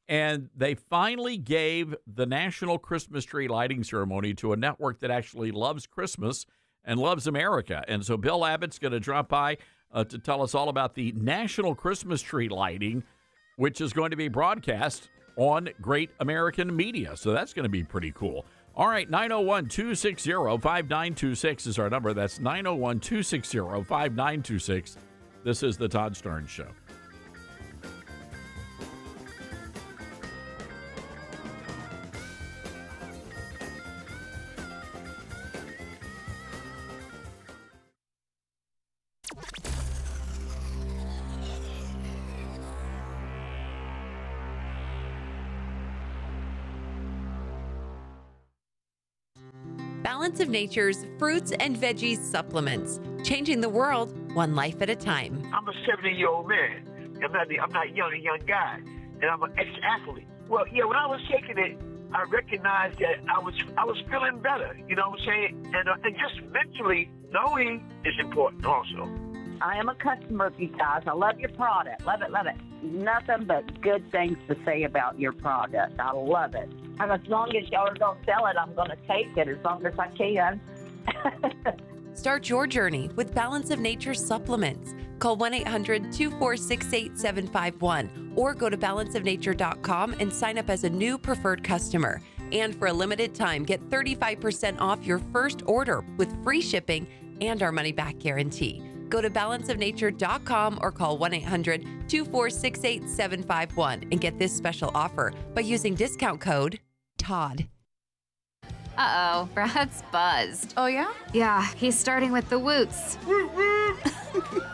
And they finally gave the National Christmas Tree Lighting Ceremony to a network that actually loves Christmas and loves America. And so Bill Abbott's going to drop by to tell us all about the National Christmas Tree Lighting, which is going to be broadcast on Great American Media. So that's going to be pretty cool. All right, 901-260-5926 is our number. That's 901-260-5926. This is the Todd Starnes Show. Balance of Nature's fruits and veggies supplements, changing the world one life at a time. I'm a 70-year-old man. I'm not a young guy, and I'm an ex-athlete. Well, yeah, when I was taking it, I recognized that I was feeling better. You know what I'm saying? And just mentally knowing is important also. I am a customer of you guys. I love your product. Love it, love it. Nothing but good things to say about your product. I love it. And as long as y'all are going to sell it, I'm going to take it as long as I can. Start your journey with Balance of Nature supplements. Call 1-800-246-8751 or go to balanceofnature.com and sign up as a new preferred customer. And for a limited time, get 35% off your first order with free shipping and our money-back guarantee. Go to balanceofnature.com or call 1-800-246-8751 and get this special offer by using discount code TODD. Uh-oh, Brad's buzzed. Oh, yeah? Yeah, he's starting with the woots.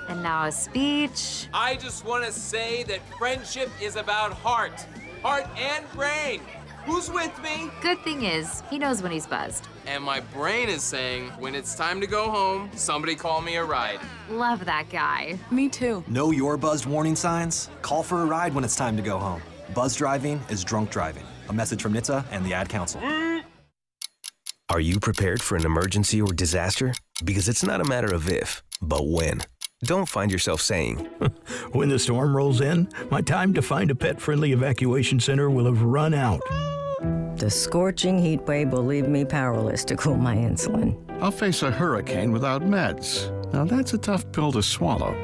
And now a speech. I just want to say that friendship is about heart and brain. Who's with me? Good thing is, he knows when he's buzzed. And my brain is saying, when it's time to go home, somebody call me a ride. Love that guy. Me too. Know your buzzed warning signs? Call for a ride when it's time to go home. Buzz driving is drunk driving. A message from NHTSA and the Ad Council. Are you prepared for an emergency or disaster? Because it's not a matter of if, but when. Don't find yourself saying, when the storm rolls in, my time to find a pet-friendly evacuation center will have run out. The scorching heat wave will leave me powerless to cool my insulin. I'll face a hurricane without meds. Now that's a tough pill to swallow.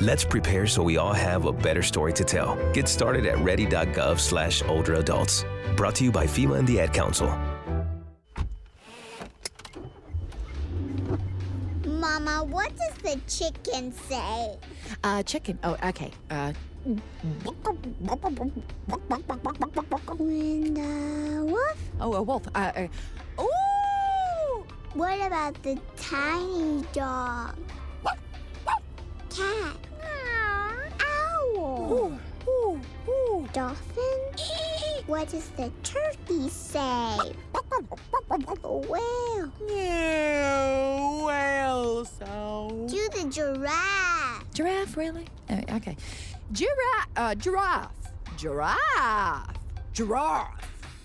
Let's prepare so we all have a better story to tell. Get started at ready.gov/older adults. Brought to you by FEMA and the Ad Council. Mama, what does the chicken say? Chicken. Oh, okay. When the wolf? Oh, a wolf. Ooh! What about the tiny dog? Cat? Owl? Dolphin? What does the turkey say? Whale? Yeah, whale sound. Do the giraffe. Giraffe, really? Okay. Giraffe. Giraffe.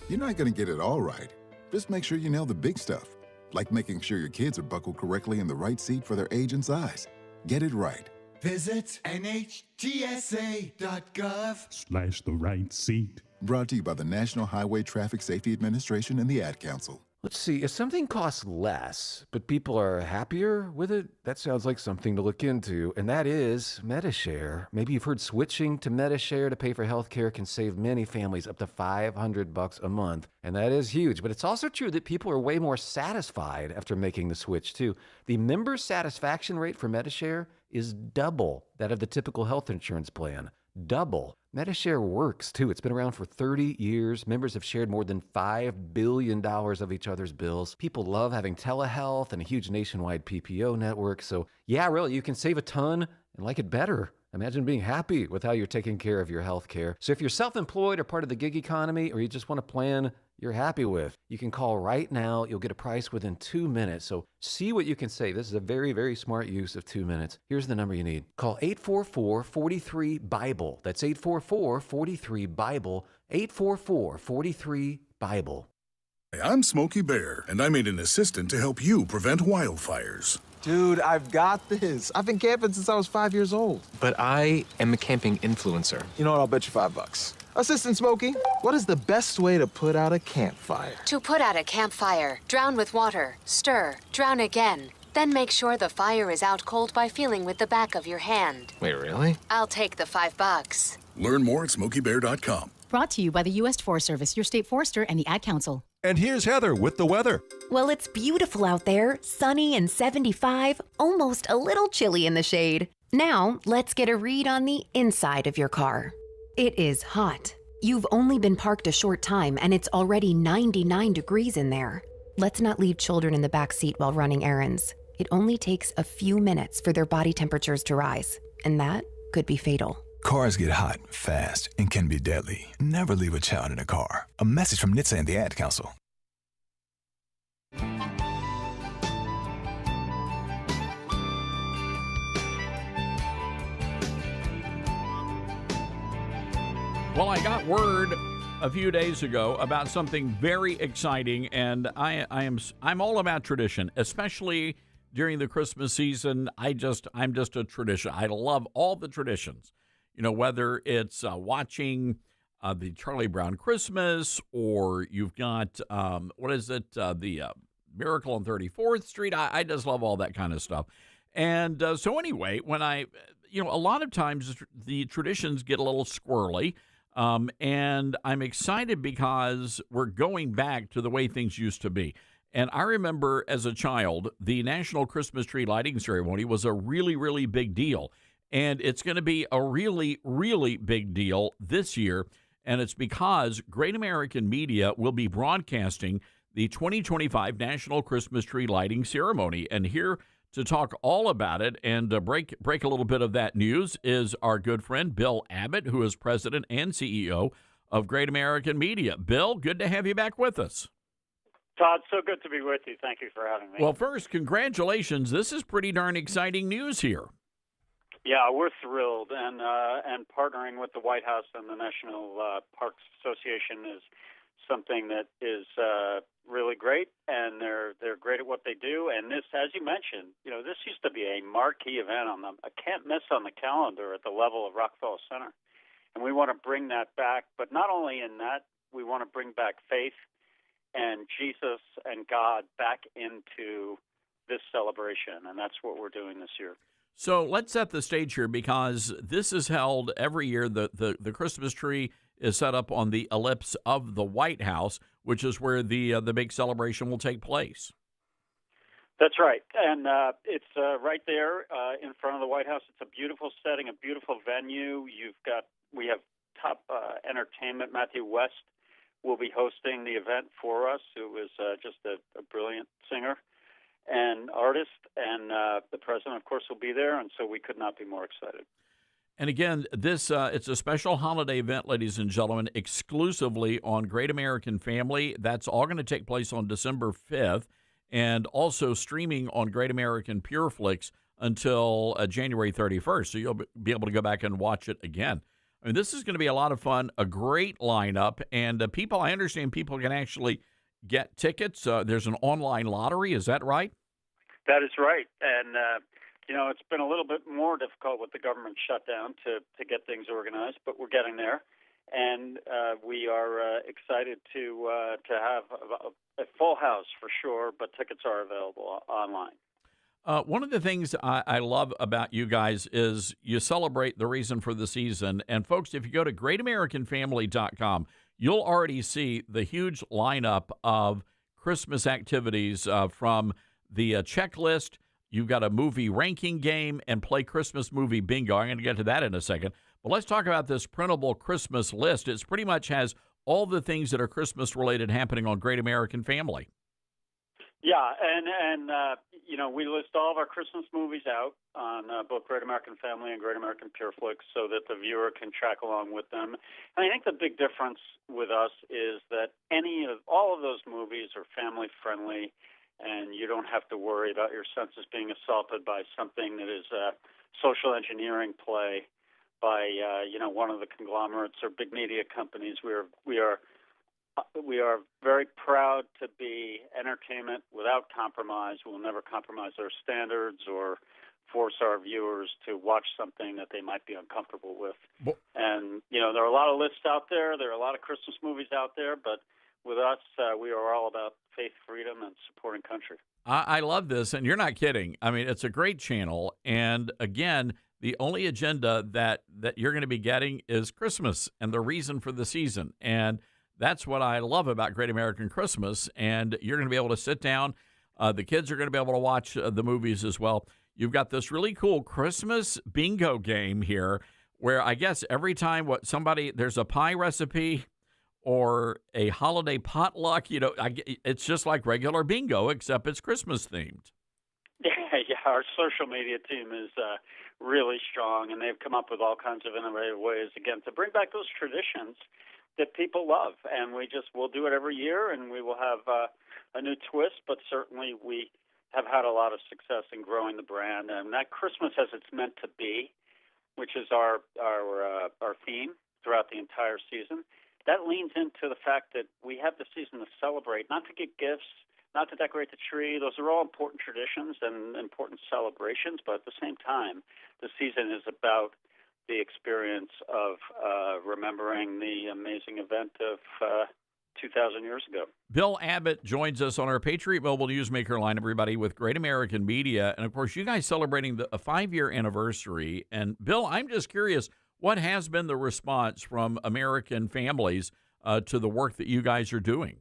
You're not going to get it all right. Just make sure you nail the big stuff, like making sure your kids are buckled correctly in the right seat for their age and size. Get it right. Visit NHTSA.gov/the right seat. Brought to you by the National Highway Traffic Safety Administration and the Ad Council. Let's see, if something costs less, but people are happier with it, that sounds like something to look into, and that is MediShare. Maybe you've heard switching to MediShare to pay for healthcare can save many families up to $500 a month, and that is huge. But it's also true that people are way more satisfied after making the switch, too. The member satisfaction rate for MediShare is double that of the typical health insurance plan. Double. MediShare works, too. It's been around for 30 years. Members have shared more than $5 billion of each other's bills. People love having telehealth and a huge nationwide PPO network. So, yeah, really, you can save a ton and like it better. Imagine being happy with how you're taking care of your health care. So if you're self-employed or part of the gig economy, or you just want a plan you're happy with, you can call right now. You'll get a price within 2 minutes. So see what you can save. This is a very, very smart use of 2 minutes. Here's the number you need. Call 844-43-BIBLE. That's 844-43-BIBLE. 844-43-BIBLE. Hey, I'm Smokey Bear, and I made an assistant to help you prevent wildfires. Dude, I've got this. I've been camping since I was 5 years old. But I am a camping influencer. You know what? I'll bet you $5. Assistant Smokey, what is the best way to put out a campfire? To put out a campfire, drown with water, stir, drown again. Then make sure the fire is out cold by feeling with the back of your hand. Wait, really? I'll take the $5. Learn more at SmokeyBear.com. Brought to you by the U.S. Forest Service, your state forester, and the Ad Council. And here's Heather with the weather. Well, it's beautiful out there, sunny and 75, almost a little chilly in the shade. Now, let's get a read on the inside of your car. It is hot. You've only been parked a short time, and it's already 99 degrees in there. Let's not leave children in the back seat while running errands. It only takes a few minutes for their body temperatures to rise, and that could be fatal. Cars get hot, fast, and can be deadly. Never leave a child in a car. A message from NHTSA and the Ad Council. Well, I got word a few days ago about something very exciting, and I'm all about tradition, especially during the Christmas season. I'm just a tradition. I love all the traditions. You know, whether it's watching the Charlie Brown Christmas, or you've got the Miracle on 34th Street. I just love all that kind of stuff. And so anyway, when a lot of times the traditions get a little squirrely. And I'm excited because we're going back to the way things used to be. And I remember as a child, the National Christmas Tree Lighting Ceremony was a really, really big deal. And it's going to be a really, really big deal this year. And it's because Great American Media will be broadcasting the 2025 National Christmas Tree Lighting Ceremony. And here to talk all about it and break a little bit of that news is our good friend Bill Abbott, who is president and CEO of Great American Media. Bill, good to have you back with us. Todd, so good to be with you. Thank you for having me. Well, first, congratulations. This is pretty darn exciting news here. Yeah, we're thrilled, and partnering with the White House and the National Parks Association is something that is really great, and they're great at what they do. And this, as you mentioned, this used to be a marquee event a can't miss on the calendar at the level of Rockefeller Center, and we want to bring that back. But not only in that, we want to bring back faith and Jesus and God back into this celebration, and that's what we're doing this year. So let's set the stage here, because this is held every year. The Christmas tree is set up on the ellipse of the White House, which is where the big celebration will take place. That's right, and it's right there in front of the White House. It's a beautiful setting, a beautiful venue. We have top entertainment. Matthew West will be hosting the event for us, who is just a brilliant singer and artist, and the president, of course, will be there, and so we could not be more excited. And again, this it's a special holiday event, ladies and gentlemen, exclusively on Great American Family. That's all going to take place on December 5th, and also streaming on Great American PureFlix until January 31st, so you'll be able to go back and watch it again. I mean, this is going to be a lot of fun, a great lineup, and I understand people can actually get tickets. There's an online lottery, is that right? That is right, and it's been a little bit more difficult with the government shutdown to get things organized, but we're getting there, and we are excited to have a full house for sure, but tickets are available online. One of the things I love about you guys is you celebrate the reason for the season. And folks, if you go to greatamericanfamily.com, you'll already see the huge lineup of Christmas activities from the checklist. You've got a movie ranking game and play Christmas movie bingo. I'm going to get to that in a second. But let's talk about this printable Christmas list. It pretty much has all the things that are Christmas related happening on Great American Family. Yeah, and we list all of our Christmas movies out on both Great American Family and Great American PureFlix, so that the viewer can track along with them. And I think the big difference with us is that all of those movies are family friendly, and you don't have to worry about your senses being assaulted by something that is a social engineering play by one of the conglomerates or big media companies. We are very proud to be entertainment without compromise. We'll never compromise our standards or force our viewers to watch something that they might be uncomfortable with. And, there are a lot of lists out there. There are a lot of Christmas movies out there, but with us, we are all about faith, freedom, and supporting country. I love this, and you're not kidding. I mean, it's a great channel. And again, the only agenda that you're going to be getting is Christmas and the reason for the season. And that's what I love about Great American Christmas, and you're going to be able to sit down. The kids are going to be able to watch the movies as well. You've got this really cool Christmas bingo game here where I guess every time there's a pie recipe or a holiday potluck, it's just like regular bingo, except it's Christmas themed. Yeah, our social media team is really strong, and they've come up with all kinds of innovative ways, again, to bring back those traditions that people love, and we'll do it every year, and we will have a new twist, but certainly we have had a lot of success in growing the brand, and that Christmas as it's meant to be, which is our theme throughout the entire season, that leans into the fact that we have the season to celebrate, not to get gifts, not to decorate the tree. Those are all important traditions and important celebrations, but at the same time, the season is about the experience of remembering the amazing event of 2,000 years ago. Bill Abbott joins us on our Patriot Mobile Newsmaker line, everybody, with Great American Media. And, of course, you guys celebrating a 5-year anniversary. And, Bill, I'm just curious, what has been the response from American families to the work that you guys are doing?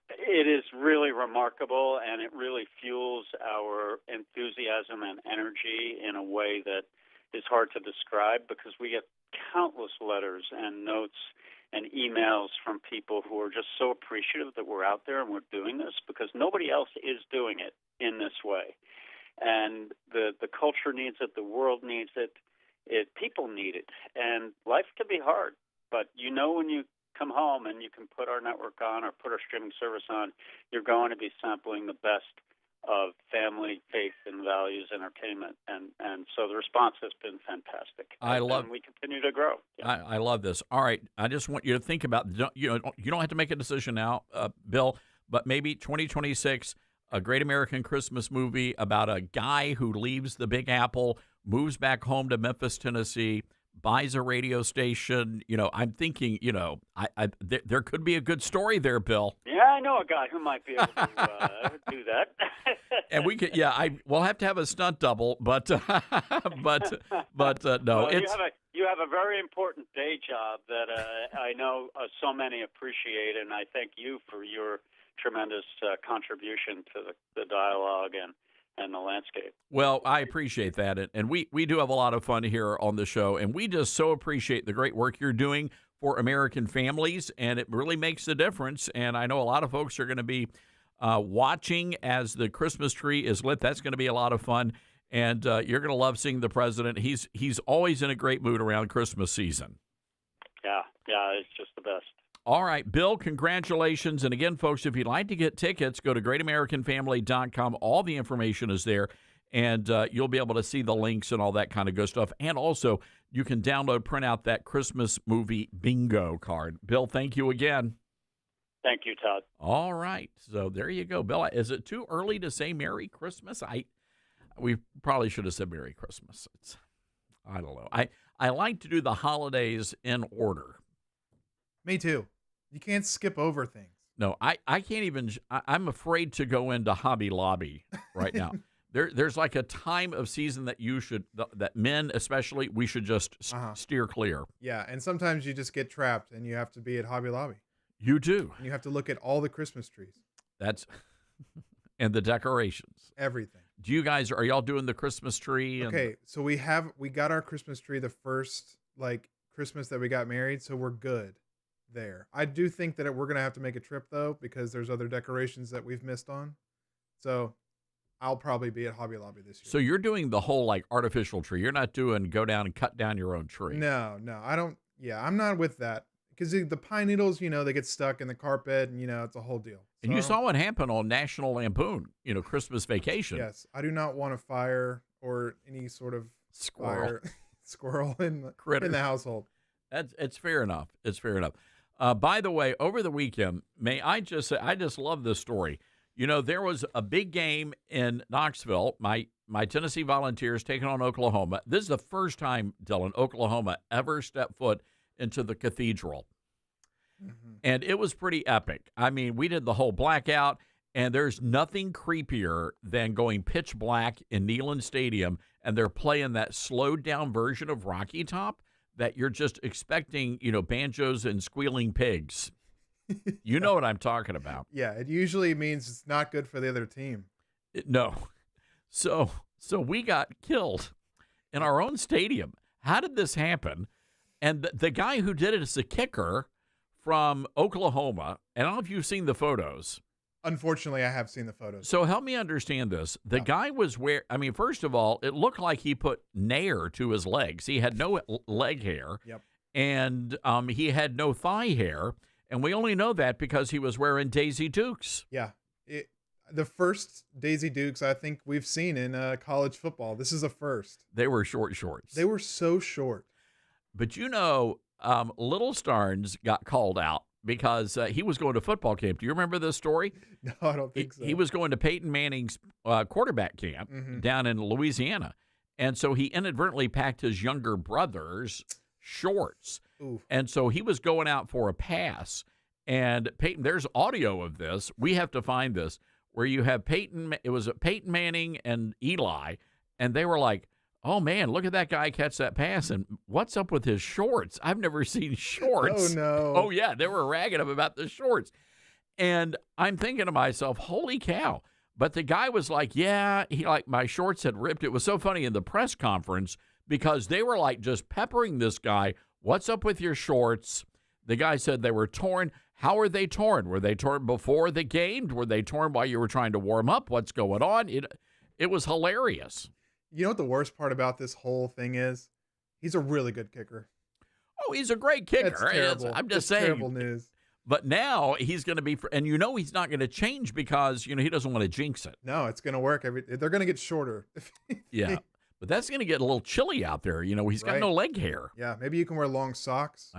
It is really remarkable, and it really fuels our enthusiasm and energy in a way that is hard to describe, because we get countless letters and notes and emails from people who are just so appreciative that we're out there and we're doing this, because nobody else is doing it in this way. And the culture needs it, the world needs it, people need it. And life can be hard, but when you come home and you can put our network on or put our streaming service on, you're going to be sampling the best of family, faith, and values entertainment. And so the response has been fantastic. And we continue to grow. Yeah. I love this. All right. I just want you to think about, you don't have to make a decision now, Bill, but maybe 2026, a Great American Christmas movie about a guy who leaves the Big Apple, moves back home to Memphis, Tennessee, buys a radio station. I'm thinking, there could be a good story there, Bill. Yeah, I know a guy who might be able to do that. And we could, we'll have to have a stunt double, but no, well, you have a very important day job that I know so many appreciate, and I thank you for your tremendous contribution to the dialogue and the landscape. Well, I appreciate that, and we do have a lot of fun here on the show, and we just so appreciate the great work you're doing for American families, and it really makes a difference. And I know a lot of folks are going to be watching as the Christmas tree is lit. That's going to be a lot of fun, and you're going to love seeing the president. He's always in a great mood around Christmas season. Yeah, it's just the best. All right, Bill, congratulations. And again, folks, if you'd like to get tickets, go to greatamericanfamily.com. All the information is there, and you'll be able to see the links and all that kind of good stuff. And also, you can print out that Christmas movie bingo card. Bill, thank you again. Thank you, Todd. All right. So there you go. Bill, is it too early to say Merry Christmas? We probably should have said Merry Christmas. I don't know. I like to do the holidays in order. Me too. You can't skip over things. No, I can't even. I'm afraid to go into Hobby Lobby right now. There's like a time of season that that men especially, we should just steer clear. Yeah, and sometimes you just get trapped and you have to be at Hobby Lobby. You do. And you have to look at all the Christmas trees. And the decorations. Everything. Are y'all doing the Christmas tree? Okay, so we got our Christmas tree the first Christmas that we got married, so we're good there. I do think that we're going to have to make a trip though, because there's other decorations that we've missed on. So I'll probably be at Hobby Lobby this year. So you're doing the whole artificial tree. You're not doing go down and cut down your own tree. No, I don't. Yeah, I'm not with that. Because the pine needles, they get stuck in the carpet, and it's a whole deal. So and you saw what happened on National Lampoon, Christmas Vacation. Yes, I do not want a fire or any sort of squirrel in the household. It's fair enough. It's fair enough. By the way, over the weekend, may I just say, I just love this story. There was a big game in Knoxville. My Tennessee Volunteers taking on Oklahoma. This is the first time, Dylan, Oklahoma ever stepped foot into the cathedral. Mm-hmm. And it was pretty epic. I mean, we did the whole blackout, and there's nothing creepier than going pitch black in Neyland Stadium, and they're playing that slowed down version of Rocky Top that you're just expecting, banjos and squealing pigs. You know what I'm talking about. Yeah, it usually means it's not good for the other team. No. So we got killed in our own stadium. How did this happen? And the guy who did it is a kicker from Oklahoma. And I don't know if you've seen the photos. Unfortunately, I have seen the photos. So help me understand this. The guy was first of all, it looked like he put nair to his legs. He had no leg hair. Yep. And he had no thigh hair. And we only know that because he was wearing Daisy Dukes. Yeah. The first Daisy Dukes I think we've seen in college football. This is a first. They were short shorts. They were so short. But Little Starnes got called out because he was going to football camp. Do you remember this story? No, I don't think so. He was going to Peyton Manning's quarterback camp down in Louisiana. And so he inadvertently packed his younger brother's shorts. Oof. And so he was going out for a pass. And Peyton, there's audio of this. We have to find this, where you have Peyton. It was Peyton Manning and Eli, and they were like, "Oh man, look at that guy catch that pass! And what's up with his shorts? I've never seen shorts." Oh no! Oh yeah, they were ragging him about the shorts, and I'm thinking to myself, "Holy cow!" But the guy was like, "Yeah, my shorts had ripped." It was so funny in the press conference because they were like just peppering this guy. What's up with your shorts? The guy said they were torn. How are they torn? Were they torn before the game? Were they torn while you were trying to warm up? What's going on? It was hilarious. You know what the worst part about this whole thing is? He's a really good kicker. Oh, he's a great kicker. It's terrible. I'm just It's saying. terrible news. But now he's going to be, and he's not going to change because, he doesn't want to jinx it. No, it's going to work. They're going to get shorter. Yeah. But that's going to get a little chilly out there. He's got no leg hair. Yeah, maybe you can wear long socks.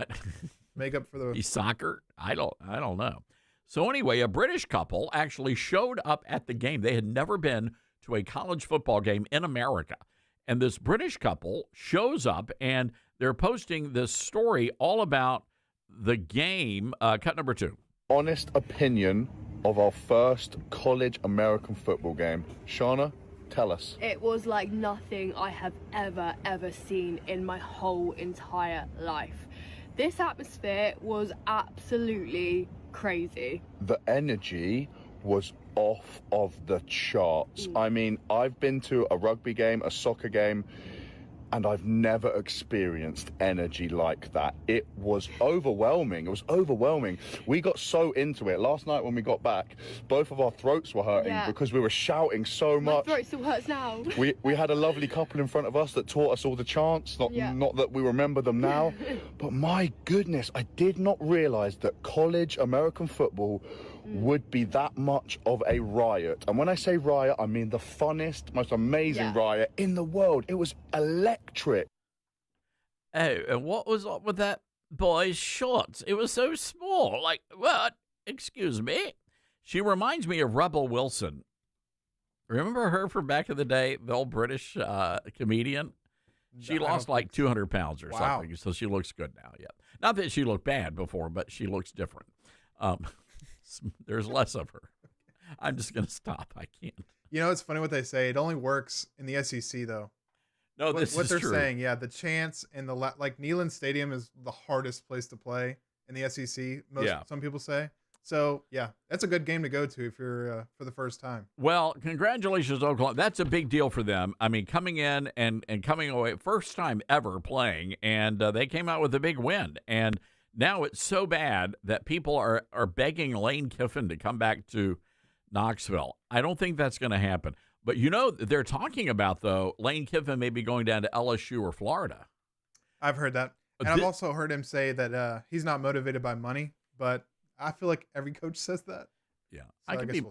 Make up for the soccer. I don't know. So anyway, a British couple actually showed up at the game. They had never been to a college football game in America. And this British couple shows up and they're posting this story all about the game. Cut number 2. Honest opinion of our first college American football game. Shauna, tell us. It was like nothing I have ever seen in my whole entire life. This atmosphere was absolutely crazy. The energy was off of the charts. I mean, I've been to a rugby game, a soccer game, and I've never experienced energy like that. It was overwhelming. It was overwhelming. We got so into it. Last night when we got back, both of our throats were hurting because we were shouting so much. My throat still hurts now. We had a lovely couple in front of us that taught us all the chants, not that we remember them now. But my goodness, I did not realize that college American football would be that much of a riot. And when I say riot, I mean the funnest, most amazing riot in the world. It was electric. Oh, and what was up with that boy's shorts? It was so small. Like, what? Excuse me? She reminds me of Rebel Wilson. Remember her from back in the day, the old British comedian? She lost like 200 pounds or something, so she looks good now, yeah. Not that she looked bad before, but she looks different. There's less of her. I'm just going to stop. I can't. It's funny what they say. It only works in the SEC, though. No, what is they're true. saying, the chants and like Neyland Stadium is the hardest place to play in the SEC. Some people say. So that's a good game to go to if you're for the first time. Well, congratulations, Oklahoma. That's a big deal for them. I mean, coming in and coming away, first time ever playing, and they came out with a big win. And now it's so bad that people are begging Lane Kiffin to come back to Knoxville. I don't think that's going to happen. But they're talking about, though, Lane Kiffin may be going down to LSU or Florida. I've heard that. And I've also heard him say that he's not motivated by money, but I feel like every coach says that. Yeah, So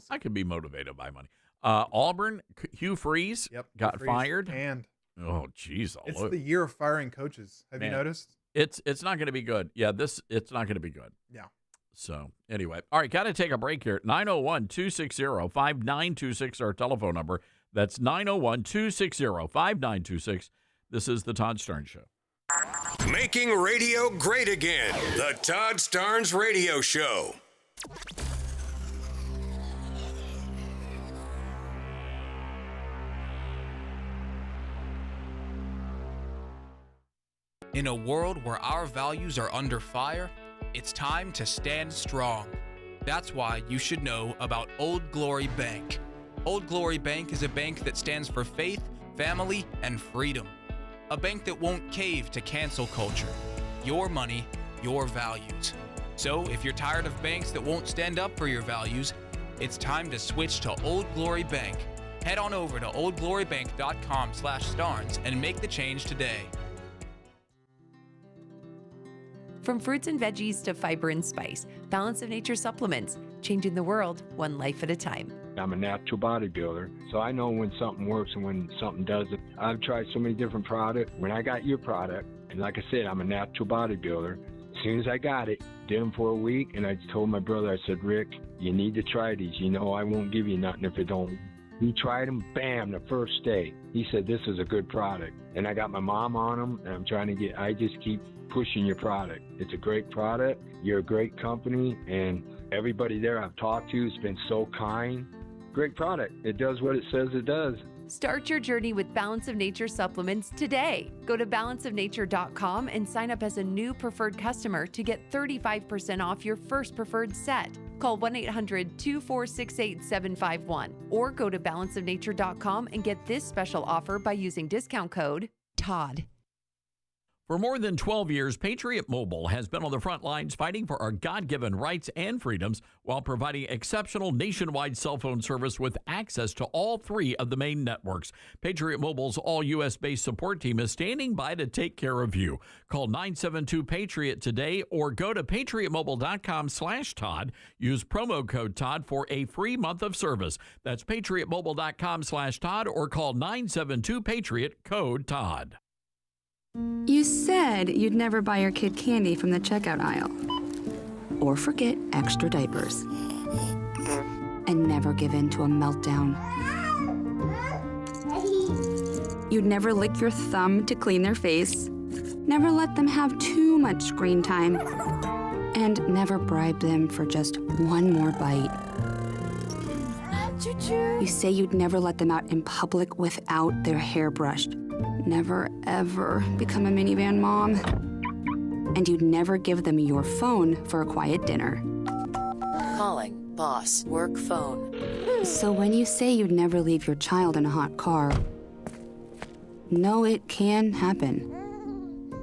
I could be motivated by money. Auburn, Hugh Freeze got fired. And oh, geez, it's the year of firing coaches. Have you noticed? It's not going to be good. Yeah, it's not going to be good. Yeah. So anyway, all right, got to take a break here. 901-260-5926, our telephone number. That's 901-260-5926. This is the Todd Starnes Show. Making radio great again. The Todd Starnes Radio Show. In a world where our values are under fire, it's time to stand strong. That's why you should know about Old Glory Bank. Old Glory Bank is a bank that stands for faith, family, and freedom. A bank that won't cave to cancel culture. Your money, your values. So if you're tired of banks that won't stand up for your values, it's time to switch to Old Glory Bank. Head on over to oldglorybank.com/Starnes and make the change today. From fruits and veggies to fiber and spice, Balance of Nature supplements, changing the world one life at a time. I'm a natural bodybuilder, so I know when something works and when something doesn't. I've tried so many different products. When I got your product, and like I said, I'm a natural bodybuilder, as soon as I got it, did them for a week, and I told my brother, I said, Rick, you need to try these. I won't give you nothing if it don't He tried them, bam, the first day. He said, this is a good product. And I got my mom on them, and I just keep pushing your product. It's a great product. You're a great company, and everybody there I've talked to has been so kind. Great product. It does what it says it does. Start your journey with Balance of Nature supplements today. Go to balanceofnature.com and sign up as a new preferred customer to get 35% off your first preferred set. Call 1-800-246-8751 or go to balanceofnature.com and get this special offer by using discount code TODD. For more than 12 years, Patriot Mobile has been on the front lines fighting for our God-given rights and freedoms while providing exceptional nationwide cell phone service with access to all 3 of the main networks. Patriot Mobile's all-U.S.-based support team is standing by to take care of you. Call 972-PATRIOT today or go to patriotmobile.com/Todd. Use promo code Todd for a free month of service. That's patriotmobile.com/Todd or call 972-PATRIOT, code Todd. You said you'd never buy your kid candy from the checkout aisle. Or forget extra diapers. And never give in to a meltdown. You'd never lick your thumb to clean their face. Never let them have too much screen time. And never bribe them for just one more bite. You say you'd never let them out in public without their hair brushed. Never, ever become a minivan mom. And you'd never give them your phone for a quiet dinner. Calling boss work phone. So when you say you'd never leave your child in a hot car, no, it can happen.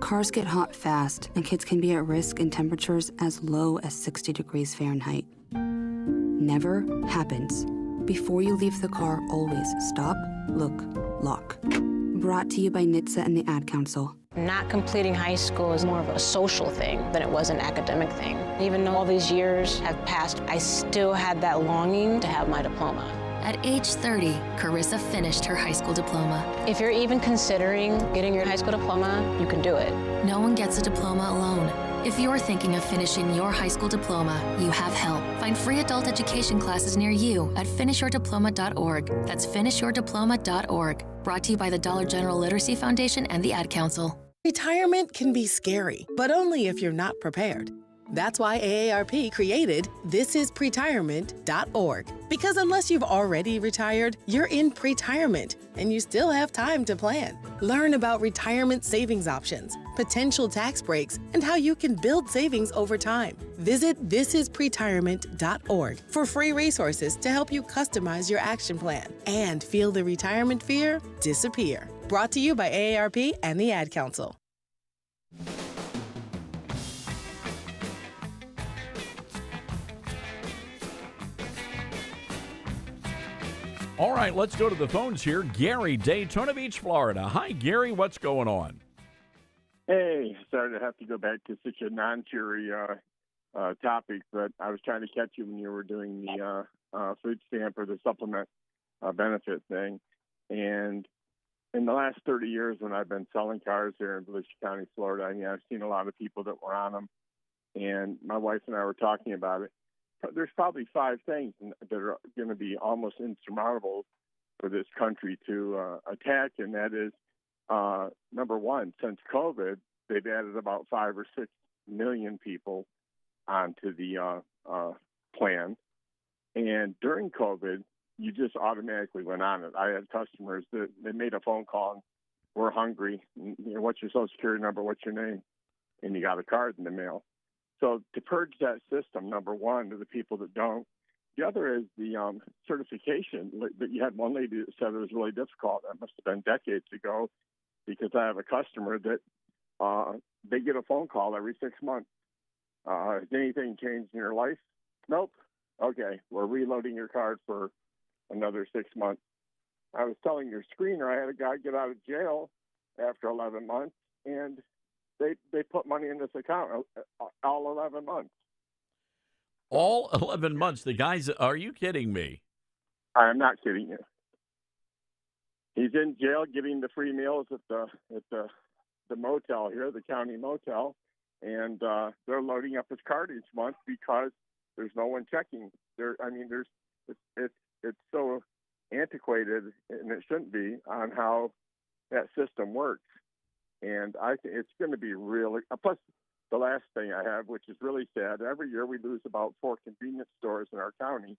Cars get hot fast, and kids can be at risk in temperatures as low as 60 degrees Fahrenheit. Never happens. Before you leave the car, always stop, look, lock. Brought to you by NHTSA and the Ad Council. Not completing high school is more of a social thing than it was an academic thing. Even though all these years have passed, I still had that longing to have my diploma. At age 30, Carissa finished her high school diploma. If you're even considering getting your high school diploma, you can do it. No one gets a diploma alone. If you're thinking of finishing your high school diploma, you have help. Find free adult education classes near you at finishyourdiploma.org. That's finishyourdiploma.org. Brought to you by the Dollar General Literacy Foundation and the Ad Council. Retirement can be scary, but only if you're not prepared. That's why AARP created thisispretirement.org. Because unless you've already retired, you're in pretirement, and you still have time to plan. Learn about retirement savings options, potential tax breaks, and how you can build savings over time. Visit thisispretirement.org for free resources to help you customize your action plan and feel the retirement fear disappear. Brought to you by AARP and the Ad Council. All right, let's go to the phones here. Gary, Daytona Beach, Florida. Hi, Gary. What's going on? Hey, sorry to have to go back to such a non-cheery topic, but I was trying to catch you when you were doing the food stamp or the supplement benefit thing. And in the last 30 years when I've been selling cars here in Volusia County, Florida, I mean, I've seen a lot of people that were on them. And my wife and I were talking about it. There's probably 5 things that are going to be almost insurmountable for this country to attack, and that is, number one, since COVID, they've added about 5 or 6 million people onto the plan. And during COVID, you just automatically went on it. I had customers that they made a phone call and we're hungry. You know, what's your Social Security number? What's your name? And you got a card in the mail. So to purge that system, number one, to the people that don't. The other is the certification. But you had one lady that said it was really difficult. That must have been decades ago, because I have a customer that they get a phone call every 6 months. Has anything changed in your life? Nope. Okay, we're reloading your card for another 6 months. I was telling your screener, I had a guy get out of jail after 11 months, and they put money in this account all 11 months. All 11 months. The guys, are you kidding me? I am not kidding you. He's in jail getting the free meals at the motel here, the county motel, and they're loading up his card each month because there's no one checking. It's so antiquated, and it shouldn't be, on how that system works. And I think it's going to be really, plus the last thing I have, which is really sad, every year we lose about 4 convenience stores in our county.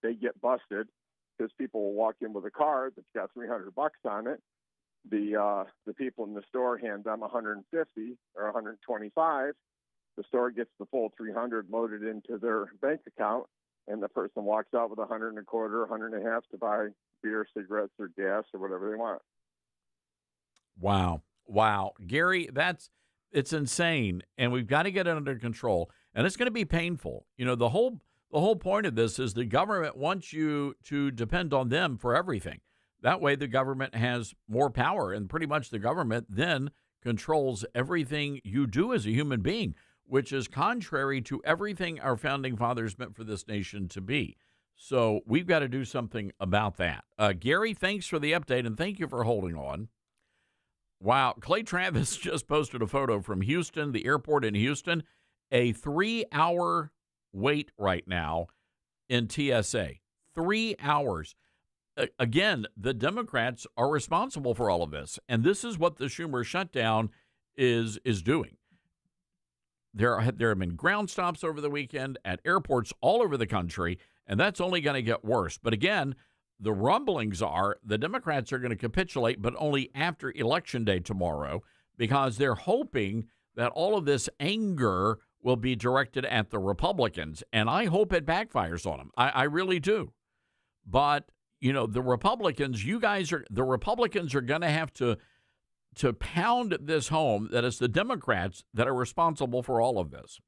They get busted because people will walk in with a car that's got $300 on it. The people in the store hand them $150 or $125. The store gets the full $300 loaded into their bank account, and the person walks out with $100 and a quarter, $100 and a half to buy beer, cigarettes, or gas, or whatever they want. Wow. Gary, it's insane, and we've got to get it under control, and it's going to be painful. You know, the whole point of this is the government wants you to depend on them for everything. That way the government has more power, and pretty much the government then controls everything you do as a human being, which is contrary to everything our founding fathers meant for this nation to be. So we've got to do something about that. Gary, thanks for the update, and thank you for holding on. Wow. Clay Travis just posted a photo from Houston, the airport in Houston, a 3-hour wait right now in TSA. 3 hours. Again, the Democrats are responsible for all of this, and this is what the Schumer shutdown is doing. There have been ground stops over the weekend at airports all over the country, and that's only going to get worse. But again, the rumblings are the Democrats are going to capitulate, but only after Election Day tomorrow, because they're hoping that all of this anger will be directed at the Republicans, and I hope it backfires on them. I really do. But, you know, the Republicans are going to have to pound this home that it's the Democrats that are responsible for all of this.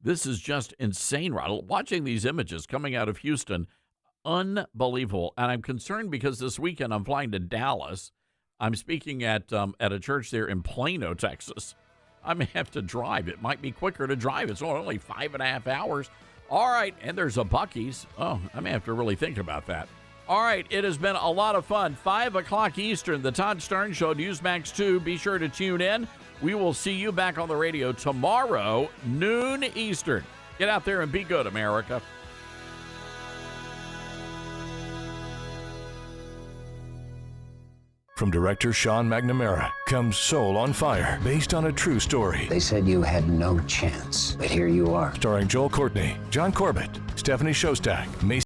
This is just insane, Ronald. Watching these images coming out of Houston, unbelievable. And I'm concerned because this weekend I'm flying to Dallas. I'm speaking at a church there in Plano, Texas. I may have to drive. It might be quicker to drive. It's only 5.5 hours. All right, and there's a Buc-ee's. Oh, I may have to really think about that. All right, it has been a lot of fun. 5 o'clock Eastern, the Todd Stern Show, Newsmax 2. Be sure to tune in. We will see you back on the radio tomorrow, noon Eastern. Get out there and be good, America. From director Sean McNamara comes Soul on Fire, based on a true story. They said you had no chance, but here you are. Starring Joel Courtney, John Corbett, Stephanie Shostak, Macy